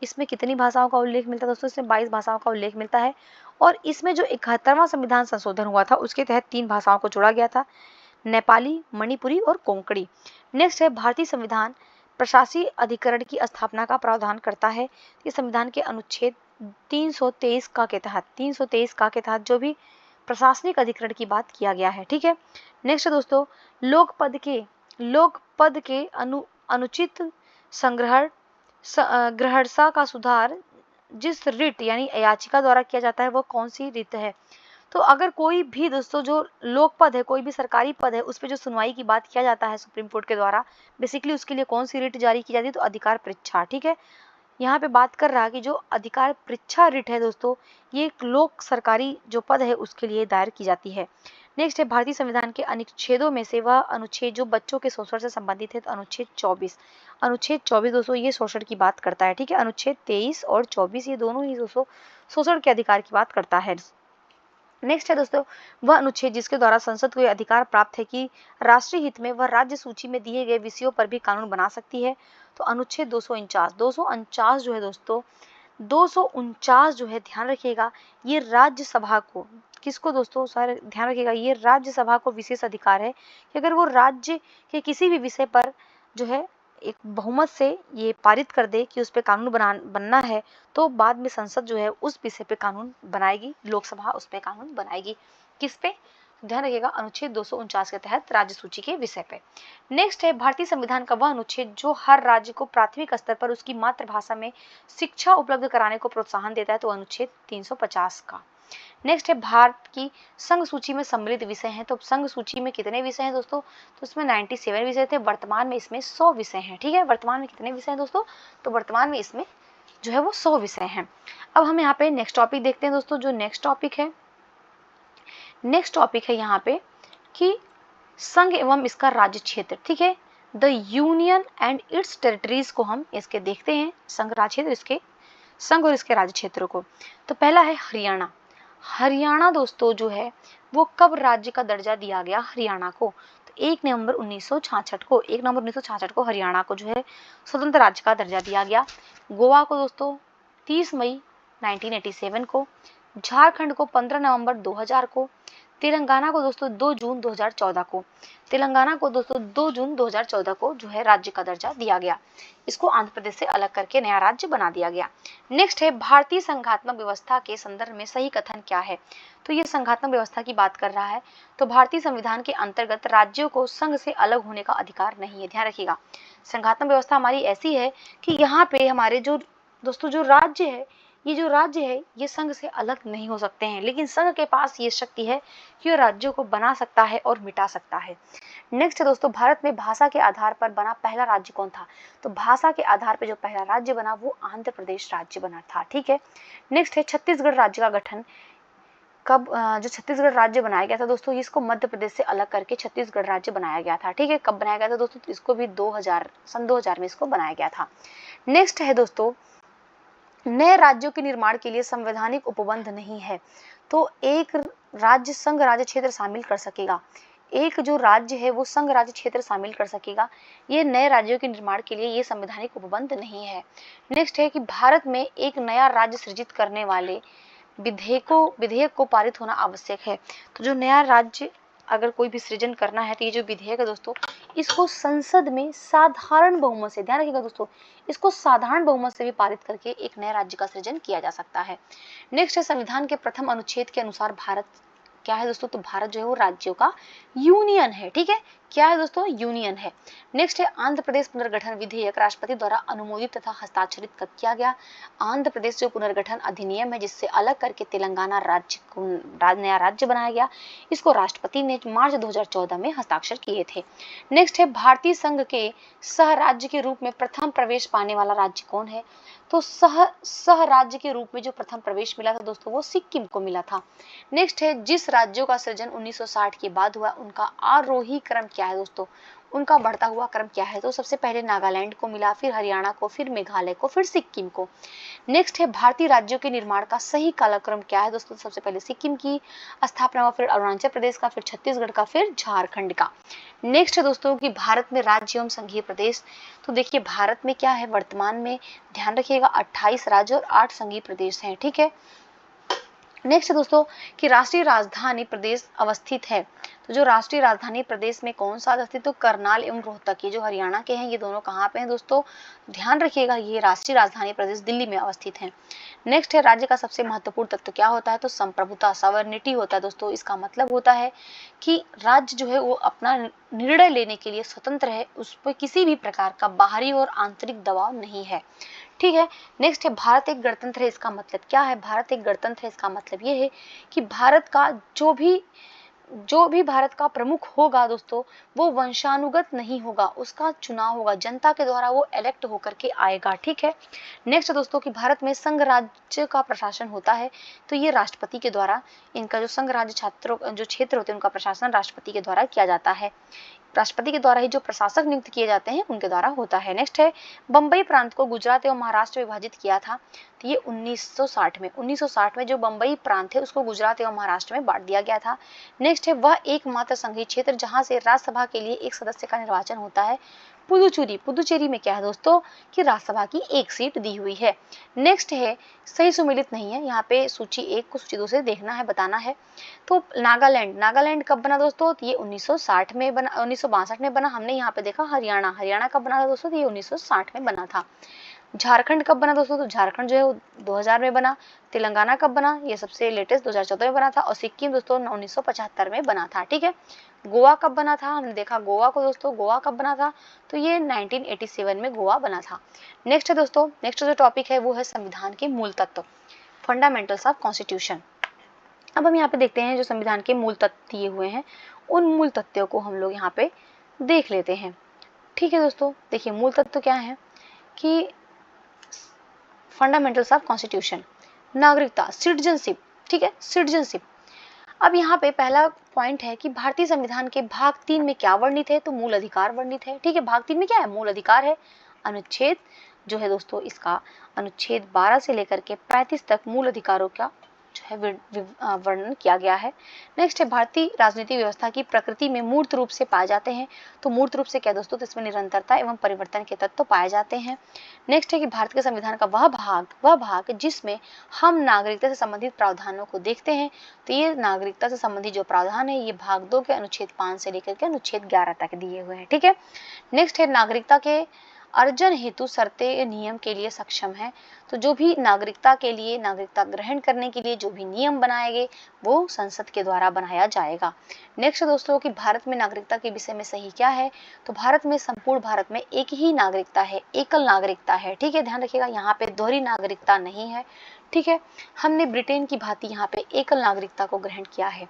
इसमें कितनी भाषाओं का उल्लेख मिलता है दोस्तों? इसमें 22 भाषाओं का उल्लेख मिलता है। और इसमें जो 71वां संविधान संशोधन हुआ था उसके तहत 3 भाषाओं को जोड़ा गया था, नेपाली, मणिपुरी और कोंकणी। नेक्स्ट है भारतीय संविधान प्रशासकीय अधिकरण की स्थापना का प्रावधान करता है। ये संविधान के अनुच्छेद 323 का के तहत जो भी प्रशासनिक अधिकरण की बात किया गया है। ठीक है, नेक्स्ट दोस्तों लोकपद के अनुचित ग्रहणसा का सुधार जिस रिट यानी याचिका द्वारा किया जाता है वो कौन सी रिट है? तो अगर कोई भी दोस्तों जो लोकपद है, कोई भी सरकारी पद है, उस पर जो सुनवाई की बात किया जाता है सुप्रीम कोर्ट के द्वारा, बेसिकली उसके लिए कौन सी रिट जारी की जाती है? तो अधिकार परीक्षा। ठीक है, यहाँ पे बात कर रहा है कि जो अधिकार परीक्षा रिट है दोस्तों, ये एक लोक सरकारी जो पद है उसके लिए दायर की जाती है। नेक्स्ट है भारतीय संविधान के अनुच्छेदों में से वह अनुच्छेद जो बच्चों के शोषण से संबंधित है, तो अनुच्छेद 24 दोस्तों ये शोषण की बात करता है। ठीक है, अनुच्छेद 23 और 24 ये दोनों ही दोस्तों शोषण के अधिकार की बात करता है। नेक्स्ट है दोस्तों वह अनुच्छेद जिसके द्वारा संसद को यह अधिकार प्राप्त है कि राष्ट्रीय हित में वह राज्य सूची में दिए गए विषयों पर भी कानून बना सकती है। तो अनुच्छेद 249 जो है दोस्तों, 249 जो है, ध्यान रखिएगा, ये राज्यसभा को, किसको दोस्तों, सारे ध्यान रखिएगा, ये राज्यसभा को विशेष अधिकार है कि अगर वो राज्य के किसी भी विषय पर जो है एक बहुमत से ये पारित कर दे कि उस पर कानून बनना है, तो बाद में संसद जो है उस विषय पे कानून बनाएगी, लोकसभा उस पे कानून बनाएगी। किस पे? ध्यान रखिएगा, अनुच्छेद 249 के तहत राज्य सूची के विषय पे। नेक्स्ट है भारतीय संविधान का वह अनुच्छेद जो हर राज्य को प्राथमिक स्तर पर उसकी मातृभाषा में शिक्षा उपलब्ध कराने को प्रोत्साहन देता है, तो अनुच्छेद 350 का। नेक्स्ट है भारत की संघ सूची में सम्मिलित विषय हैं। तो संघ सूची में कितने विषय हैं दोस्तों? तो इसमें 97 विषय थे, वर्तमान में इसमें 100 विषय हैं। ठीक है, वर्तमान में कितने विषय हैं दोस्तों? तो वर्तमान में इसमें जो है वो 100 विषय हैं। अब हम यहाँ पे नेक्स्ट टॉपिक देखते हैं दोस्तों। जो नेक्स्ट टॉपिक है यहाँ पे कि संघ एवं इसका राज्य क्षेत्र। ठीक है, the union and it's territories को हम इसके देखते हैं, संघ राज्य क्षेत्र, इसके संघ और इसके राज्य क्षेत्रों को। तो पहला है हरियाणा। हरियाणा दोस्तों जो है वो कब राज्य का दर्जा दिया गया हरियाणा को? तो 1 नवंबर 1966 को हरियाणा को जो है स्वतंत्र राज्य का दर्जा दिया गया। गोवा को दोस्तों 30 मई 1987 को, झारखंड को 15 नवंबर 2000 को, तेलंगाना को दोस्तों 2 जून 2014 को जो है राज्य का दर्जा दिया गया। इसको आंध्र प्रदेश से अलग करके नया राज्य बना दिया गया। नेक्स्ट है भारतीय संघात्मक व्यवस्था के संदर्भ में सही कथन क्या है? तो ये संघात्मक व्यवस्था की बात कर रहा है। तो भारतीय संविधान के अंतर्गत राज्यों को संघ से अलग होने का अधिकार नहीं है। ध्यान रखिएगा, संघात्मक व्यवस्था हमारी ऐसी है कि यहाँ पे हमारे जो दोस्तों जो राज्य है ये संघ से अलग नहीं हो सकते हैं, लेकिन संघ के पास ये शक्ति है कि वो राज्यों को बना सकता है और मिटा सकता है। नेक्स्ट है दोस्तों भारत में भाषा के आधार पर बना पहला राज्य कौन था? तो भाषा के आधार पर जो पहला राज्य बना वो आंध्र प्रदेश राज्य बना था। ठीक है, नेक्स्ट है छत्तीसगढ़ राज्य का गठन कब? जो छत्तीसगढ़ राज्य बनाया गया था दोस्तों, इसको मध्य प्रदेश से अलग करके छत्तीसगढ़ राज्य बनाया गया था। ठीक है, कब बनाया गया था दोस्तों? तो इसको भी 2000 में इसको बनाया गया था। नेक्स्ट है दोस्तों नए राज्यों के निर्माण के लिए संवैधानिक उपबंध नहीं है। तो एक राज्य संघ राज्य क्षेत्र शामिल कर सकेगा, एक जो राज्य है वो संघ राज्य क्षेत्र शामिल कर सकेगा। ये नए राज्यों के निर्माण के लिए ये संवैधानिक उपबंध नहीं है। नेक्स्ट है कि भारत में एक नया राज्य सृजित करने वाले विधेयक को पारित होना आवश्यक है। तो जो नया राज्य अगर कोई भी सृजन करना है तो ये जो विधेयक है दोस्तों, इसको संसद में साधारण बहुमत से, ध्यान रखिएगा दोस्तों, इसको साधारण बहुमत से भी पारित करके एक नए राज्य का सृजन किया जा सकता है। नेक्स्ट है संविधान के प्रथम अनुच्छेद के अनुसार भारत क्या है दोस्तों, तो भारत जो है वो राज्यों का यूनियन है। ठीक है, क्या है दोस्तों, यूनियन है। नेक्स्ट है आंध्र प्रदेश पुनर्गठन विधेयक राष्ट्रपति द्वारा अनुमोदित तथा हस्ताक्षरित कब किया गया। आंध्र प्रदेश जो पुनर्गठन अधिनियम है जिससे अलग करके तेलंगाना राज्य को नया राज्य बनाया गया, इसको राष्ट्रपति ने मार्च 2014 में हस्ताक्षर किए थे। नेक्स्ट है भारतीय संघ के सह राज्य के रूप में प्रथम प्रवेश पाने वाला राज्य कौन है। तो सह राज्य के रूप में जो प्रथम प्रवेश मिला था दोस्तों वो सिक्किम को मिला था। नेक्स्ट है जिस राज्यों का सृजन 1960 के बाद हुआ उनका आरोही क्रम क्या है दोस्तों, उनका बढ़ता हुआ क्रम क्या है। तो सबसे पहले नागालैंड को मिला, फिर हरियाणा को, फिर मेघालय को, फिर सिक्किम को। नेक्स्ट है भारतीय राज्यों के निर्माण का सही कालक्रम क्या है दोस्तों, सबसे पहले सिक्किम की स्थापना हुआ, फिर अरुणाचल प्रदेश का, फिर छत्तीसगढ़ का, फिर झारखंड का। नेक्स्ट है दोस्तों कि भारत में राज्य एवं संघीय प्रदेश। तो देखिए भारत में क्या है, वर्तमान में ध्यान रखिएगा 28 राज्य और 8 संघीय प्रदेश हैं। ठीक है, नेक्स्ट दोस्तों कि राष्ट्रीय राजधानी प्रदेश अवस्थित है। तो जो राष्ट्रीय राजधानी प्रदेश में कौन सा अवस्थित, तो करनाल एवं रोहतक, ये जो हरियाणा के हैं ये दोनों कहाँ पे हैं दोस्तों, ध्यान रखिएगा ये राष्ट्रीय राजधानी प्रदेश दिल्ली में अवस्थित है। नेक्स्ट है राज्य का सबसे महत्वपूर्ण तत्व क्या होता है, तो संप्रभुता, सवर्निटी होता है दोस्तों। इसका मतलब होता है कि राज्य जो है वो अपना निर्णय लेने के लिए स्वतंत्र है, उस पर किसी भी प्रकार का बाहरी और आंतरिक दबाव नहीं है। ठीक है, नेक्स्ट है भारत एक गणतंत्र है। इसका मतलब क्या है, भारत एक गणतंत्र है इसका मतलब ये है कि भारत का जो भी भारत का प्रमुख होगा दोस्तों वो वंशानुगत नहीं होगा, उसका चुनाव होगा, जनता के द्वारा वो इलेक्ट होकर के आएगा। ठीक है, नेक्स्ट दोस्तों कि भारत में संघ राज्य का प्रशासन होता है, तो ये राष्ट्रपति के द्वारा, इनका जो संघ राज्य जो क्षेत्र होते हैं उनका प्रशासन राष्ट्रपति के द्वारा किया जाता है। राष्ट्रपति के द्वारा ही जो प्रशासक नियुक्त किए जाते हैं उनके द्वारा होता है। नेक्स्ट है बंबई प्रांत को गुजरात एवं महाराष्ट्र विभाजित किया था। तो ये 1960 में जो बंबई प्रांत है उसको गुजरात एवं महाराष्ट्र में बांट दिया गया था। नेक्स्ट है वह एकमात्र संघीय क्षेत्र जहां से राज्यसभा के लिए एक सदस्य का निर्वाचन होता है। पुदुचेरी में क्या है दोस्तों कि राज्यसभा की एक सीट दी हुई है। नेक्स्ट है सही सुमेलित नहीं है, यहाँ पे सूची 1 को सूची 2 से देखना है, बताना है। तो नागालैंड कब बना दोस्तों, तो ये 1960 में बना, 1962 में बना। हमने यहाँ पे देखा हरियाणा कब बना था दोस्तों, तो ये 1960 में बना था। झारखंड कब बना दोस्तों, तो झारखंड जो है वो 2000 में बना। तेलंगाना कब बना, ये सबसे लेटेस्ट 2014 में बना था। और सिक्किम दोस्तों 1975 में बना था। ठीक है, गोवा कब बना था, हमने देखा गोवा को दोस्तों, गोवा कब बना था, तो ये 1987 में गोवा बना था। नेक्स्ट है दोस्तों, नेक्स्ट जो टॉपिक है वो है संविधान के मूल तत्व, फंडामेंटल्स ऑफ कॉन्स्टिट्यूशन। अब हम यहाँ पे देखते हैं जो संविधान के मूल तत्व दिए हुए हैं, उन मूल तथ्यों को हम लोग यहाँ पे देख लेते हैं। ठीक है दोस्तों, देखिए मूल तत्व क्या है कि फंडामेंटल्स ऑफ कॉन्स्टिट्यूशन, नागरिकता, सिटीजनशिप। ठीक है, सिटीजनशिप। अब यहाँ पे पहला पॉइंट है कि भारतीय संविधान के भाग 3 में क्या वर्णित है, तो मूल अधिकार वर्णित है। ठीक है, भाग 3 में क्या है, मूल अधिकार है। अनुच्छेद जो है दोस्तों इसका अनुच्छेद 12 से लेकर के 35 तक मूल अधिकारों का जो है वर्णन किया गया है। नेक्स्ट है भारतीय राजनीतिक व्यवस्था की प्रकृति में मूर्त रूप से पाए जाते हैं। तो मूर्त रूप से क्या दोस्तों, तो इसमें निरंतरता एवं परिवर्तन के तत्व पाए जाते हैं। नेक्स्ट है कि भारत के संविधान का वह भाग जिसमें हम नागरिकता से संबंधित प्रावधानों को देखते हैं। तो ये नागरिकता से संबंधित जो प्रावधान है ये भाग 2 के अनुच्छेद 5 से लेकर के अनुच्छेद 11 तक दिए हुए हैं। ठीक है, नेक्स्ट है नागरिकता के अर्जन हेतु शर्तें नियम के लिए सक्षम है। तो जो भी नागरिकता के लिए, नागरिकता ग्रहण करने के लिए जो भी नियम बनाए गए वो संसद के द्वारा बनाया जाएगा। नेक्स्ट दोस्तों कि भारत में नागरिकता के विषय में सही क्या है, तो भारत में, संपूर्ण भारत में एक ही नागरिकता है, एकल नागरिकता है। ठीक है, ध्यान रखिएगा यहाँ पे दोहरी नागरिकता नहीं है। ठीक है, हमने ब्रिटेन की भांति यहाँ पे एकल नागरिकता को ग्रहण किया है।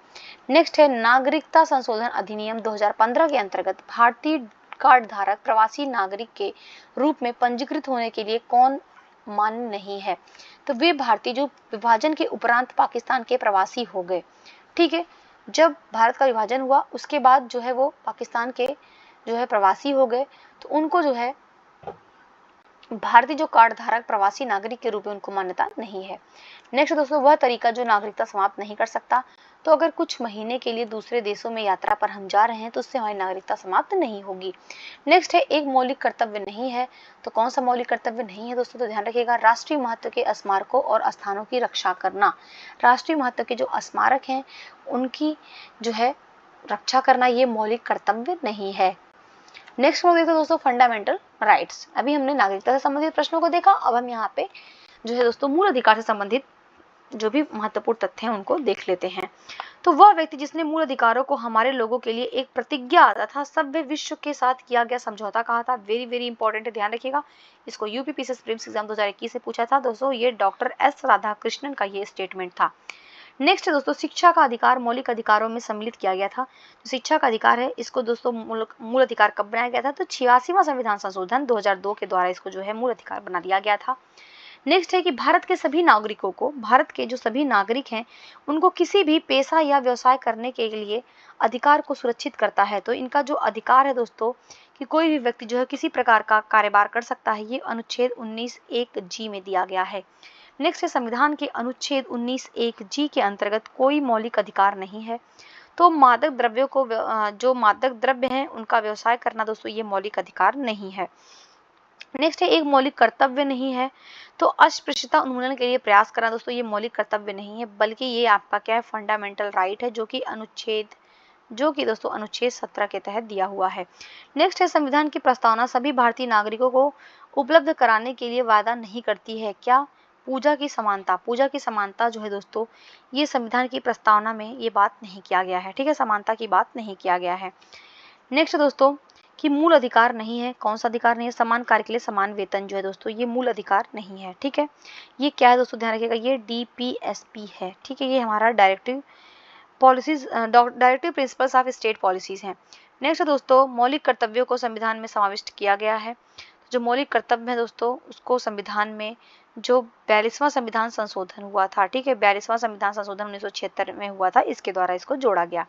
नेक्स्ट है नागरिकता संशोधन अधिनियम 2015 के अंतर्गत भारतीय कार्ड धारक प्रवासी नागरिक के रूप में पंजीकृत होने के लिए कौन मान्य नहीं है, तो वे भारतीय जो विभाजन के उपरांत पाकिस्तान के प्रवासी हो गए। ठीक है, जब भारत का विभाजन हुआ उसके बाद जो है वो पाकिस्तान के जो है प्रवासी हो गए, तो उनको जो है भारतीय जो कार्ड धारक प्रवासी नागरिक के रूप में उनको मान्यता नहीं है। नेक्स्ट दोस्तों वह तरीका जो नागरिकता समाप्त नहीं कर सकता। तो अगर कुछ महीने के लिए दूसरे देशों में यात्रा पर हम जा रहे हैं तो उससे हमारी नागरिकता समाप्त नहीं होगी। नेक्स्ट है एक मौलिक कर्तव्य नहीं है। तो कौन सा मौलिक कर्तव्य नहीं है दोस्तों, तो ध्यान रखिएगा राष्ट्रीय महत्व के स्मारकों और स्थानों की रक्षा करना। राष्ट्रीय महत्व के जो स्मारक हैं उनकी जो है रक्षा करना ये मौलिक कर्तव्य नहीं है। नेक्स्ट हम देखते हैं दोस्तों फंडामेंटल राइट्स। अभी हमने नागरिकता से संबंधित प्रश्नों को देखा, अब हम यहाँ पे जो है दोस्तों मूल अधिकार से संबंधित जो भी महत्वपूर्ण तथ्य हैं उनको देख लेते हैं। तो वह व्यक्ति जिसने मूल अधिकारों को हमारे लोगों के लिए एक प्रतिज्ञा तथा सभ्य विश्व के साथ किया गया समझौता कहा था। वेरी वेरी इंपॉर्टेंट है, ध्यान रखिएगा। इसको यूपीपीसीएस प्रीलिम्स एग्जाम 2021 से पूछा था दोस्तों। ये डॉक्टर एस राधाकृष्णन का ये स्टेटमेंट था। नेक्स्ट है दोस्तों, शिक्षा का अधिकार मौलिक अधिकारों में सम्मिलित किया गया था। जो शिक्षा का अधिकार है इसको दोस्तों मूल अधिकार कब बनाया गया था? तो 86वां संविधान संशोधन 2002 के द्वारा इसको जो है मूल अधिकार बना दिया गया था। नेक्स्ट है कि भारत के सभी नागरिकों को, भारत के जो सभी नागरिक हैं उनको किसी भी पेशा या व्यवसाय करने के लिए अधिकार को सुरक्षित करता है। तो इनका जो अधिकार है दोस्तों कि कोई भी व्यक्ति जो है किसी प्रकार का कारोबार कर सकता है, ये अनुच्छेद 19(1)(g) में दिया गया है। नेक्स्ट है, संविधान के अनुच्छेद 19(1)(g) के अंतर्गत कोई मौलिक अधिकार नहीं है। तो मादक द्रव्यों को जो मादक द्रव्य हैं उनका व्यवसाय करना दोस्तों ये मौलिक अधिकार नहीं है। नेक्स्ट है, एक मौलिक कर्तव्य नहीं है। तो अस्पृश्यता उन्मूलन के लिए प्रयास करना दोस्तों ये मौलिक कर्तव्य नहीं है, बल्कि ये आपका क्या है? फंडामेंटल राइट है, जो कि दोस्तों अनुच्छेद 17 के तहत दिया हुआ है। नेक्स्ट है, संविधान की प्रस्तावना सभी भारतीय नागरिकों को उपलब्ध कराने के लिए वादा नहीं करती है। क्या? पूजा की समानता। पूजा की समानता जो है दोस्तों ये संविधान की प्रस्तावना में ये बात नहीं किया गया है। ठीक है, समानता की बात नहीं किया गया है। नेक्स्ट दोस्तों कि मूल अधिकार नहीं है। कौन सा अधिकार नहीं है? समान कार्य के लिए समान वेतन जो है दोस्तों ये मूल अधिकार नहीं है। ठीक है, ये क्या है दोस्तों? ध्यान रखिएगा, ये DPSP है। ठीक है, ये हमारा directive principles of state policies हैं। नेक्स्ट दोस्तों, मौलिक कर्तव्यों को संविधान में समाविष्ट किया गया है। जो मौलिक कर्तव्य है दोस्तों उसको संविधान में जो 42वां संविधान संशोधन हुआ था, ठीक है, 42वां संविधान संशोधन 1976 में हुआ था, इसके द्वारा इसको जोड़ा गया।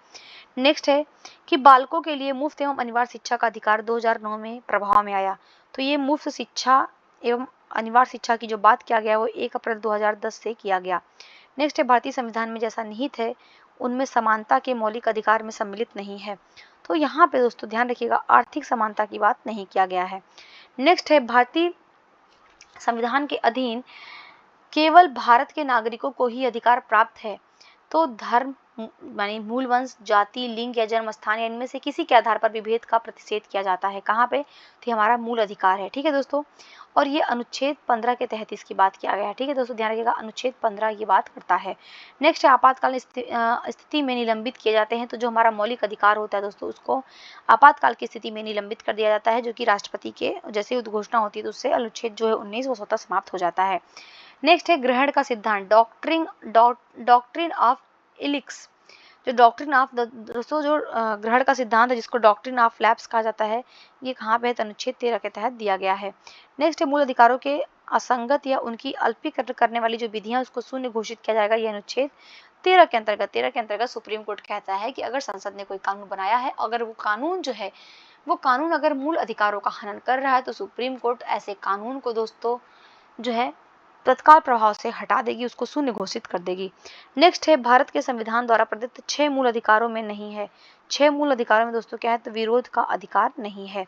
नेक्स्ट है कि बालकों के लिए मुफ्त एवं अनिवार्य शिक्षा का अधिकार 2009 में प्रभाव में आया। तो ये मुफ्त शिक्षा एवं अनिवार्य शिक्षा की जो बात किया गया वो 1 अप्रैल 2010 से किया गया। नेक्स्ट है, भारतीय संविधान में जैसा निहित है उनमें समानता के मौलिक अधिकार में सम्मिलित नहीं है। तो यहाँ पे दोस्तों ध्यान रखिएगा, आर्थिक समानता की बात नहीं किया गया है। नेक्स्ट है, भारतीय संविधान के अधीन केवल भारत के नागरिकों को ही अधिकार प्राप्त है। तो धर्म यानी मूल वंश, जाति, लिंग या जन्म स्थान या इनमें से किसी के आधार पर विभेद का प्रतिषेध किया जाता है। कहाँ पे? तो हमारा मूल अधिकार है। ठीक है दोस्तों, और ये अनुच्छेद 15 के तहत इसकी बात किया गया है। ठीक है दोस्तों, ध्यान रखिएगा, अनुच्छेद 15 ये बात करता है। नेक्स्ट है, आपातकालीन स्थिति में निलंबित किए जाते हैं। तो जो हमारा मौलिक अधिकार होता है दोस्तों उसको आपातकाल की स्थिति में निलंबित कर दिया जाता है, जो कि राष्ट्रपति के जैसे उद्घोषणा होती है तो उससे अनुच्छेद जो है 19 वो स्वतः समाप्त हो जाता है। नेक्स्ट है, ग्रहण का सिद्धांत, डॉक्ट्रिन ऑफ इलिक्स। जो डॉक्ट्रिन ऑफ दोस्तों जो ग्रहण का सिद्धांत है जिसको डॉक्ट्रिन ऑफ लैप्स कहा जाता है, ये कहाँ पे है? अनुच्छेद 13 के तहत दिया गया है। नेक्स्ट है, मूल अधिकारों के असंगत या उनकी अल्पीकरण करने वाली जो विधियां उसको शून्य घोषित किया जाएगा। ये अनुच्छेद 13 के अंतर्गत सुप्रीम कोर्ट कहता है कि अगर संसद ने कोई कानून बनाया है, अगर वो कानून जो है वो कानून अगर मूल अधिकारों का हनन कर रहा है तो सुप्रीम कोर्ट ऐसे कानून को दोस्तों जो है तत्काल प्रभाव से हटा देगी, उसको शून्य घोषित कर देगी। नेक्स्ट है, भारत के संविधान द्वारा प्रदत्त 6 मूल अधिकारों में नहीं है। 6 मूल अधिकारों में दोस्तों क्या है? तो विरोध का अधिकार नहीं है।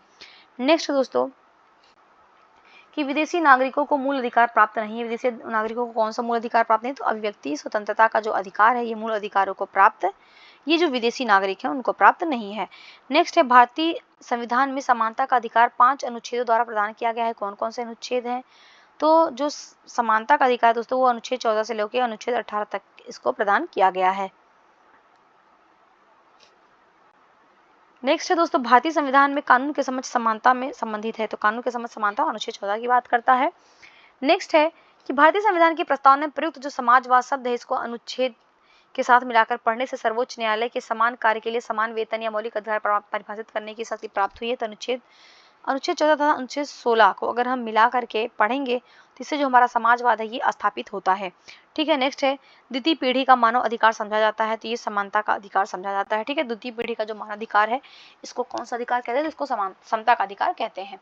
नेक्स्ट दोस्तों कि विदेशी नागरिकों को मूल अधिकार प्राप्त नहीं है। विदेशी नागरिकों को कौन सा मूल अधिकार प्राप्त नहीं? तो अभिव्यक्ति स्वतंत्रता का जो अधिकार है ये मूल अधिकारों को प्राप्त, ये जो विदेशी नागरिक हैं उनको प्राप्त नहीं है। नेक्स्ट है, भारतीय संविधान में समानता का अधिकार 5 अनुच्छेदों द्वारा प्रदान किया गया है। कौन कौन से अनुच्छेद हैं? तो जो समानता का अधिकार दोस्तों वो अनुच्छेद 14 से लेकर अनुच्छेद 18 तक इसको प्रदान किया गया है। नेक्स्ट है दोस्तों, भारतीय संविधान में कानून के समक्ष समानता में संबंधित है। तो कानून के समक्ष समानता अनुच्छेद 14 की बात करता है। नेक्स्ट है कि भारतीय संविधान की प्रस्तावना में प्रयुक्त जो समाजवाद शब्द है इसको अनुच्छेद के साथ मिलाकर पढ़ने से सर्वोच्च न्यायालय के समान कार्य के लिए समान वेतन या मौलिक अधिकार परिभाषित करने की शक्ति प्राप्त हुई है। तो अनुच्छेद 14 तथा अनुच्छेद 16 को अगर हम मिला करके पढ़ेंगे तो इससे जो हमारा समाजवाद है ये स्थापित होता है। ठीक है, नेक्स्ट है, द्वितीय पीढ़ी का मानव अधिकार समझा जाता है। तो ये समानता का अधिकार समझा जाता है। ठीक है, द्वितीय पीढ़ी का जो मानव अधिकार है इसको कौन सा अधिकार कहते हैं? इसको समता का अधिकार कहते हैं,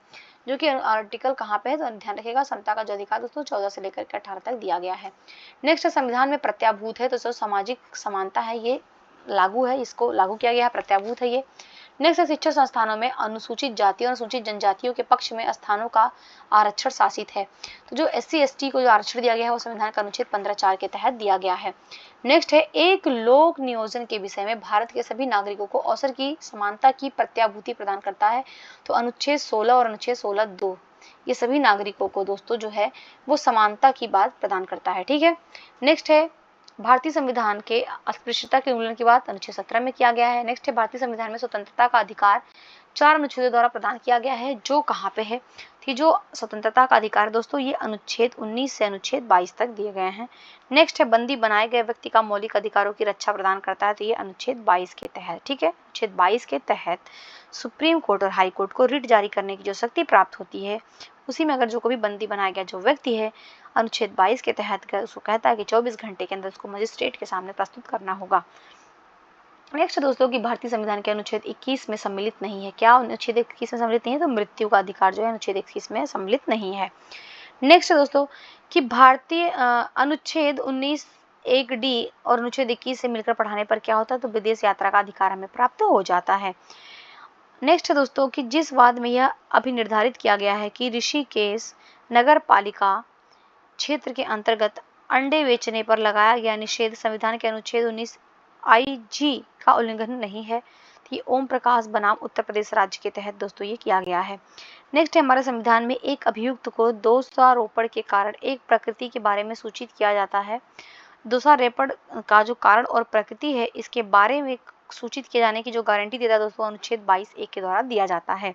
जो कि आर्टिकल कहाँ पे है? तो ध्यान रखिएगा, समता का जो अधिकार दोस्तों 14 से लेकर के 18 तक दिया गया है। नेक्स्ट है, संविधान में प्रत्याभूत है। तो जो सामाजिक समानता है ये लागू है, इसको लागू किया गया है, प्रत्याभूत है ये। नेक्स्ट है, शिक्षण संस्थानों में अनुसूचित जाति और अनुसूचित जनजातियों के पक्ष में स्थानों का आरक्षण शासित है। तो जो SC ST को जो आरक्षण दिया गया है वो संविधान का अनुच्छेद 15(4) के तहत दिया गया है। नेक्स्ट है, एक लोक नियोजन के विषय में भारत के सभी नागरिकों को अवसर की समानता की प्रत्याभूति प्रदान करता है। तो अनुच्छेद 16 और अनुच्छेद 16(2) ये सभी नागरिकों को दोस्तों जो है वो समानता की बात प्रदान करता है। ठीक है, नेक्स्ट है, भारतीय संविधान के अस्पृश्यता के उल्लंघन की बात अनुच्छेद 17 में किया गया है। नेक्स्ट है भारतीय संविधान में स्वतंत्रता का अधिकार 4 अनुच्छेदों द्वारा प्रदान किया गया है, जो कहाँ पे है, थी जो स्वतंत्रता का अधिकार दोस्तों ये अनुच्छेद 19 से अनुच्छेद 22 तक दिए गए हैं। नेक्स्ट है बंदी बनाए गए व्यक्ति का मौलिक अधिकारों की रक्षा प्रदान करता है, तो ये अनुच्छेद 22 के तहत, ठीक है, अनुच्छेद 22 के तहत सुप्रीम कोर्ट और हाई कोर्ट को रिट जारी करने की जो शक्ति प्राप्त होती है, उसी में अगर जो कोई बंदी बनाया गया जो व्यक्ति है अनुच्छेद 22 के तहत उसको कहता है कि 24 घंटे के अंदर उसको मजिस्ट्रेट के सामने प्रस्तुत करना होगा। नेक्स्ट दोस्तों की भारतीय संविधान के अनुच्छेद 21 में सम्मिलित नहीं है। क्या अनुच्छेद 21 में सम्मिलित नहीं है? तो मृत्यु का अधिकार जो है अनुच्छेद 21 में सम्मिलित नहीं है। नेक्स्ट दोस्तों कि भारतीय अनुच्छेद 19 1D और अनुच्छेद 21 से मिलकर पढ़ाने पर क्या होता है, तो विदेश यात्रा का अधिकार हमें प्राप्त हो जाता है। नेक्स्ट दोस्तों कि जिस वाद में यह अभी निर्धारित किया गया है कि ऋषिकेश नगर पालिका क्षेत्र के अंतर्गत अंडे बेचने पर लगाया गया निषेध संविधान के अनुच्छेद 19 IG का उल्लंघन नहीं है, कि ओम प्रकाश बनाम उत्तर प्रदेश राज्य के तहत दोस्तों ये किया गया है। नेक्स्ट है हमारे संविधान में एक अभियुक्त को दोषारोपण के कारण एक प्रकृति के बारे में सूचित किया जाता है। दोषारोपण का जो कारण और प्रकृति है इसके बारे में सूचित किए जाने की जो गारंटी देता है दोस्तों अनुच्छेद 22(1) के द्वारा दिया जाता है।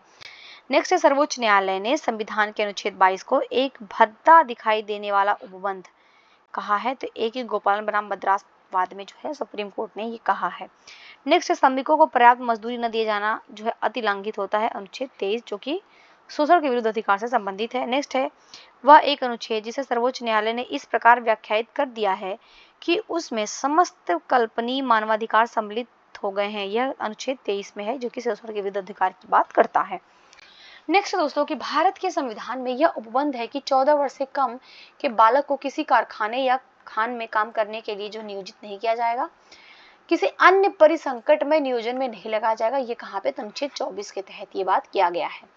नेक्स्ट है सर्वोच्च न्यायालय ने संविधान के अनुच्छेद 22 को एक भद्दा दिखाई देने वाला उपबंध कहा है, तो एक ही गोपाल बनाम मद्रास वाद में जो है सुप्रीम कोर्ट ने ये कहा है। नेक्स्ट है श्रमिकों को पर्याप्त मजदूरी न दिए जाना जो है अतिलंघित होता है, अनुच्छेद 23 जो कि शोषण के विरुद्ध अधिकार से संबंधित है। नेक्स्ट है वह एक अनुच्छेद जिसे सर्वोच्च न्यायालय ने इस प्रकार व्याख्यायित कर दिया है कि उसमें समस्त कल्पनीय मानवाधिकार सम्मिलित हो गए हैं, यह अनुच्छेद 23 में है जो कि शोषण के विरुद्ध अधिकार की बात करता है। नेक्स्ट दोस्तों कि भारत के संविधान में यह उपबंध है कि 14 वर्ष से कम के बालक को किसी कारखाने या खान में काम करने के लिए जो नियोजित नहीं किया जाएगा, किसी अन्य परिसंकट में नियोजन में नहीं लगाया जाएगा। ये कहाँ पे? अनुच्छेद 24 के तहत ये बात किया गया है।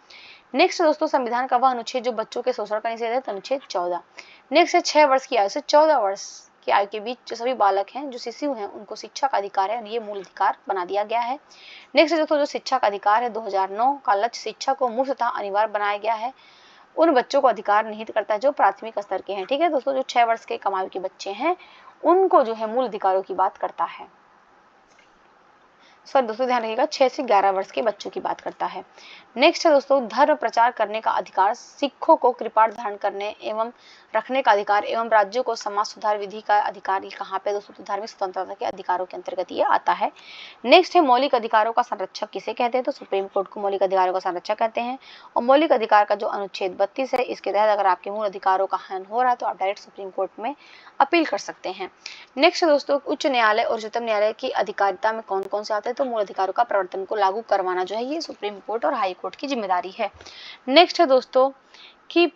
नेक्स्ट दोस्तों संविधान का वह अनुच्छेद जो बच्चों के शोषण का निषेध है, अनुच्छेद 14। नेक्स्ट है 6 वर्ष की आयु से 14 वर्ष की आयु के बीच जो सभी बालक हैं जो शिशु हैं उनको शिक्षा का अधिकार है, ये मूल अधिकार बना दिया गया है। नेक्स्ट दोस्तों जो शिक्षा का अधिकार है 2009 का लक्ष्य शिक्षा को मुफ्त तथा अनिवार्य बनाया गया है, उन बच्चों को अधिकार निहित करता है जो प्राथमिक स्तर के हैं, ठीक है दोस्तों। जो 6 वर्ष के कम आयु के बच्चे हैं उनको जो है मूल अधिकारों की बात करता है। सर दोस्तों ध्यान रखिएगा 6 से 11 वर्ष के बच्चों की बात करता है। नेक्स्ट है दोस्तों धर्म प्रचार करने का अधिकार, सिखों को कृपाण धारण करने एवं रखने का अधिकार एवं राज्यों को समाज सुधार विधि का अधिकार, ये कहाँ पे दोस्तों? तो धार्मिक स्वतंत्रता के अधिकारों के अंतर्गत ये आता है। नेक्स्ट है मौलिक अधिकारों का संरक्षक किसे कहते हैं? तो सुप्रीम कोर्ट को मौलिक अधिकारों का संरक्षक कहते हैं। और मौलिक अधिकार का जो अनुच्छेद 32 है इसके तहत अगर आपके मूल अधिकारों का हनन हो रहा है तो आप डायरेक्ट सुप्रीम कोर्ट में अपील कर सकते हैं। नेक्स्ट दोस्तों उच्च न्यायालय और उच्चतम न्यायालय की अधिकारिता में कौन कौन से आते हैं? तो मूल अधिकारों का प्रवर्तन को लागू करवाना जो है ये सुप्रीम कोर्ट और हाई कोर्ट की जिम्मेदारी है। नेक्स्ट है दोस्तों कि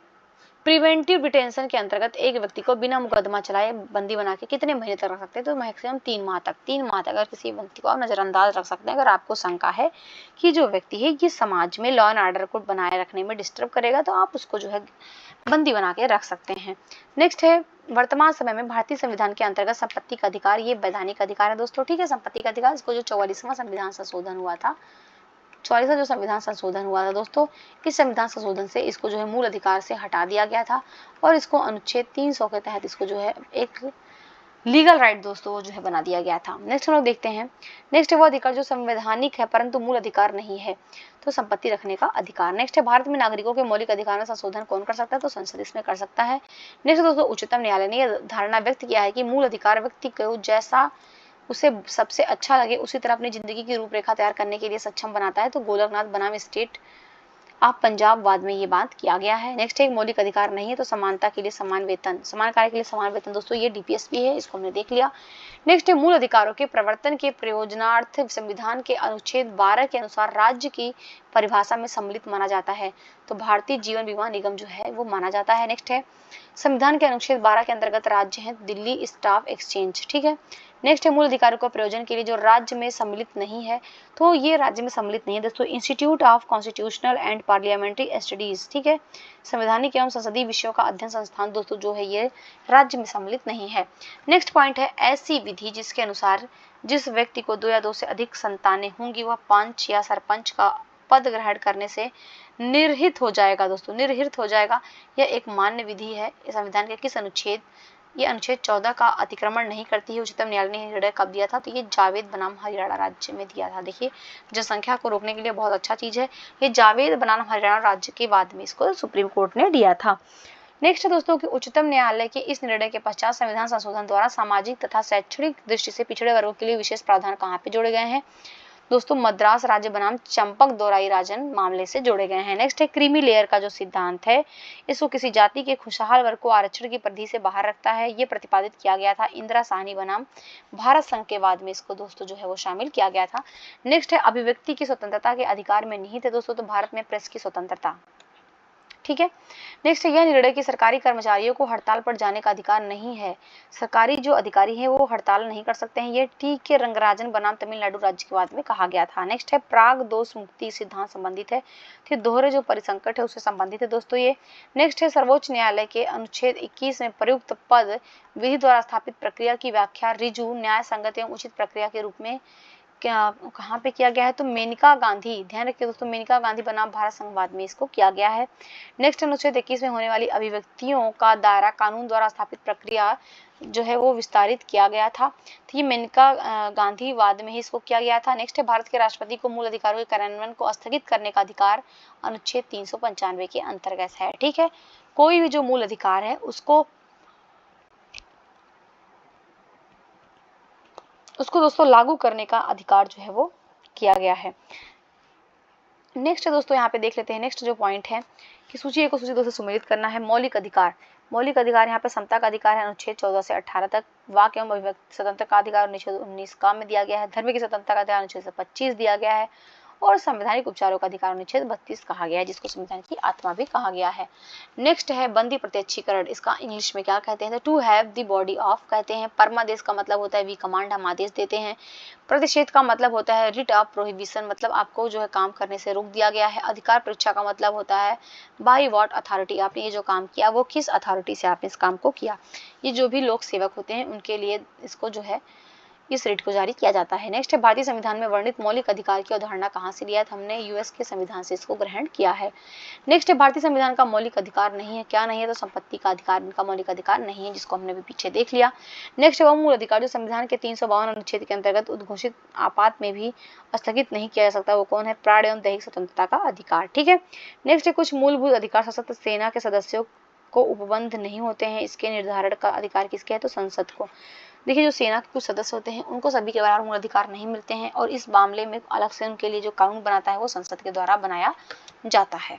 प्रिवेंटिव डिटेंशन के अंतर्गत एक व्यक्ति को बिना मुकदमा चलाए बंदी बना के कितने महीने तक रख सकते हैं? तो मैक्सिमम 3 माह तक। 3 माह तक अगर किसी व्यक्ति को आप नजरअंदाज रख सकते हैं अगर आपको शंका है कि जो व्यक्ति है ये समाज में लॉ एंड ऑर्डर को बनाए रखने में डिस्टर्ब करेगा, तो आप उसको जो है बंदी बना के रख सकते हैं। नेक्स्ट है वर्तमान समय में भारतीय संविधान के अंतर्गत संपत्ति का अधिकार, ये वैधानिक अधिकार है दोस्तों, ठीक है। संपत्ति का अधिकार इसको जो 44वां संविधान संशोधन हुआ था, 44वां जो संविधान संशोधन हुआ था दोस्तों, इस संविधान संशोधन से इसको जो है मूल अधिकार से हटा दिया गया था और इसको अनुच्छेद 300 के तहत इसको जो है एक लीगल राइट दोस्तों जो है बना दिया गया था। नेक्स्ट हम लोग देखते हैं। नेक्स्ट है वो अधिकार जो संवैधानिक है परंतु मूल अधिकार नहीं है, तो संपत्ति रखने का अधिकार। नेक्स्ट है भारत में नागरिकों के मौलिक अधिकार में संशोधन कौन कर सकता है? तो संसद इसमें कर सकता है। नेक्स्ट दोस्तों उच्चतम न्यायालय ने यह धारणा व्यक्त किया है कि मूल अधिकार व्यक्ति को जैसा उसे सबसे अच्छा लगे उसी तरह अपनी जिंदगी की रूपरेखा तैयार करने के लिए सक्षम बनाता है, तो गोलकनाथ बनाम स्टेट आप पंजाब वाद में ये बात किया गया है। नेक्स्ट एक मौलिक अधिकार नहीं है तो समानता के लिए समान वेतन, समान कार्य के लिए समान वेतन दोस्तों, ये डीपीएसपी है, इसको हमने देख लिया। नेक्स्ट है मूल अधिकारों के प्रवर्तन के प्रयोजनार्थ संविधान के अनुच्छेद 12 के अनुसार राज्य की परिभाषा में सम्मिलित माना जाता है, तो भारतीय जीवन बीमा निगम जो है वो माना जाता है। नेक्स्ट है संविधान के अनुच्छेद 12 के अंतर्गत राज्य है दिल्ली स्टॉक एक्सचेंज, ठीक है। नेक्स्ट है मूल अधिकारों को प्रयोजन के लिए जो राज्य में सम्मिलित नहीं है, तो ये राज्य में सम्मिलित नहीं है दोस्तों institute of constitutional and parliamentary studies, ठीक है। संवैधानिक एवं संसदीय विषयों का अध्ययन संस्थान दोस्तों जो है ये राज्य में सम्मिलित नहीं है। नेक्स्ट पॉइंट है ऐसी विधि जिसके अनुसार जिस व्यक्ति को 2 या 2 से अधिक संतानें होंगी वह पंच या सरपंच का पद ग्रहण करने से निर्हित हो जाएगा दोस्तों, निर्हित हो जाएगा। यह एक मान्य विधि है। संविधान के किस अनुच्छेद ये अनुच्छेद 14 का अतिक्रमण नहीं करती है। उच्चतम न्यायालय ने निर्णय कब दिया था? तो ये जावेद बनाम हरियाणा राज्य में दिया था। देखिए जनसंख्या को रोकने के लिए बहुत अच्छा चीज है। ये जावेद बनाम हरियाणा राज्य के बाद में इसको सुप्रीम कोर्ट ने दिया था। नेक्स्ट है दोस्तों कि उच्चतम न्यायालय के इस निर्णय के पश्चात संविधान संशोधन द्वारा सामाजिक तथा शैक्षणिक दृष्टि से पिछड़े वर्गों के लिए विशेष प्रावधान कहाँ पे जोड़े गए हैं? दोस्तों मद्रास राज्य बनाम चंपक दोराई राजन मामले से जोड़े गए हैं। नेक्स्ट है क्रीमी लेयर का जो सिद्धांत है, इसको किसी जाति के खुशहाल वर्ग को आरक्षण की परिधि से बाहर रखता है। ये प्रतिपादित किया गया था इंदिरा साहनी बनाम भारत संघ के बाद में इसको दोस्तों जो है वो शामिल किया गया था। नेक्स्ट है अभिव्यक्ति की स्वतंत्रता के अधिकार में निहित है दोस्तों, तो भारत में प्रेस की स्वतंत्रता। ठीक है। नेक्स्ट यह निर्णय कि सरकारी कर्मचारियों को हड़ताल पर जाने का अधिकार नहीं है। सरकारी जो अधिकारी हैं वो हड़ताल नहीं कर सकते हैं। ये टी.के. रंगराजन बनाम तमिलनाडु राज्य के बाद में कहा गया था। नेक्स्ट है प्राग दोष मुक्ति सिद्धांत संबंधित है, फिर दोहरे जो परिसंकट है उससे संबंधित है दोस्तों ये। नेक्स्ट है सर्वोच्च न्यायालय के अनुच्छेद 21 में प्रयुक्त पद विधि द्वारा स्थापित प्रक्रिया की व्याख्या ऋजु, न्याय संगत एवं उचित प्रक्रिया के रूप में कहाँ पे किया गया है? तो मेनका गांधी, ध्यान रखिए दोस्तों, मेनका गांधी बनाम भारत संघवाद में इसको किया गया है। नेक्स्ट अनुच्छेद 21 में होने वाली अभिव्यक्तियों का दायरा कानून द्वारा स्थापित प्रक्रिया जो है वो विस्तारित किया गया था। तो ये मेनका गांधी वाद में ही इसको किया गया था। नेक्स्ट है भारत के राष्ट्रपति को मूल अधिकारों के कार्यान्वयन को स्थगित करने का अधिकार अनुच्छेद 395 के अंतर्गत है। ठीक है, कोई भी जो मूल अधिकार है उसको दोस्तों लागू करने का अधिकार जो है वो किया गया है। नेक्स्ट दोस्तों यहाँ पे देख लेते हैं नेक्स्ट जो पॉइंट है कि सूची को सूची 2 से सुमेलित करना है। मौलिक अधिकार, मौलिक अधिकार यहाँ पे समता का अधिकार है अनुच्छेद 14 से 18 तक। वाक एवं अभिव्यक्ति स्वतंत्रता का अधिकार अनुच्छेद 19 का में दिया गया है। धर्म की स्वतंत्रता का अधिकार अनुच्छेद 25 दिया गया है और संवैधानिक उपचारों का अधिकार अनुच्छेद 32 कहा गया है, जिसको संविधान की आत्मा भी कहा गया है। नेक्स्ट है बंदी प्रत्यक्षीकरण, इसका इंग्लिश में क्या कहते हैं? To have the body of कहते हैं। परमादेश का मतलब होता है वी कमांड, हम आदेश देते हैं। प्रतिषेध का मतलब होता है रिट ऑफ प्रोहिबिशन, मतलब आपको जो है काम करने से रोक दिया गया है। अधिकार परीक्षा का मतलब होता है बाय व्हाट अथॉरिटी, आपने ये जो काम किया वो किस अथॉरिटी से आपने इस काम को किया। ये जो भी लोक सेवक होते हैं उनके लिए इसको जो है इस रिट को जारी किया जाता है। नेक्स्ट है भारतीय संविधान में वर्णित मौलिक अधिकार की अवधारणा कहाँ से लिया है? हमने यूएस के संविधान से इसको ग्रहण किया है। नेक्स्ट है भारतीय संविधान का मौलिक अधिकार नहीं है, क्या नहीं है? तो संपत्ति का अधिकार इनका मौलिक अधिकार नहीं है, जिसको हमने भी पीछे देख लिया। नेक्स्ट है वो मूल अधिकार जो संविधान के 352 अनुच्छेद के अंतर्गत उद्घोषित आपात में भी स्थगित नहीं किया जा सकता, वो कौन है? प्राण एवं दैहिक स्वतंत्रता का अधिकार। ठीक है। नेक्स्ट है कुछ मूलभूत अधिकार सशस्त्र सेना के सदस्यों को उपबंध नहीं होते हैं, इसके निर्धारण का अधिकार किसके है? तो संसद को। देखिए जो सेना के कुछ सदस्य होते हैं उनको सभी के बराबर मूल अधिकार नहीं मिलते हैं और इस मामले में अलग से उनके लिए जो कानून बनाता है वो संसद के द्वारा बनाया जाता है।